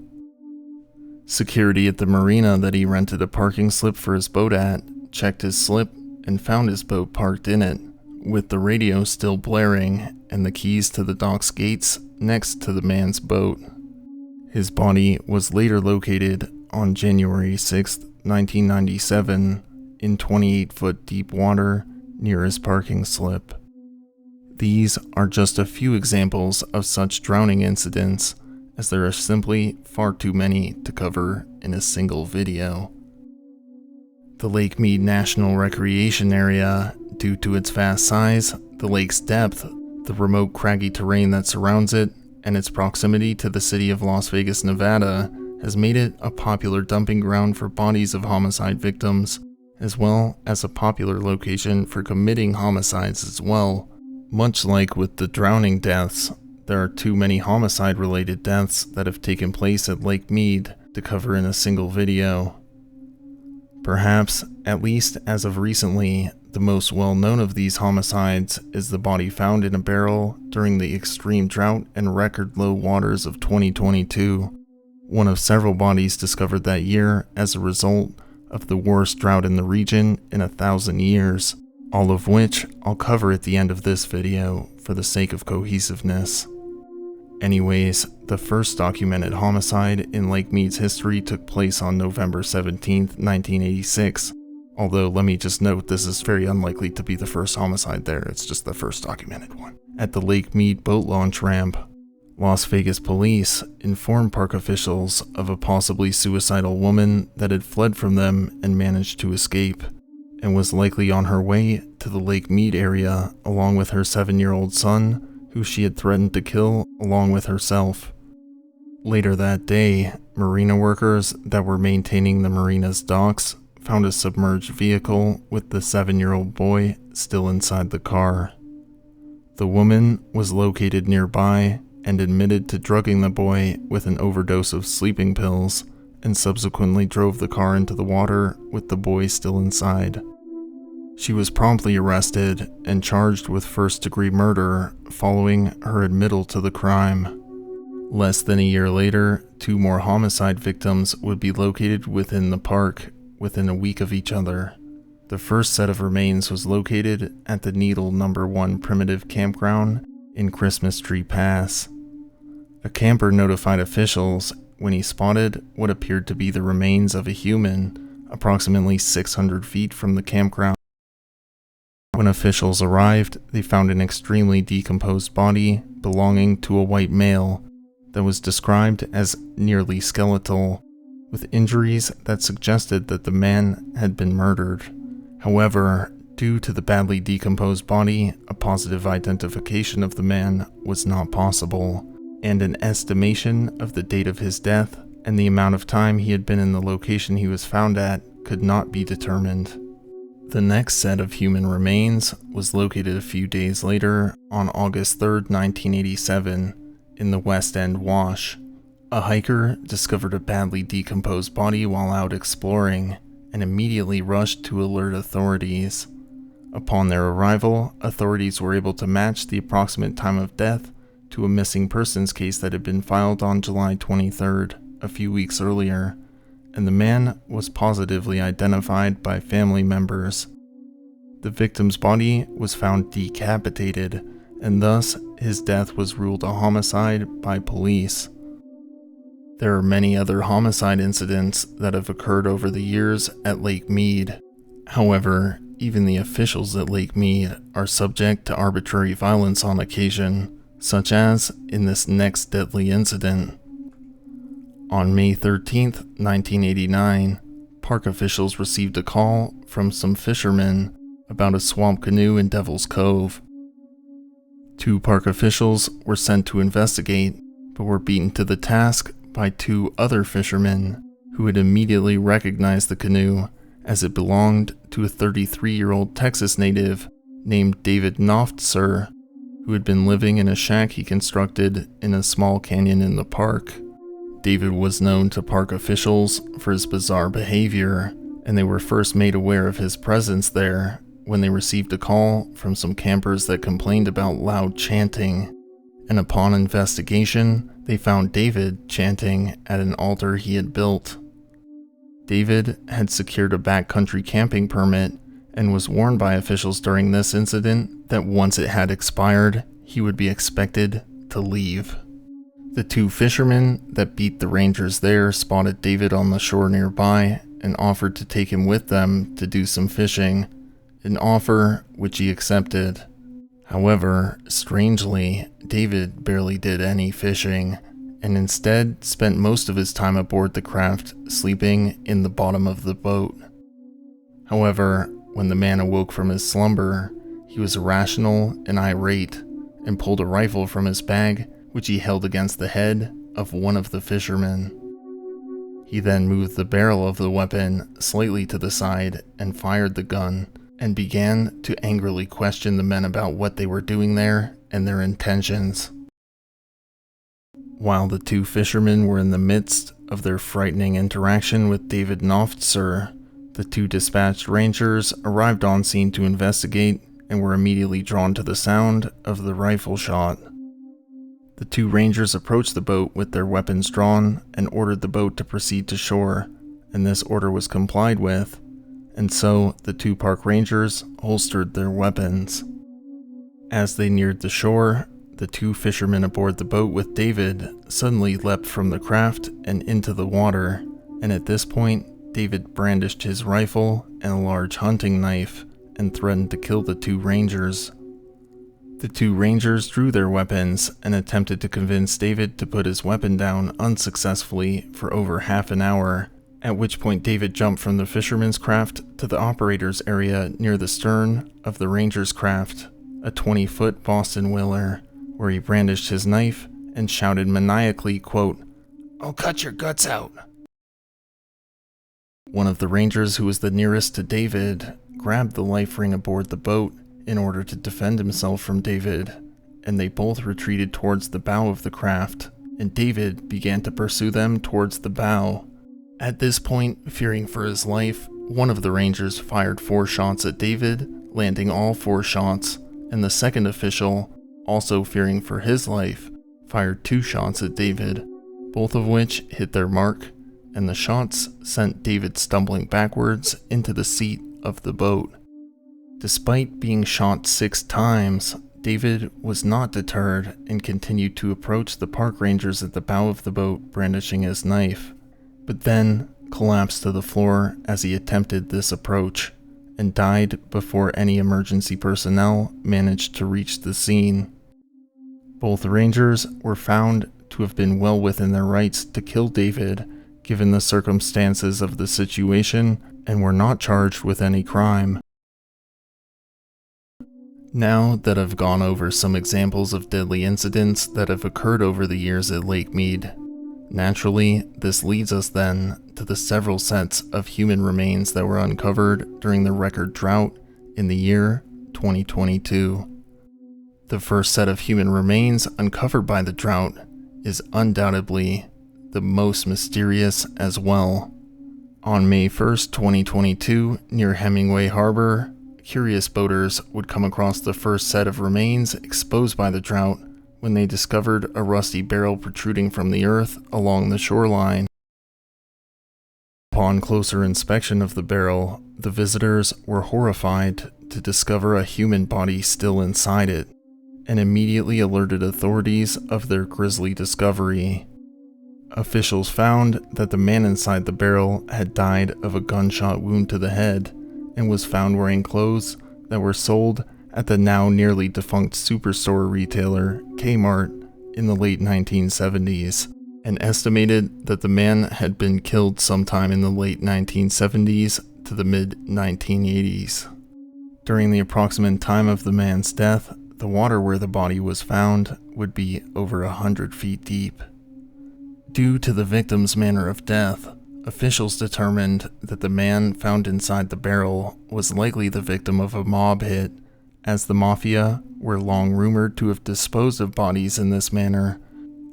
Security at the marina that he rented a parking slip for his boat at checked his slip and found his boat parked in it, with the radio still blaring and the keys to the dock's gates next to the man's boat. His body was later located on January 6, 1997, in 28-foot deep water near his parking slip. These are just a few examples of such drowning incidents, as there are simply far too many to cover in a single video. The Lake Mead National Recreation Area, due to its vast size, the lake's depth, the remote craggy terrain that surrounds it, and its proximity to the city of Las Vegas, Nevada, has made it a popular dumping ground for bodies of homicide victims, as well as a popular location for committing homicides as well. Much like with the drowning deaths, there are too many homicide-related deaths that have taken place at Lake Mead to cover in a single video. Perhaps, at least as of recently, the most well-known of these homicides is the body found in a barrel during the extreme drought and record-low waters of 2022, one of several bodies discovered that year as a result of the worst drought in the region in 1,000 years, all of which I'll cover at the end of this video for the sake of cohesiveness. Anyways, the first documented homicide in Lake Mead's history took place on November 17, 1986. Although, let me just note, this is very unlikely to be the first homicide there, it's just the first documented one. At the Lake Mead boat launch ramp, Las Vegas police informed park officials of a possibly suicidal woman that had fled from them and managed to escape, and was likely on her way to the Lake Mead area along with her 7-year-old son, who she had threatened to kill along with herself. Later that day, marina workers that were maintaining the marina's docks found a submerged vehicle with the 7-year-old boy still inside the car. The woman was located nearby and admitted to drugging the boy with an overdose of sleeping pills, and subsequently drove the car into the water with the boy still inside. She was promptly arrested and charged with first-degree murder following her admittal to the crime. Less than a year later, 2 more homicide victims would be located within the park within a week of each other. The first set of remains was located at the Needle No. 1 Primitive Campground in Christmas Tree Pass. A camper notified officials when he spotted what appeared to be the remains of a human approximately 600 feet from the campground. When officials arrived, they found an extremely decomposed body belonging to a white male that was described as nearly skeletal, with injuries that suggested that the man had been murdered. However, due to the badly decomposed body, a positive identification of the man was not possible, and an estimation of the date of his death and the amount of time he had been in the location he was found at could not be determined. The next set of human remains was located a few days later on August 3, 1987, in the West End Wash. A hiker discovered a badly decomposed body while out exploring and immediately rushed to alert authorities. Upon their arrival, authorities were able to match the approximate time of death to a missing persons case that had been filed on July 23rd, a few weeks earlier, and the man was positively identified by family members. The victim's body was found decapitated, and thus his death was ruled a homicide by police. There are many other homicide incidents that have occurred over the years at Lake Mead. However, even the officials at Lake Mead are subject to arbitrary violence on occasion, such as in this next deadly incident. On May 13, 1989, park officials received a call from some fishermen about a swamp canoe in Devil's Cove. 2 park officials were sent to investigate, but were beaten to the task by 2 other fishermen who had immediately recognized the canoe as it belonged to a 33-year-old Texas native named David Noftser, who had been living in a shack he constructed in a small canyon in the park. David was known to park officials for his bizarre behavior, and they were first made aware of his presence there when they received a call from some campers that complained about loud chanting, and upon investigation, they found David chanting at an altar he had built. David had secured a backcountry camping permit and was warned by officials during this incident that once it had expired, he would be expected to leave. The 2 fishermen that beat the rangers there spotted David on the shore nearby and offered to take him with them to do some fishing, an offer which he accepted. However, strangely, David barely did any fishing, and instead spent most of his time aboard the craft sleeping in the bottom of the boat. However, when the man awoke from his slumber, he was irrational and irate, and pulled a rifle from his bag, which he held against the head of one of the fishermen. He then moved the barrel of the weapon slightly to the side and fired the gun, and began to angrily question the men about what they were doing there and their intentions. While the 2 fishermen were in the midst of their frightening interaction with David Noftser, the 2 dispatched rangers arrived on scene to investigate and were immediately drawn to the sound of the rifle shot. The 2 rangers approached the boat with their weapons drawn and ordered the boat to proceed to shore, and this order was complied with, and so the 2 park rangers holstered their weapons. As they neared the shore, the 2 fishermen aboard the boat with David suddenly leapt from the craft and into the water, and at this point, David brandished his rifle and a large hunting knife and threatened to kill the 2 rangers. The 2 rangers drew their weapons and attempted to convince David to put his weapon down unsuccessfully for over half an hour, at which point David jumped from the fisherman's craft to the operator's area near the stern of the ranger's craft, a 20-foot Boston Whaler, where he brandished his knife and shouted maniacally, quote, "I'll cut your guts out." One of the rangers who was the nearest to David grabbed the life ring aboard the boat in order to defend himself from David, and they both retreated towards the bow of the craft, and David began to pursue them towards the bow. At this point, fearing for his life, one of the rangers fired 4 shots at David, landing all 4 shots, and the second official, also fearing for his life, fired 2 shots at David, both of which hit their mark, and the shots sent David stumbling backwards into the seat of the boat. Despite being shot 6 times, David was not deterred and continued to approach the park rangers at the bow of the boat brandishing his knife, but then collapsed to the floor as he attempted this approach and died before any emergency personnel managed to reach the scene. Both rangers were found to have been well within their rights to kill David given the circumstances of the situation and were not charged with any crime. Now that I've gone over some examples of deadly incidents that have occurred over the years at Lake Mead, naturally, this leads us then to the several sets of human remains that were uncovered during the record drought in the year 2022. The first set of human remains uncovered by the drought is undoubtedly the most mysterious as well. On May 1st, 2022, near Hemingway Harbor, curious boaters would come across the first set of remains exposed by the drought when they discovered a rusty barrel protruding from the earth along the shoreline. Upon closer inspection of the barrel, the visitors were horrified to discover a human body still inside it, and immediately alerted authorities of their grisly discovery. Officials found that the man inside the barrel had died of a gunshot wound to the head and was found wearing clothes that were sold at the now nearly defunct superstore retailer Kmart in the late 1970s, and estimated that the man had been killed sometime in the late 1970s to the mid-1980s. During the approximate time of the man's death, the water where the body was found would be over 100 feet deep. Due to the victim's manner of death, officials determined that the man found inside the barrel was likely the victim of a mob hit, as the mafia were long rumored to have disposed of bodies in this manner,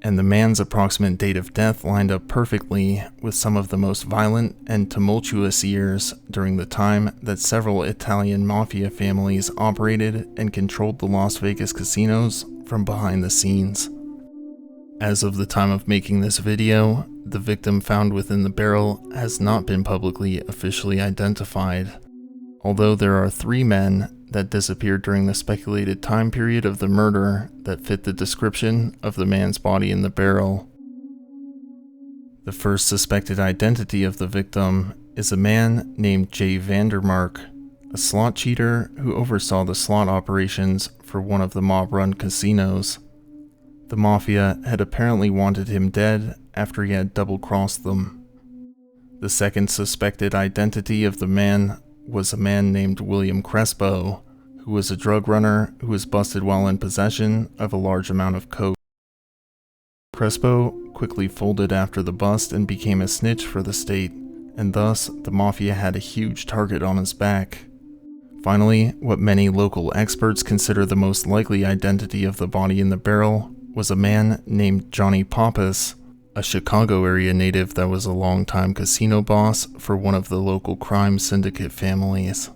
and the man's approximate date of death lined up perfectly with some of the most violent and tumultuous years during the time that several Italian mafia families operated and controlled the Las Vegas casinos from behind the scenes. As of the time of making this video, the victim found within the barrel has not been publicly officially identified, although there are 3 men that disappeared during the speculated time period of the murder that fit the description of the man's body in the barrel. The first suspected identity of the victim is a man named Jay Vandermark, a slot cheater who oversaw the slot operations for one of the mob-run casinos. The mafia had apparently wanted him dead after he had double-crossed them. The second suspected identity of the man was a man named William Crespo, who was a drug runner who was busted while in possession of a large amount of coke. Crespo quickly folded after the bust and became a snitch for the state, and thus the mafia had a huge target on his back. Finally, what many local experts consider the most likely identity of the body in the barrel was a man named Johnny Pappas, a Chicago area native that was a longtime casino boss for one of the local crime syndicate families.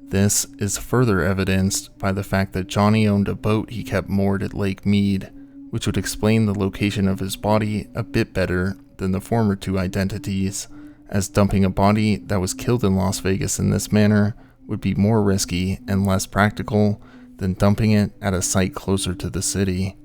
This is further evidenced by the fact that Johnny owned a boat he kept moored at Lake Mead, which would explain the location of his body a bit better than the former 2 identities, as dumping a body that was killed in Las Vegas in this manner would be more risky and less practical than dumping it at a site closer to the city.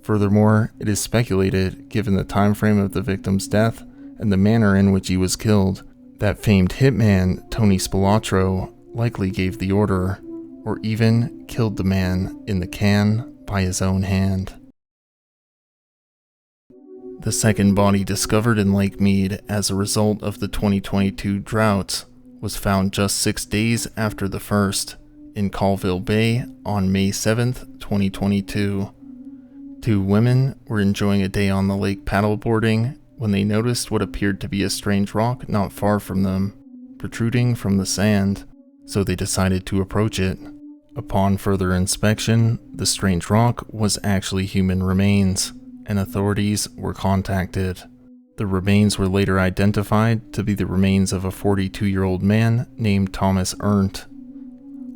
Furthermore, it is speculated, given the time frame of the victim's death and the manner in which he was killed, that famed hitman Tony Spilatro likely gave the order, or even killed the man in the can by his own hand. The second body discovered in Lake Mead as a result of the 2022 droughts was found just 6 days after the first, in Colville Bay on May 7th, 2022. 2 women were enjoying a day on the lake paddleboarding when they noticed what appeared to be a strange rock not far from them, protruding from the sand, so they decided to approach it. Upon further inspection, the strange rock was actually human remains, and authorities were contacted. The remains were later identified to be the remains of a 42-year-old man named Thomas Erndt.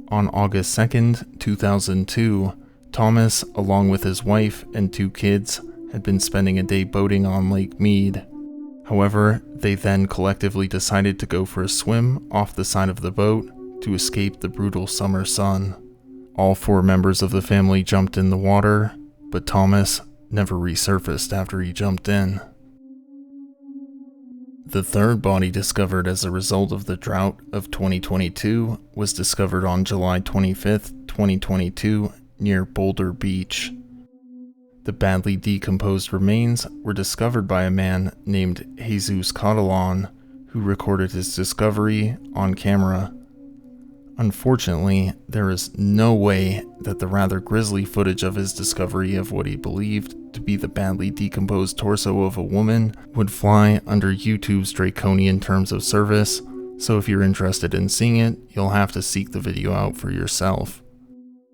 On August 2nd, 2002, Thomas, along with his wife and 2 kids, had been spending a day boating on Lake Mead. However, they then collectively decided to go for a swim off the side of the boat to escape the brutal summer sun. All 4 members of the family jumped in the water, but Thomas never resurfaced after he jumped in. The third body discovered as a result of the drought of 2022 was discovered on July 25, 2022, near Boulder Beach. The badly decomposed remains were discovered by a man named Jesus Catalan, who recorded his discovery on camera. Unfortunately, there is no way that the rather grisly footage of his discovery of what he believed to be the badly decomposed torso of a woman would fly under YouTube's draconian terms of service, so if you're interested in seeing it, you'll have to seek the video out for yourself.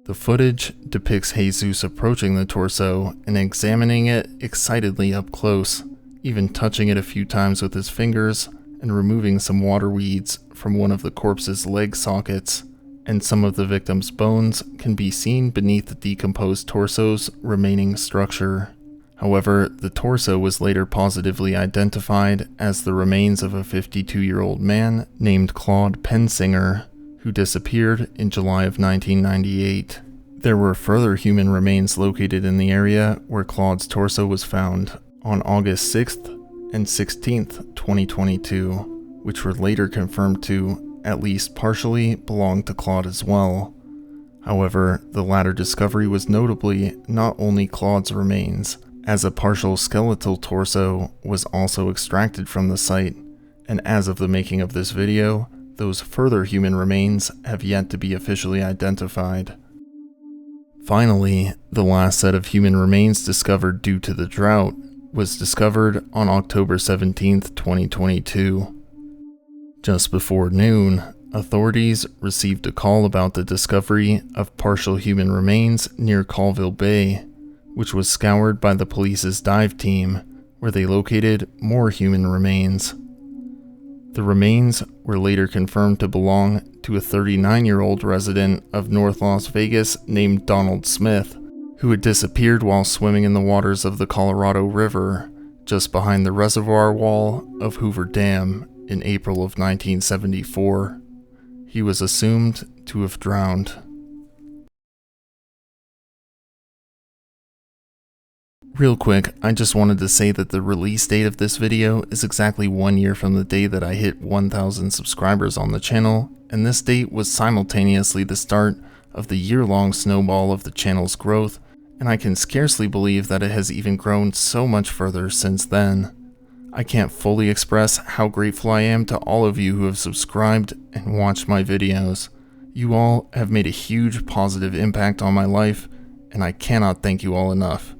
The footage depicts Jesus approaching the torso and examining it excitedly up close, even touching it a few times with his fingers and removing some water weeds from one of the corpse's leg sockets, and some of the victim's bones can be seen beneath the decomposed torso's remaining structure. However, the torso was later positively identified as the remains of a 52-year-old man named Claude Pensinger, who disappeared in July of 1998. There were further human remains located in the area where Claude's torso was found on August 6th and 16th, 2022, which were later confirmed to, at least partially, belong to Claude as well. However, the latter discovery was notably not only Claude's remains, as a partial skeletal torso was also extracted from the site, and as of the making of this video, those further human remains have yet to be officially identified. Finally, the last set of human remains discovered due to the drought was discovered on October 17, 2022. Just before noon, authorities received a call about the discovery of partial human remains near Colville Bay, which was scoured by the police's dive team, where they located more human remains. The remains were later confirmed to belong to a 39-year-old resident of North Las Vegas named Donald Smith, who had disappeared while swimming in the waters of the Colorado River, just behind the reservoir wall of Hoover Dam in April of 1974. He was assumed to have drowned. Real quick, I just wanted to say that the release date of this video is exactly 1 year from the day that I hit 1,000 subscribers on the channel, and this date was simultaneously the start of the year-long snowball of the channel's growth, and I can scarcely believe that it has even grown so much further since then. I can't fully express how grateful I am to all of you who have subscribed and watched my videos. You all have made a huge positive impact on my life, and I cannot thank you all enough.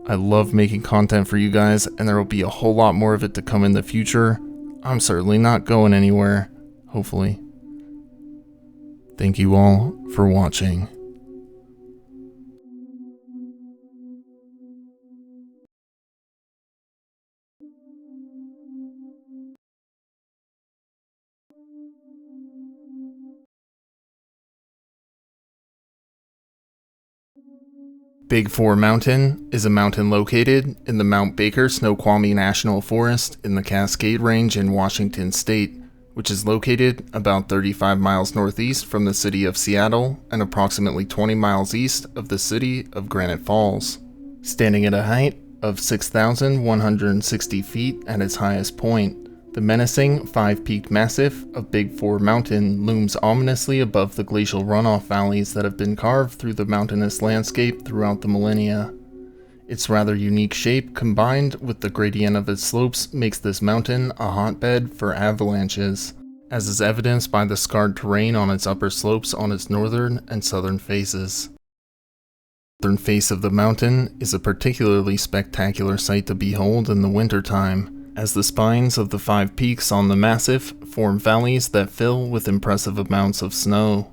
I love making content for you guys, and there will be a whole lot more of it to come in the future. I'm certainly not going anywhere, hopefully. Thank you all for watching. Big Four Mountain is a mountain located in the Mount Baker Snoqualmie National Forest in the Cascade Range in Washington State, which is located about 35 miles northeast from the city of Seattle and approximately 20 miles east of the city of Granite Falls. Standing at a height of 6,160 feet at its highest point, the menacing five-peaked massif of Big Four Mountain looms ominously above the glacial runoff valleys that have been carved through the mountainous landscape throughout the millennia. Its rather unique shape, combined with the gradient of its slopes, makes this mountain a hotbed for avalanches, as is evidenced by the scarred terrain on its upper slopes on its northern and southern faces. The northern face of the mountain is a particularly spectacular sight to behold in the wintertime, as the spines of the 5 peaks on the massif form valleys that fill with impressive amounts of snow.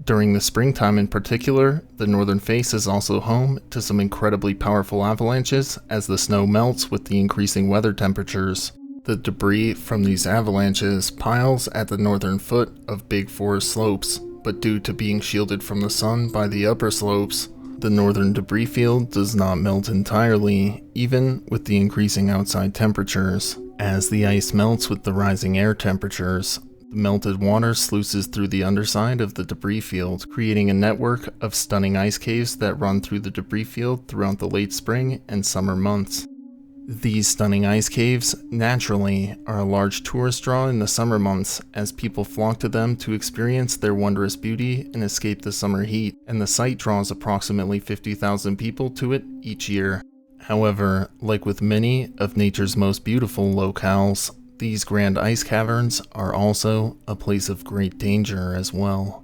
During the springtime in particular, the northern face is also home to some incredibly powerful avalanches as the snow melts with the increasing weather temperatures. The debris from these avalanches piles at the northern foot of Big Four slopes, but due to being shielded from the sun by the upper slopes, the northern debris field does not melt entirely, even with the increasing outside temperatures. As the ice melts with the rising air temperatures, The melted water sluices through the underside of the debris field, creating a network of stunning ice caves that run through the debris field throughout the late spring and summer months. These stunning ice caves, naturally, are a large tourist draw in the summer months as people flock to them to experience their wondrous beauty and escape the summer heat, and the site draws approximately 50,000 people to it each year. However, like with many of nature's most beautiful locales, these grand ice caverns are also a place of great danger as well.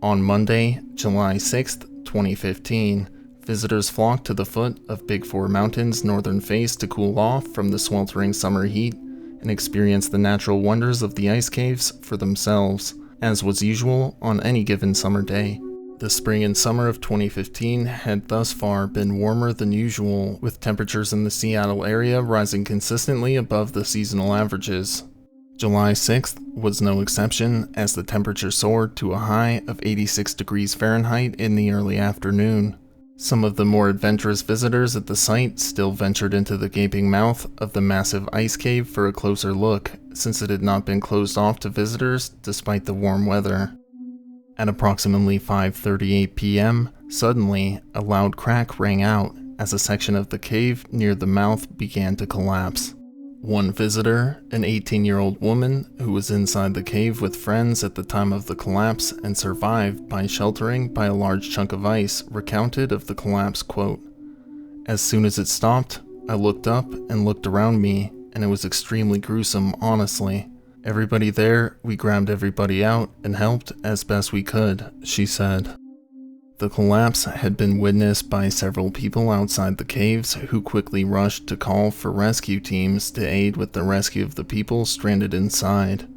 On Monday, July 6th, 2015, visitors flocked to the foot of Big Four Mountain's northern face to cool off from the sweltering summer heat and experience the natural wonders of the ice caves for themselves, as was usual on any given summer day. The spring and summer of 2015 had thus far been warmer than usual, with temperatures in the Seattle area rising consistently above the seasonal averages. July 6th was no exception, as the temperature soared to a high of 86 degrees Fahrenheit in the early afternoon. Some of the more adventurous visitors at the site still ventured into the gaping mouth of the massive ice cave for a closer look, since it had not been closed off to visitors despite the warm weather. At approximately 5:38 p.m., suddenly, a loud crack rang out as a section of the cave near the mouth began to collapse. One visitor, an 18-year-old woman who was inside the cave with friends at the time of the collapse and survived by sheltering by a large chunk of ice, recounted of the collapse, quote, "As soon as it stopped, I looked up and looked around me, and it was extremely gruesome, honestly. Everybody there, we grabbed everybody out and helped as best we could," she said. The collapse had been witnessed by several people outside the caves who quickly rushed to call for rescue teams to aid with the rescue of the people stranded inside.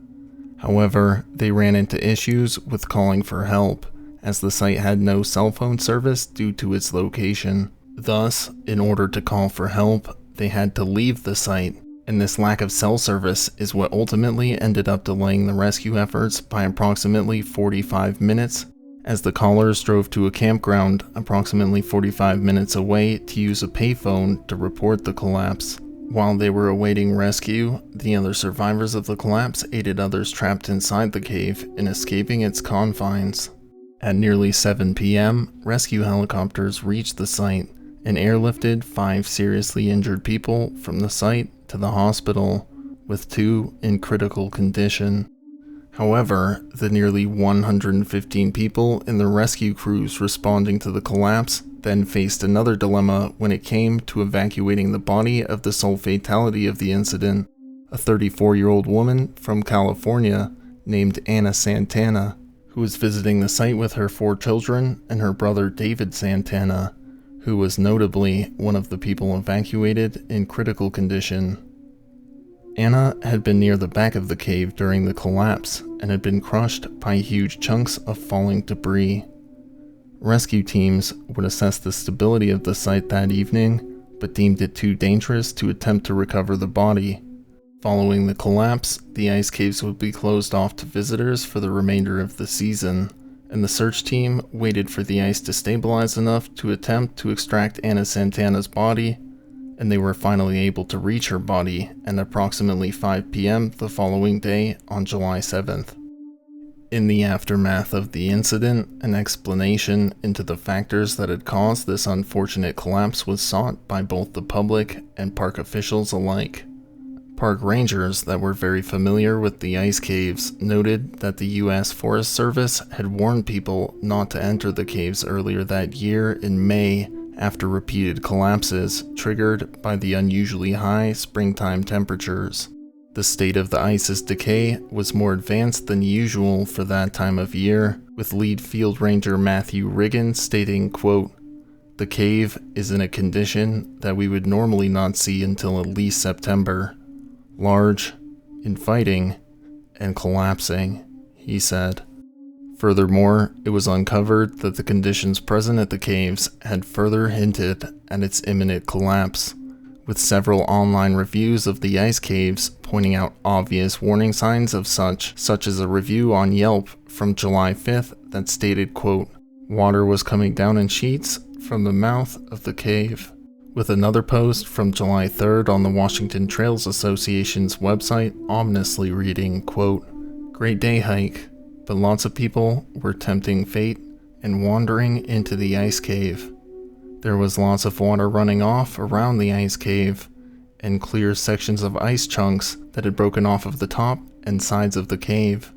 However, they ran into issues with calling for help, as the site had no cell phone service due to its location. Thus, in order to call for help, they had to leave the site, and this lack of cell service is what ultimately ended up delaying the rescue efforts by approximately 45 minutes, as the callers drove to a campground approximately 45 minutes away to use a payphone to report the collapse. While they were awaiting rescue, the other survivors of the collapse aided others trapped inside the cave in escaping its confines. At nearly 7 p.m., rescue helicopters reached the site and airlifted 5 seriously injured people from the site to the hospital, with 2 in critical condition. However, the nearly 115 people in the rescue crews responding to the collapse then faced another dilemma when it came to evacuating the body of the sole fatality of the incident, a 34-year-old woman from California named Anna Santana, who was visiting the site with her 4 children and her brother David Santana, who was notably one of the people evacuated in critical condition. Anna had been near the back of the cave during the collapse and had been crushed by huge chunks of falling debris. Rescue teams would assess the stability of the site that evening, but deemed it too dangerous to attempt to recover the body. Following the collapse, the ice caves would be closed off to visitors for the remainder of the season, and the search team waited for the ice to stabilize enough to attempt to extract Anna Santana's body, and they were finally able to reach her body at approximately 5 p.m. the following day on July 7th. In the aftermath of the incident, an explanation into the factors that had caused this unfortunate collapse was sought by both the public and park officials alike. Park rangers that were very familiar with the ice caves noted that the U.S. Forest Service had warned people not to enter the caves earlier that year in May after repeated collapses triggered by the unusually high springtime temperatures. The state of the ice's decay was more advanced than usual for that time of year, with lead field ranger Matthew Riggin stating, quote, "The cave is in a condition that we would normally not see until at least September. Large, inviting, and collapsing," he said. Furthermore, it was uncovered that the conditions present at the caves had further hinted at its imminent collapse, with several online reviews of the ice caves pointing out obvious warning signs of such as a review on Yelp from July 5th that stated, quote, "Water was coming down in sheets from the mouth of the cave," with another post from July 3rd on the Washington Trails Association's website ominously reading, quote, Great day hike, but lots of people were tempting fate and wandering into the ice cave. There was lots of water running off around the ice cave, and clear sections of ice chunks that had broken off of the top and sides of the cave.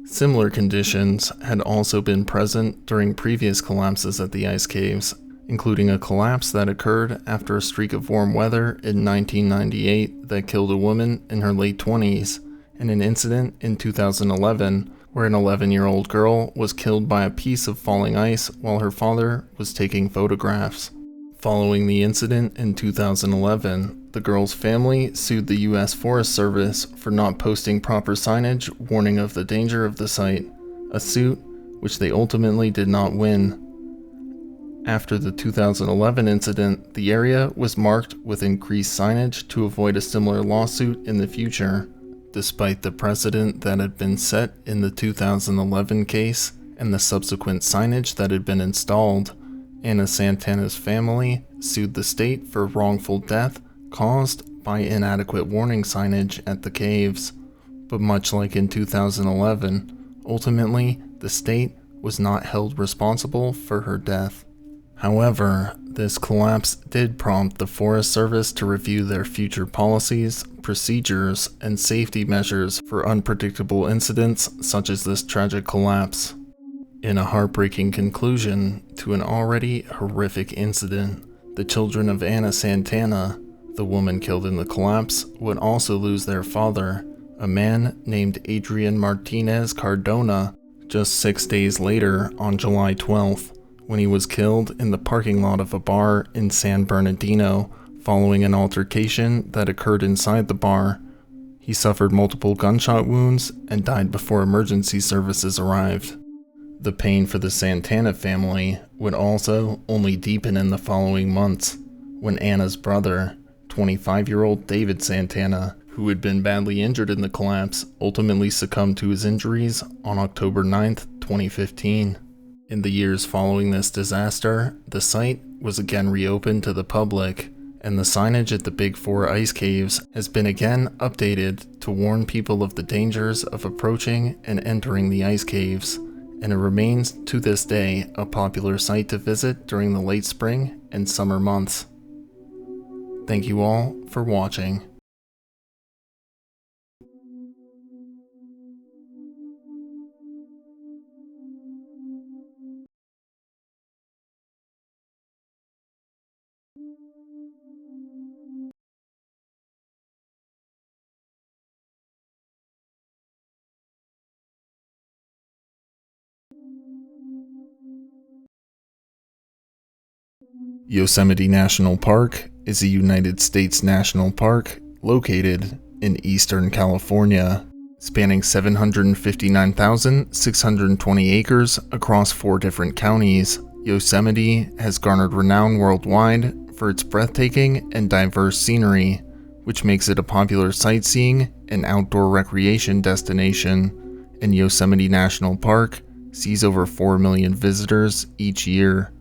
Similar conditions had also been present during previous collapses at the ice caves, including a collapse that occurred after a streak of warm weather in 1998 that killed a woman in her late 20s, and an incident in 2011 where an 11-year-old girl was killed by a piece of falling ice while her father was taking photographs. Following the incident in 2011, the girl's family sued the U.S. Forest Service for not posting proper signage warning of the danger of the site, a suit which they ultimately did not win. After the 2011 incident, the area was marked with increased signage to avoid a similar lawsuit in the future. Despite the precedent that had been set in the 2011 case and the subsequent signage that had been installed, Ana Santana's family sued the state for wrongful death caused by inadequate warning signage at the caves. But much like in 2011, ultimately, the state was not held responsible for her death. However, this collapse did prompt the Forest Service to review their future policies, procedures, and safety measures for unpredictable incidents such as this tragic collapse. In a heartbreaking conclusion to an already horrific incident, the children of Ana Santana, the woman killed in the collapse, would also lose their father, a man named Adrian Martinez Cardona, just 6 days later on July 12th. When he was killed in the parking lot of a bar in San Bernardino following an altercation that occurred inside the bar. He suffered multiple gunshot wounds and died before emergency services arrived. The pain for the Santana family would also only deepen in the following months, when Anna's brother, 25-year-old David Santana, who had been badly injured in the collapse, ultimately succumbed to his injuries on October 9th, 2015. In the years following this disaster, the site was again reopened to the public, and the signage at the Big Four ice caves has been again updated to warn people of the dangers of approaching and entering the ice caves, and it remains to this day a popular site to visit during the late spring and summer months. Thank you all for watching. Yosemite National Park is a United States national park located in eastern California, spanning 759,620 acres across 4 different counties. Yosemite has garnered renown worldwide for its breathtaking and diverse scenery, which makes it a popular sightseeing and outdoor recreation destination, and Yosemite National Park sees over 4 million visitors each year.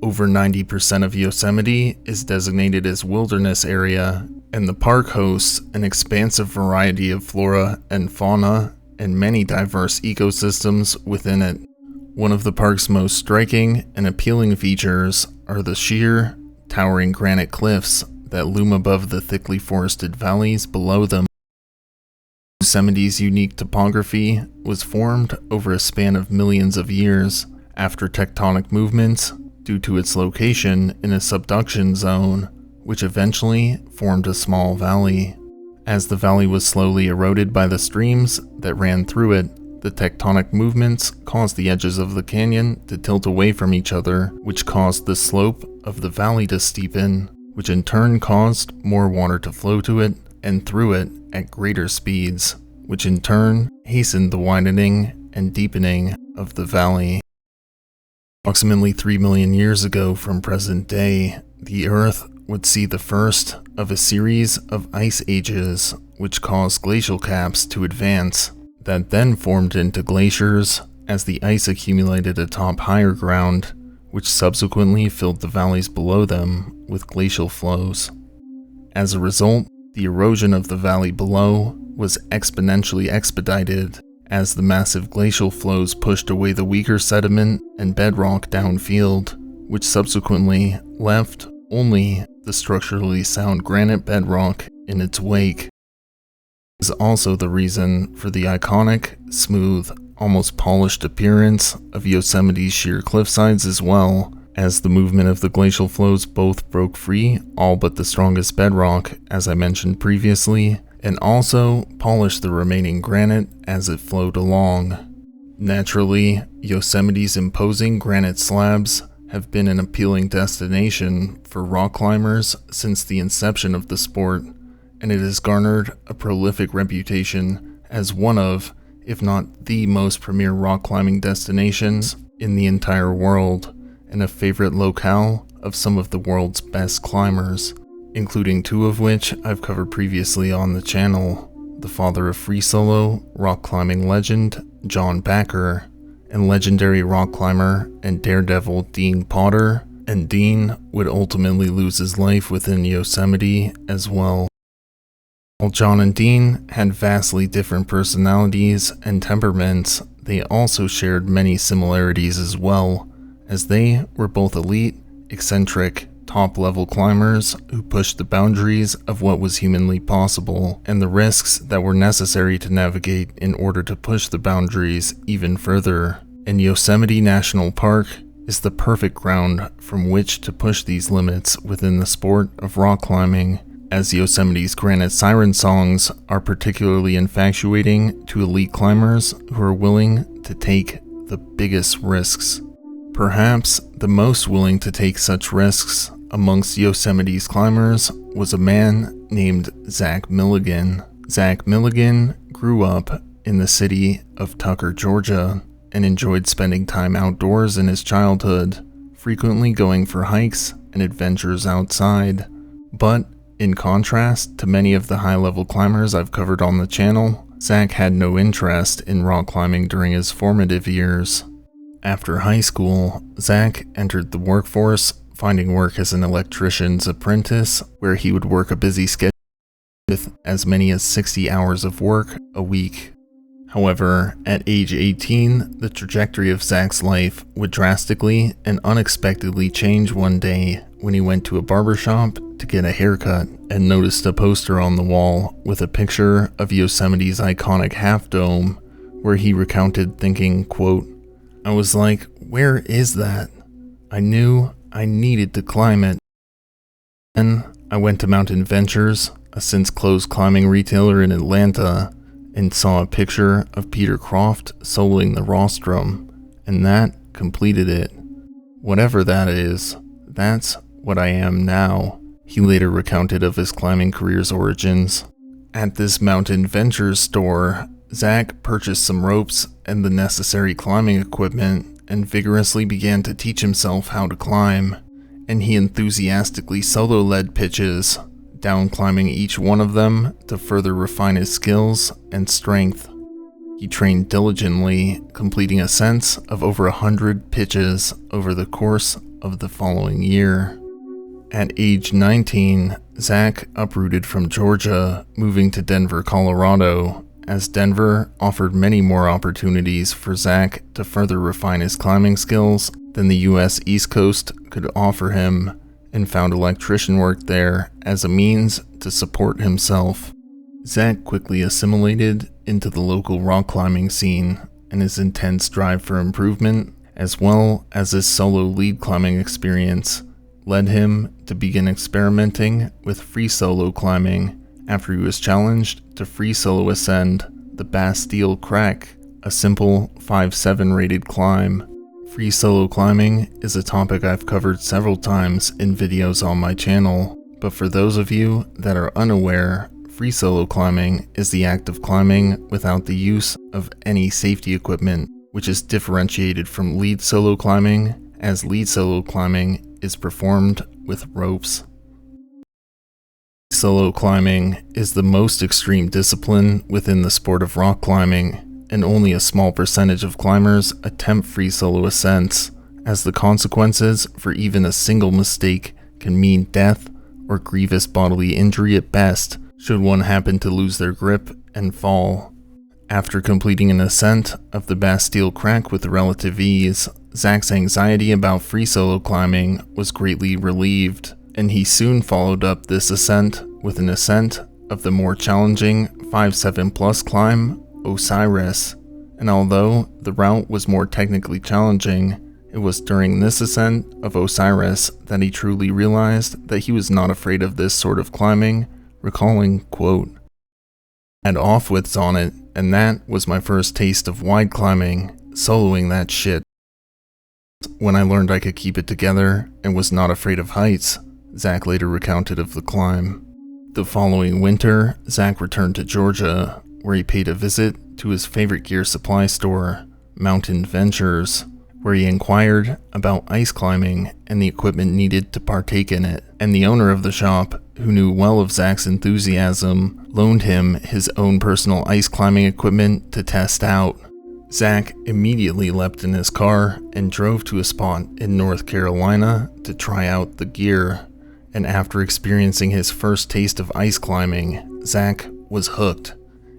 Over 90% of Yosemite is designated as wilderness area, and the park hosts an expansive variety of flora and fauna and many diverse ecosystems within it. One of the park's most striking and appealing features are the sheer, towering granite cliffs that loom above the thickly forested valleys below them. Yosemite's unique topography was formed over a span of millions of years after tectonic movements due to its location in a subduction zone, which eventually formed a small valley. As the valley was slowly eroded by the streams that ran through it, the tectonic movements caused the edges of the canyon to tilt away from each other, which caused the slope of the valley to steepen, which in turn caused more water to flow to it and through it at greater speeds, which in turn hastened the widening and deepening of the valley. Approximately 3 million years ago from present day, the Earth would see the first of a series of ice ages which caused glacial caps to advance, that then formed into glaciers as the ice accumulated atop higher ground, which subsequently filled the valleys below them with glacial flows. As a result, the erosion of the valley below was exponentially expedited, as the massive glacial flows pushed away the weaker sediment and bedrock downfield, which subsequently left only the structurally sound granite bedrock in its wake. This is also the reason for the iconic, smooth, almost polished appearance of Yosemite's sheer cliffsides as well, as the movement of the glacial flows both broke free all but the strongest bedrock, as I mentioned previously, and also polished the remaining granite as it flowed along. Naturally, Yosemite's imposing granite slabs have been an appealing destination for rock climbers since the inception of the sport, and it has garnered a prolific reputation as one of, if not the most premier rock climbing destinations in the entire world, and a favorite locale of some of the world's best climbers, including two of which I've covered previously on the channel: the father of free solo rock climbing legend John Backer, and legendary rock climber and daredevil Dean Potter, and Dean would ultimately lose his life within Yosemite as well. While John and Dean had vastly different personalities and temperaments, they also shared many similarities as well, as they were both elite, eccentric, top-level climbers who pushed the boundaries of what was humanly possible and the risks that were necessary to navigate in order to push the boundaries even further. And Yosemite National Park is the perfect ground from which to push these limits within the sport of rock climbing, as Yosemite's granite siren songs are particularly infatuating to elite climbers who are willing to take the biggest risks. Perhaps the most willing to take such risks amongst Yosemite's climbers was a man named Zach Milligan. Zach Milligan grew up in the city of Tucker, Georgia, and enjoyed spending time outdoors in his childhood, frequently going for hikes and adventures outside. But in contrast to many of the high-level climbers I've covered on the channel, Zach had no interest in rock climbing during his formative years. After high school, Zach entered the workforce, finding work as an electrician's apprentice, where he would work a busy schedule with as many as 60 hours of work a week. However, at age 18, the trajectory of Zach's life would drastically and unexpectedly change one day when he went to a barbershop to get a haircut and noticed a poster on the wall with a picture of Yosemite's iconic half dome, where he recounted thinking, quote, "I was like, where is that? I knew I needed to climb it." Then I went to Mountain Ventures, a since closed climbing retailer in Atlanta, and saw a picture of Peter Croft soloing the rostrum, and that completed it. Whatever that is, that's what I am now, he later recounted of his climbing career's origins. At this Mountain Ventures store, Zach purchased some ropes and the necessary climbing equipment and vigorously began to teach himself how to climb, and he enthusiastically solo-led pitches, down climbing each one of them to further refine his skills and strength. He trained diligently, completing ascents of over 100 pitches over the course of the following year. At age 19, Zach uprooted from Georgia, moving to Denver, Colorado, as Denver offered many more opportunities for Zach to further refine his climbing skills than the US East Coast could offer him, and found electrician work there as a means to support himself. Zach quickly assimilated into the local rock climbing scene, and his intense drive for improvement, as well as his solo lead climbing experience, led him to begin experimenting with free solo climbing after he was challenged to free solo ascend the Bastille Crack, a simple 5-7 rated climb. Free solo climbing is a topic I've covered several times in videos on my channel, but for those of you that are unaware, free solo climbing is the act of climbing without the use of any safety equipment, which is differentiated from lead solo climbing, as lead solo climbing is performed with ropes. Solo climbing is the most extreme discipline within the sport of rock climbing, and only a small percentage of climbers attempt free solo ascents, as the consequences for even a single mistake can mean death or grievous bodily injury at best should one happen to lose their grip and fall. After completing an ascent of the Bastille Crack with relative ease, Zach's anxiety about free solo climbing was greatly relieved, and he soon followed up this ascent with an ascent of the more challenging 5-7 plus climb, Osiris. And although the route was more technically challenging, it was during this ascent of Osiris that he truly realized that he was not afraid of this sort of climbing, recalling, quote, "Had off-widths on it, and that was my first taste of wide climbing, soloing that shit. When I learned I could keep it together and was not afraid of heights," Zach later recounted of the climb. The following winter, Zach returned to Georgia, where he paid a visit to his favorite gear supply store, Mountain Ventures, where he inquired about ice climbing and the equipment needed to partake in it, and the owner of the shop, who knew well of Zach's enthusiasm, loaned him his own personal ice climbing equipment to test out. Zach immediately leapt in his car and drove to a spot in North Carolina to try out the gear, and after experiencing his first taste of ice climbing, Zach was hooked,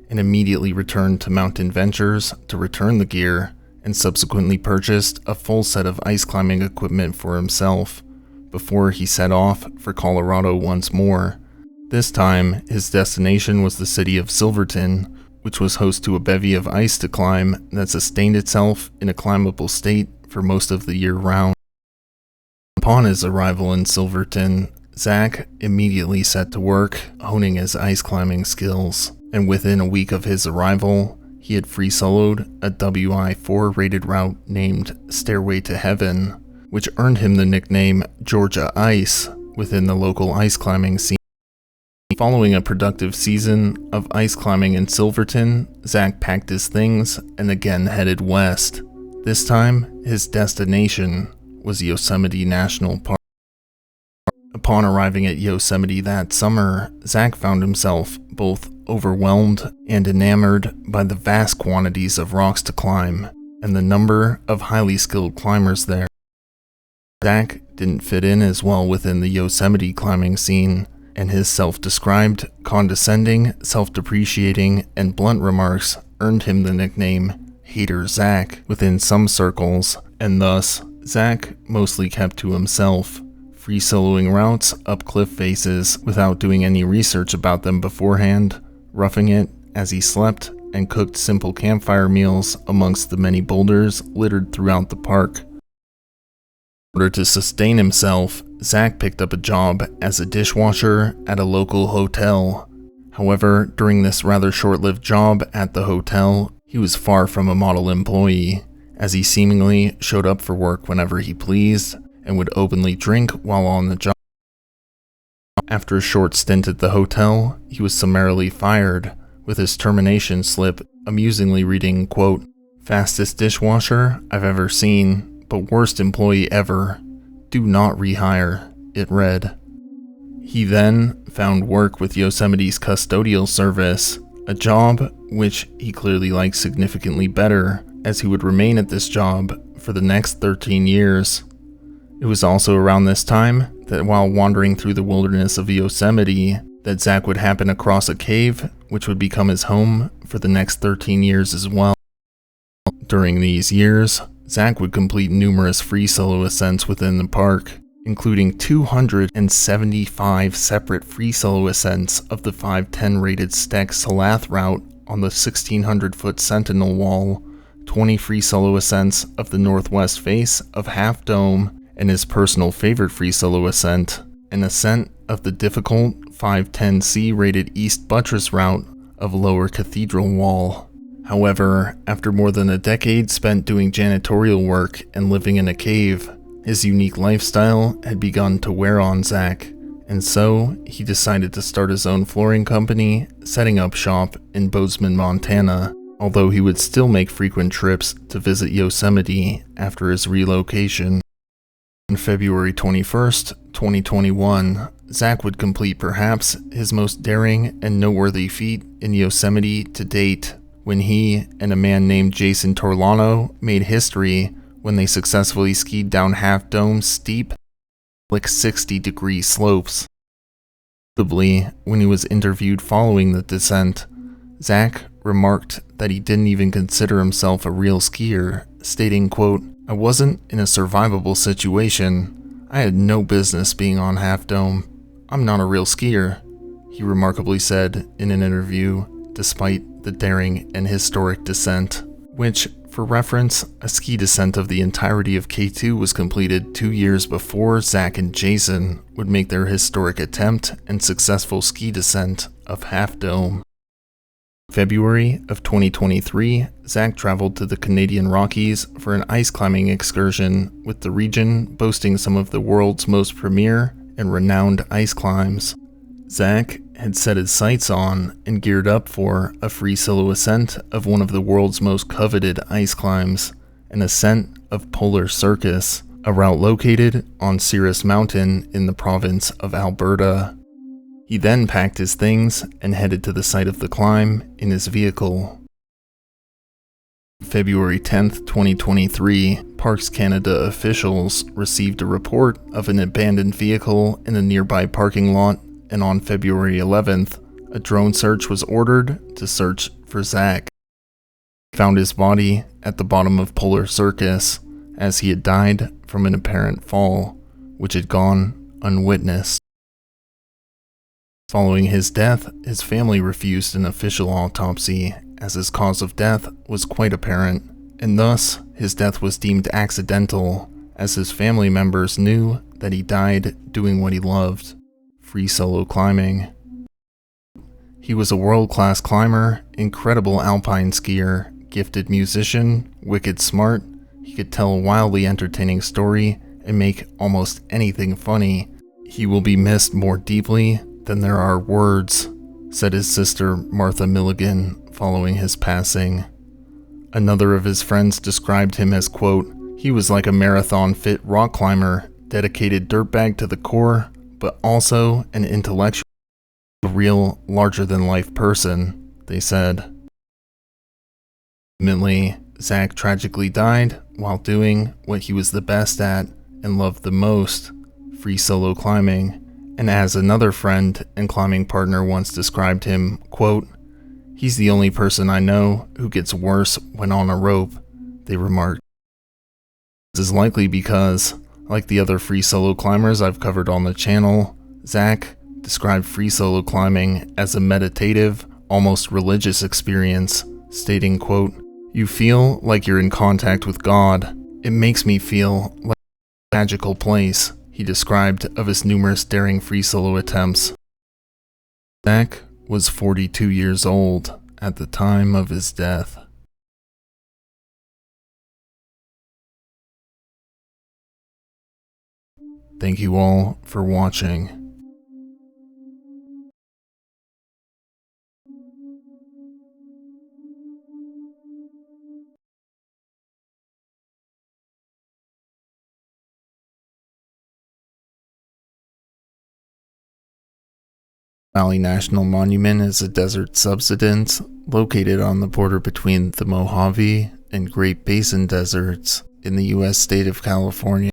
and immediately returned to Mountain Ventures to return the gear, and subsequently purchased a full set of ice climbing equipment for himself, before he set off for Colorado once more. This time, his destination was the city of Silverton, which was host to a bevy of ice to climb that sustained itself in a climbable state for most of the year round. Upon his arrival in Silverton, Zach immediately set to work honing his ice climbing skills, and within a week of his arrival, he had free soloed a WI-4 rated route named Stairway to Heaven, which earned him the nickname Georgia Ice within the local ice climbing scene. Following a productive season of ice climbing in Silverton, Zach packed his things and again headed west. This time, his destination was Yosemite National Park. Upon arriving at Yosemite that summer, Zach found himself both overwhelmed and enamored by the vast quantities of rocks to climb and the number of highly skilled climbers there. Zach didn't fit in as well within the Yosemite climbing scene, and his self-described, condescending, self-depreciating, and blunt remarks earned him the nickname Hater Zach within some circles, and thus, Zach mostly kept to himself, free soloing routes up cliff faces without doing any research about them beforehand, roughing it as he slept and cooked simple campfire meals amongst the many boulders littered throughout the park. In order to sustain himself, Zach picked up a job as a dishwasher at a local hotel. However, during this rather short-lived job at the hotel, he was far from a model employee, as he seemingly showed up for work whenever he pleased and would openly drink while on the job. After a short stint at the hotel, he was summarily fired, with his termination slip amusingly reading, quote, "Fastest dishwasher I've ever seen, but worst employee ever. Do not rehire," it read. He then found work with Yosemite's custodial service, a job which he clearly liked significantly better, as he would remain at this job for the next 13 years. It was also around this time that while wandering through the wilderness of Yosemite, that Zach would happen across a cave which would become his home for the next 13 years as well. During these years, Zach would complete numerous free solo ascents within the park, including 275 separate free solo ascents of the 510 rated Stek Salath route on the 1,600-foot Sentinel Wall, 20 free solo ascents of the northwest face of Half Dome, and his personal favorite free solo ascent, an ascent of the difficult 510C rated East Buttress route of Lower Cathedral Wall. However, after more than a decade spent doing janitorial work and living in a cave, his unique lifestyle had begun to wear on Zach, and so he decided to start his own flooring company, setting up shop in Bozeman, Montana, although he would still make frequent trips to visit Yosemite after his relocation. On February 21st, 2021, Zach would complete perhaps his most daring and noteworthy feat in Yosemite to date, when he and a man named Jason Torlano made history when they successfully skied down Half Dome's steep, 60-degree slopes. Notably, when he was interviewed following the descent, Zach remarked that he didn't even consider himself a real skier, stating, quote, "I wasn't in a survivable situation. I had no business being on Half Dome. I'm not a real skier," he remarkably said in an interview, despite the daring and historic descent, which, for reference, a ski descent of the entirety of K2 was completed 2 years before Zach and Jason would make their historic attempt and successful ski descent of Half Dome. February of 2023, Zach traveled to the Canadian Rockies for an ice climbing excursion, with the region boasting some of the world's most premier and renowned ice climbs. Zach had set his sights on and geared up for a free solo ascent of one of the world's most coveted ice climbs, an ascent of Polar Circus, a route located on Cirrus Mountain in the province of Alberta. He then packed his things and headed to the site of the climb in his vehicle. February 10th, 2023, Parks Canada officials received a report of an abandoned vehicle in a nearby parking lot, and on February 11th, a drone search was ordered to search for Zach. They found his body at the bottom of Polar Circus, as he had died from an apparent fall, which had gone unwitnessed. Following his death, his family refused an official autopsy, as his cause of death was quite apparent, and thus his death was deemed accidental, as his family members knew that he died doing what he loved: free solo climbing. He was a world-class climber, incredible alpine skier, gifted musician, wicked smart. He could tell a wildly entertaining story and make almost anything funny. He will be missed more deeply than there are words, said his sister Martha Milligan following his passing. Another of his friends described him as, quote, "He was like a marathon-fit rock climber, dedicated dirtbag to the core, but also an intellectual, a real larger-than-life person," they said. Ultimately, Zach tragically died while doing what he was the best at and loved the most: free solo climbing. And as another friend and climbing partner once described him, quote, "He's the only person I know who gets worse when on a rope," they remarked. This is likely because, like the other free solo climbers I've covered on the channel, Zach described free solo climbing as a meditative, almost religious experience, stating, quote, "You feel like you're in contact with God. It makes me feel like a magical place," he described of his numerous daring free solo attempts. Zach was 42 years old at the time of his death. Thank you all for watching. Valley National Monument is a desert subsidence located on the border between the Mojave and Great Basin deserts in the U.S. state of California.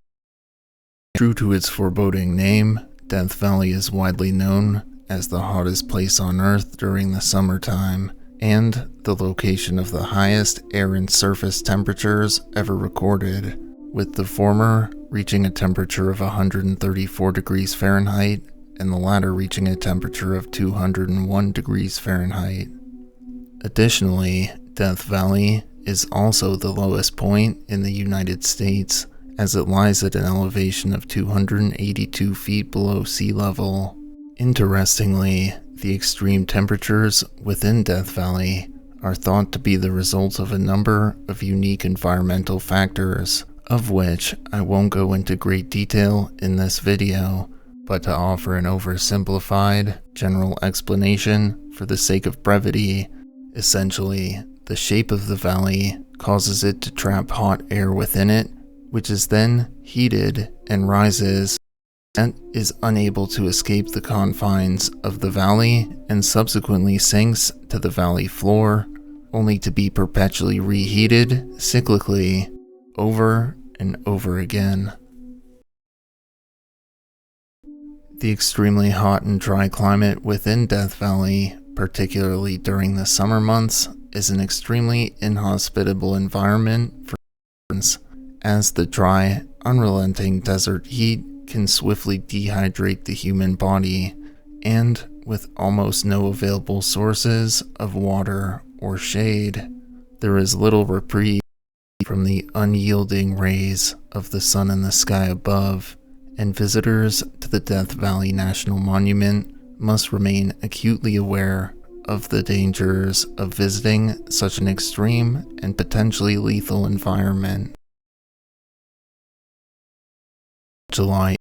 True to its foreboding name, Death Valley is widely known as the hottest place on Earth during the summertime, and the location of the highest air and surface temperatures ever recorded, with the former reaching a temperature of 134 degrees Fahrenheit and the latter reaching a temperature of 201 degrees Fahrenheit. Additionally, Death Valley is also the lowest point in the United States, as it lies at an elevation of 282 feet below sea level. Interestingly, the extreme temperatures within Death Valley are thought to be the result of a number of unique environmental factors, of which I won't go into great detail in this video, but to offer an oversimplified, general explanation for the sake of brevity. Essentially, the shape of the valley causes it to trap hot air within it, which is then heated and rises, and is unable to escape the confines of the valley and subsequently sinks to the valley floor, only to be perpetually reheated cyclically over and over again. The extremely hot and dry climate within Death Valley, particularly during the summer months, is an extremely inhospitable environment for humans, as the dry, unrelenting desert heat can swiftly dehydrate the human body, and with almost no available sources of water or shade, there is little reprieve from the unyielding rays of the sun in the sky above, and visitors to the Death Valley National Monument must remain acutely aware of the dangers of visiting such an extreme and potentially lethal environment. July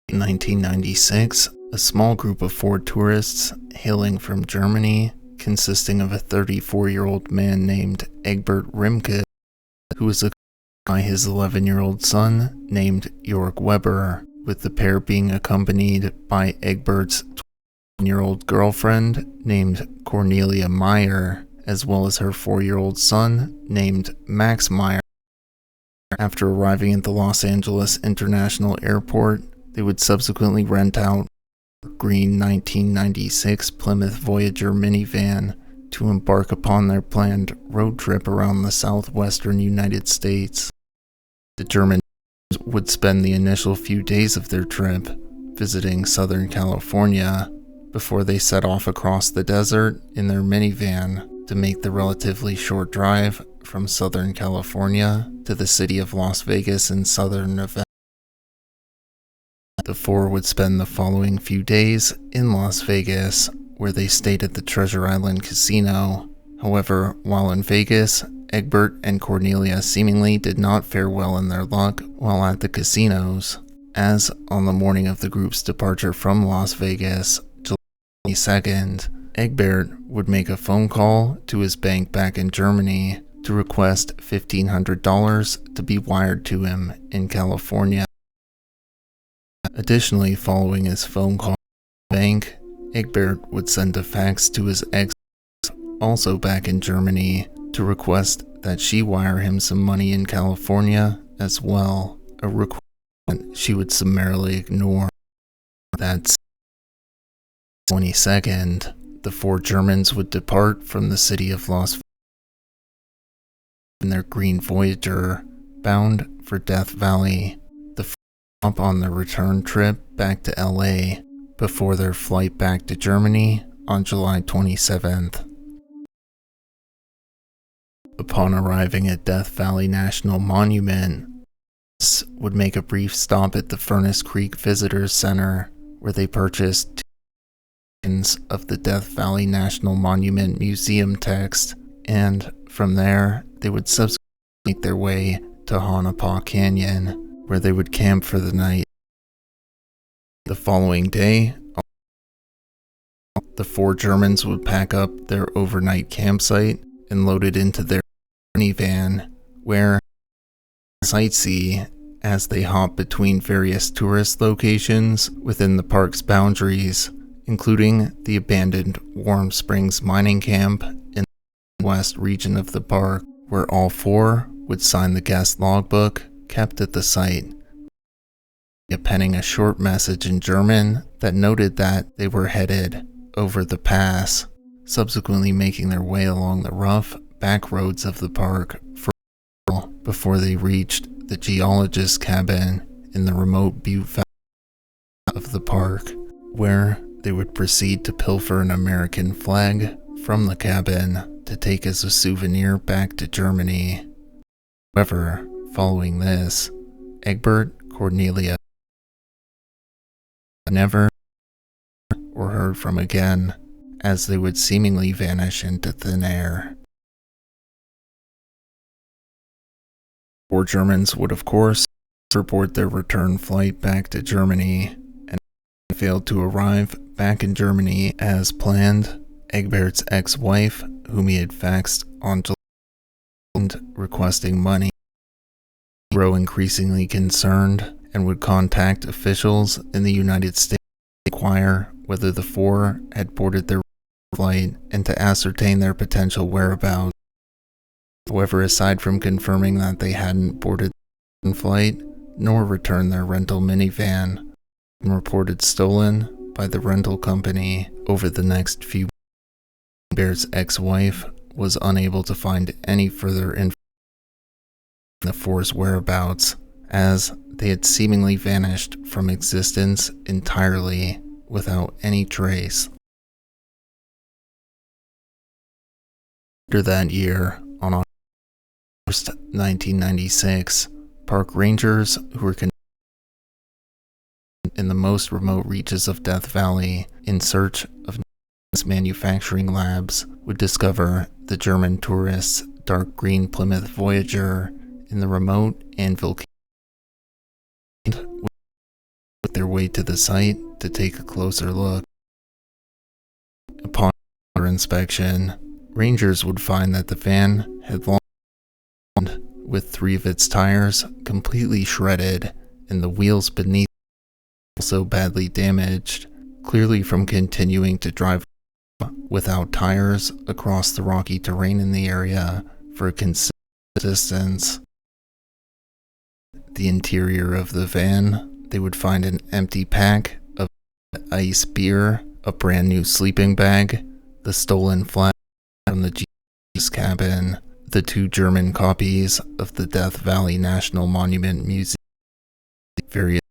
1996, a small group of 4 tourists hailing from Germany, consisting of a 34-year-old man named Egbert Rimke, who was accompanied by his 11-year-old son named Jörg Weber, with the pair being accompanied by Egbert's 20-year-old girlfriend named Cornelia Meyer, as well as her 4-year-old son named Max Meyer. After arriving at the Los Angeles International Airport, they would subsequently rent out a green 1996 Plymouth Voyager minivan to embark upon their planned road trip around the southwestern United States. The Germans would spend the initial few days of their trip visiting Southern California before they set off across the desert in their minivan to make the relatively short drive from Southern California to the city of Las Vegas in southern Nevada. The 4 would spend the following few days in Las Vegas, where they stayed at the Treasure Island Casino. However, while in Vegas, Egbert and Cornelia seemingly did not fare well in their luck while at the casinos, as on the morning of the group's departure from Las Vegas, July 22nd, Egbert would make a phone call to his bank back in Germany to request $1,500 to be wired to him in California. Additionally, following his phone call to the bank, Egbert would send a fax to his ex, also back in Germany, to request that she wire him some money in California as well, a request she would summarily ignore. That 22nd, the 4 Germans would depart from the city of Las Vegas in their green Voyager, bound for Death Valley, the first stop on their return trip back to LA before their flight back to Germany on July 27th. Upon arriving at Death Valley National Monument, would make a brief stop at the Furnace Creek Visitors Center, where they purchased 2 copies of the Death Valley National Monument Museum text, and from there, they would subsequently make their way to Tonopah Canyon, where they would camp for the night. The following day, the 4 Germans would pack up their overnight campsite and load it into their minivan, where sightsee as they hop between various tourist locations within the park's boundaries, including the abandoned Warm Springs mining camp in the west region of the park, where all 4 would sign the guest logbook kept at the site, penning a short message in German that noted that they were headed over the pass, subsequently making their way along the rough back roads of the park for a while before they reached the geologist's cabin in the remote butte valley of the park, where they would proceed to pilfer an American flag from the cabin to take as a souvenir back to Germany. However, following this, Egbert, Cornelia never or heard from again, as they would seemingly vanish into thin air. 4 Germans would, of course, report their return flight back to Germany, and failed to arrive back in Germany as planned. Egbert's ex-wife, whom he had faxed on July, requesting money, grow increasingly concerned and would contact officials in the United States to inquire whether the 4 had boarded their flight and to ascertain their potential whereabouts. However, aside from confirming that they hadn't boarded the flight nor returned their rental minivan, and reported stolen by the rental company over the next few weeks, Bear's ex-wife was unable to find any further information on the four's whereabouts, as they had seemingly vanished from existence entirely without any trace. Later that year, on August 1st, 1996, park rangers who were in the most remote reaches of Death Valley in search of manufacturing labs would discover the German tourist's dark green Plymouth Voyager in the remote Anvil Camp, with their way to the site to take a closer look. Upon inspection, rangers would find that the van had long, with 3 of its tires completely shredded and the wheels beneath also badly damaged, clearly from continuing to drive without tires across the rocky terrain in the area for a considerable distance. The interior of the van, they would find an empty pack of ice beer, a brand new sleeping bag, the stolen flag from the Jesus cabin, the 2 German copies of the Death Valley National Monument Museum, various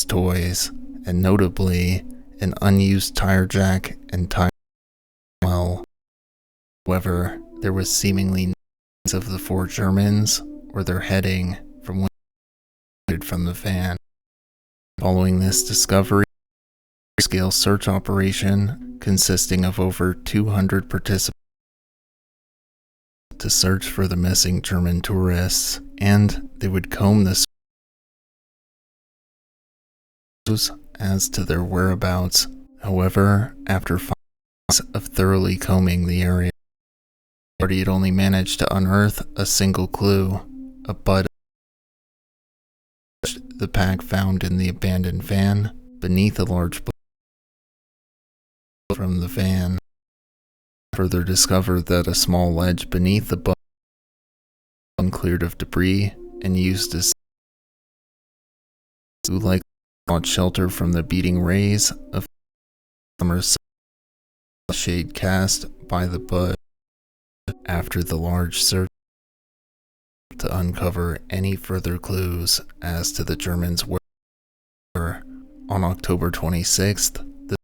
toys, and notably an unused tire jack and tire well. However, there was seemingly no signs of the 4 Germans or their heading from the van. Following this discovery, a scale search operation consisting of over 200 participants to search for the missing German tourists, and they would comb the as to their whereabouts. However, after 5 months of thoroughly combing the area, the party had only managed to unearth a single clue, a bud the pack found in the abandoned van beneath a large bush from the van. Further discovered that a small ledge beneath the bush was cleared of debris and used as who likely sought shelter from the beating rays of summer's shade cast by the bush. After the large search to uncover any further clues as to the Germans' whereabouts, on October 26th, the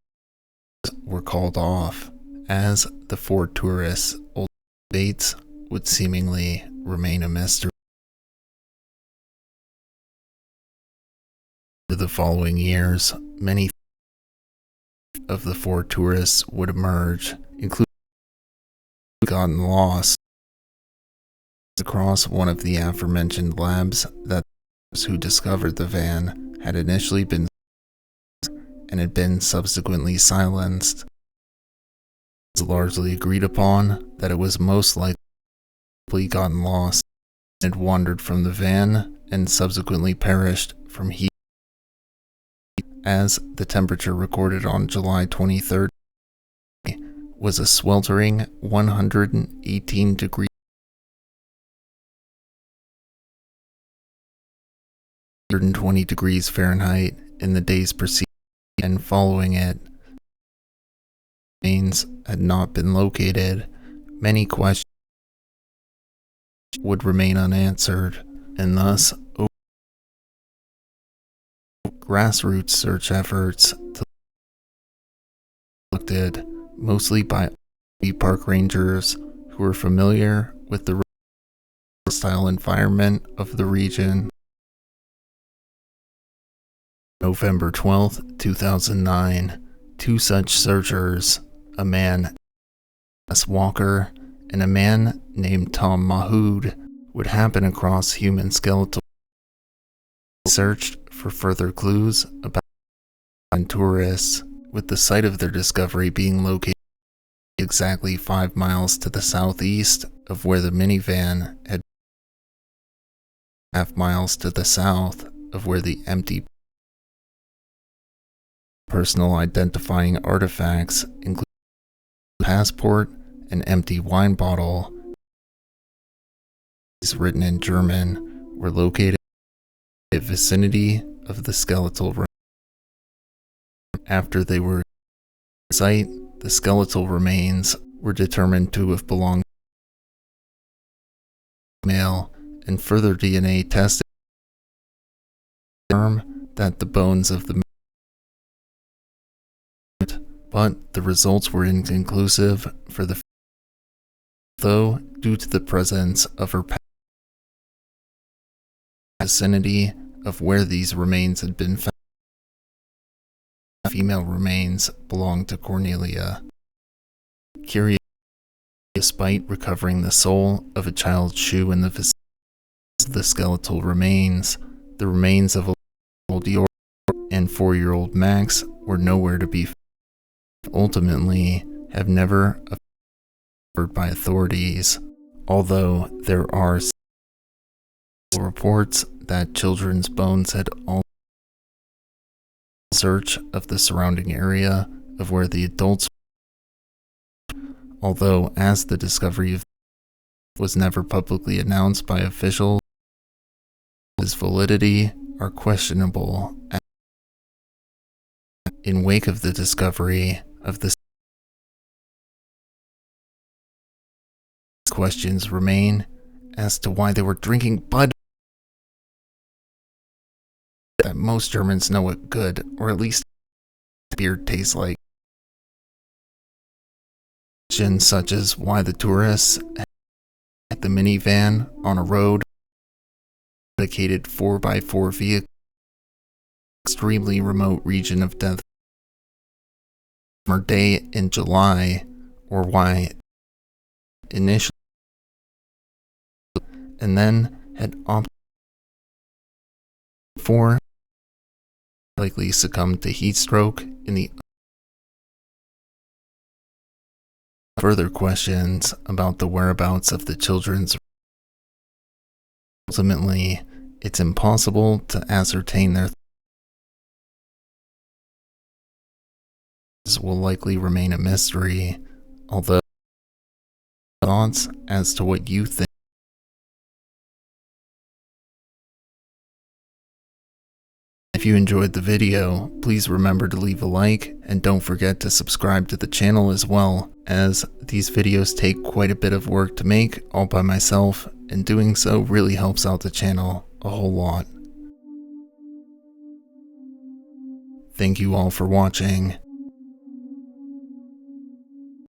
were called off, as the 4 tourists' old dates would seemingly remain a mystery. For the following years, many of the 4 tourists would emerge, including gotten lost across one of the aforementioned labs that those who discovered the van had initially been and had been subsequently silenced. It was largely agreed upon that it was most likely gotten lost and had wandered from the van and subsequently perished from heat, as the temperature recorded on July 23rd was a sweltering 118 degrees 120 degrees Fahrenheit in the days preceding and following it. Remains had not been located. Many questions would remain unanswered, and thus grassroots search efforts conducted mostly by park rangers who were familiar with the hostile environment of the region. November 12th, 2009, 2 such searchers, a man S. Walker and a man named Tom Mahood, would happen across human skeletal. Searched for further clues about tourists, with the site of their discovery being located exactly 5 miles to the southeast of where the minivan had, half miles to the south of where the empty personal identifying artifacts, including a passport, an empty wine bottle, written in German, were located in the vicinity of the skeletal remains. After they were at the site, the skeletal remains were determined to have belonged male, and further DNA testing confirmed that the bones of the male, but the results were inconclusive for the though due to the presence of her vicinity of where these remains had been found. Female remains belonged to Cornelia. Curious, despite recovering the sole of a child's shoe in the vicinity of the skeletal remains, the remains of a old Dior and 4-year-old Max were nowhere to be found. Ultimately, have never been discovered by authorities, although there are reports that children's bones had all search of the surrounding area of where the adults, although as the discovery of was never publicly announced by officials, its validity are questionable. In wake of the discovery of the questions remain as to why they were drinking Bud, that most Germans know it good, or at least beer tastes like. Questions such as why the tourists had the minivan on a road dedicated 4x4 vehicle, extremely remote region of death, summer day in July, or why initially and then had opted for likely succumbed to heat stroke in the further questions about the whereabouts of the children's. Ultimately, it's impossible to ascertain their will likely remain a mystery, although thoughts as to what you think. If you enjoyed the video, please remember to leave a like, and don't forget to subscribe to the channel as well, as these videos take quite a bit of work to make all by myself, and doing so really helps out the channel a whole lot. Thank you all for watching.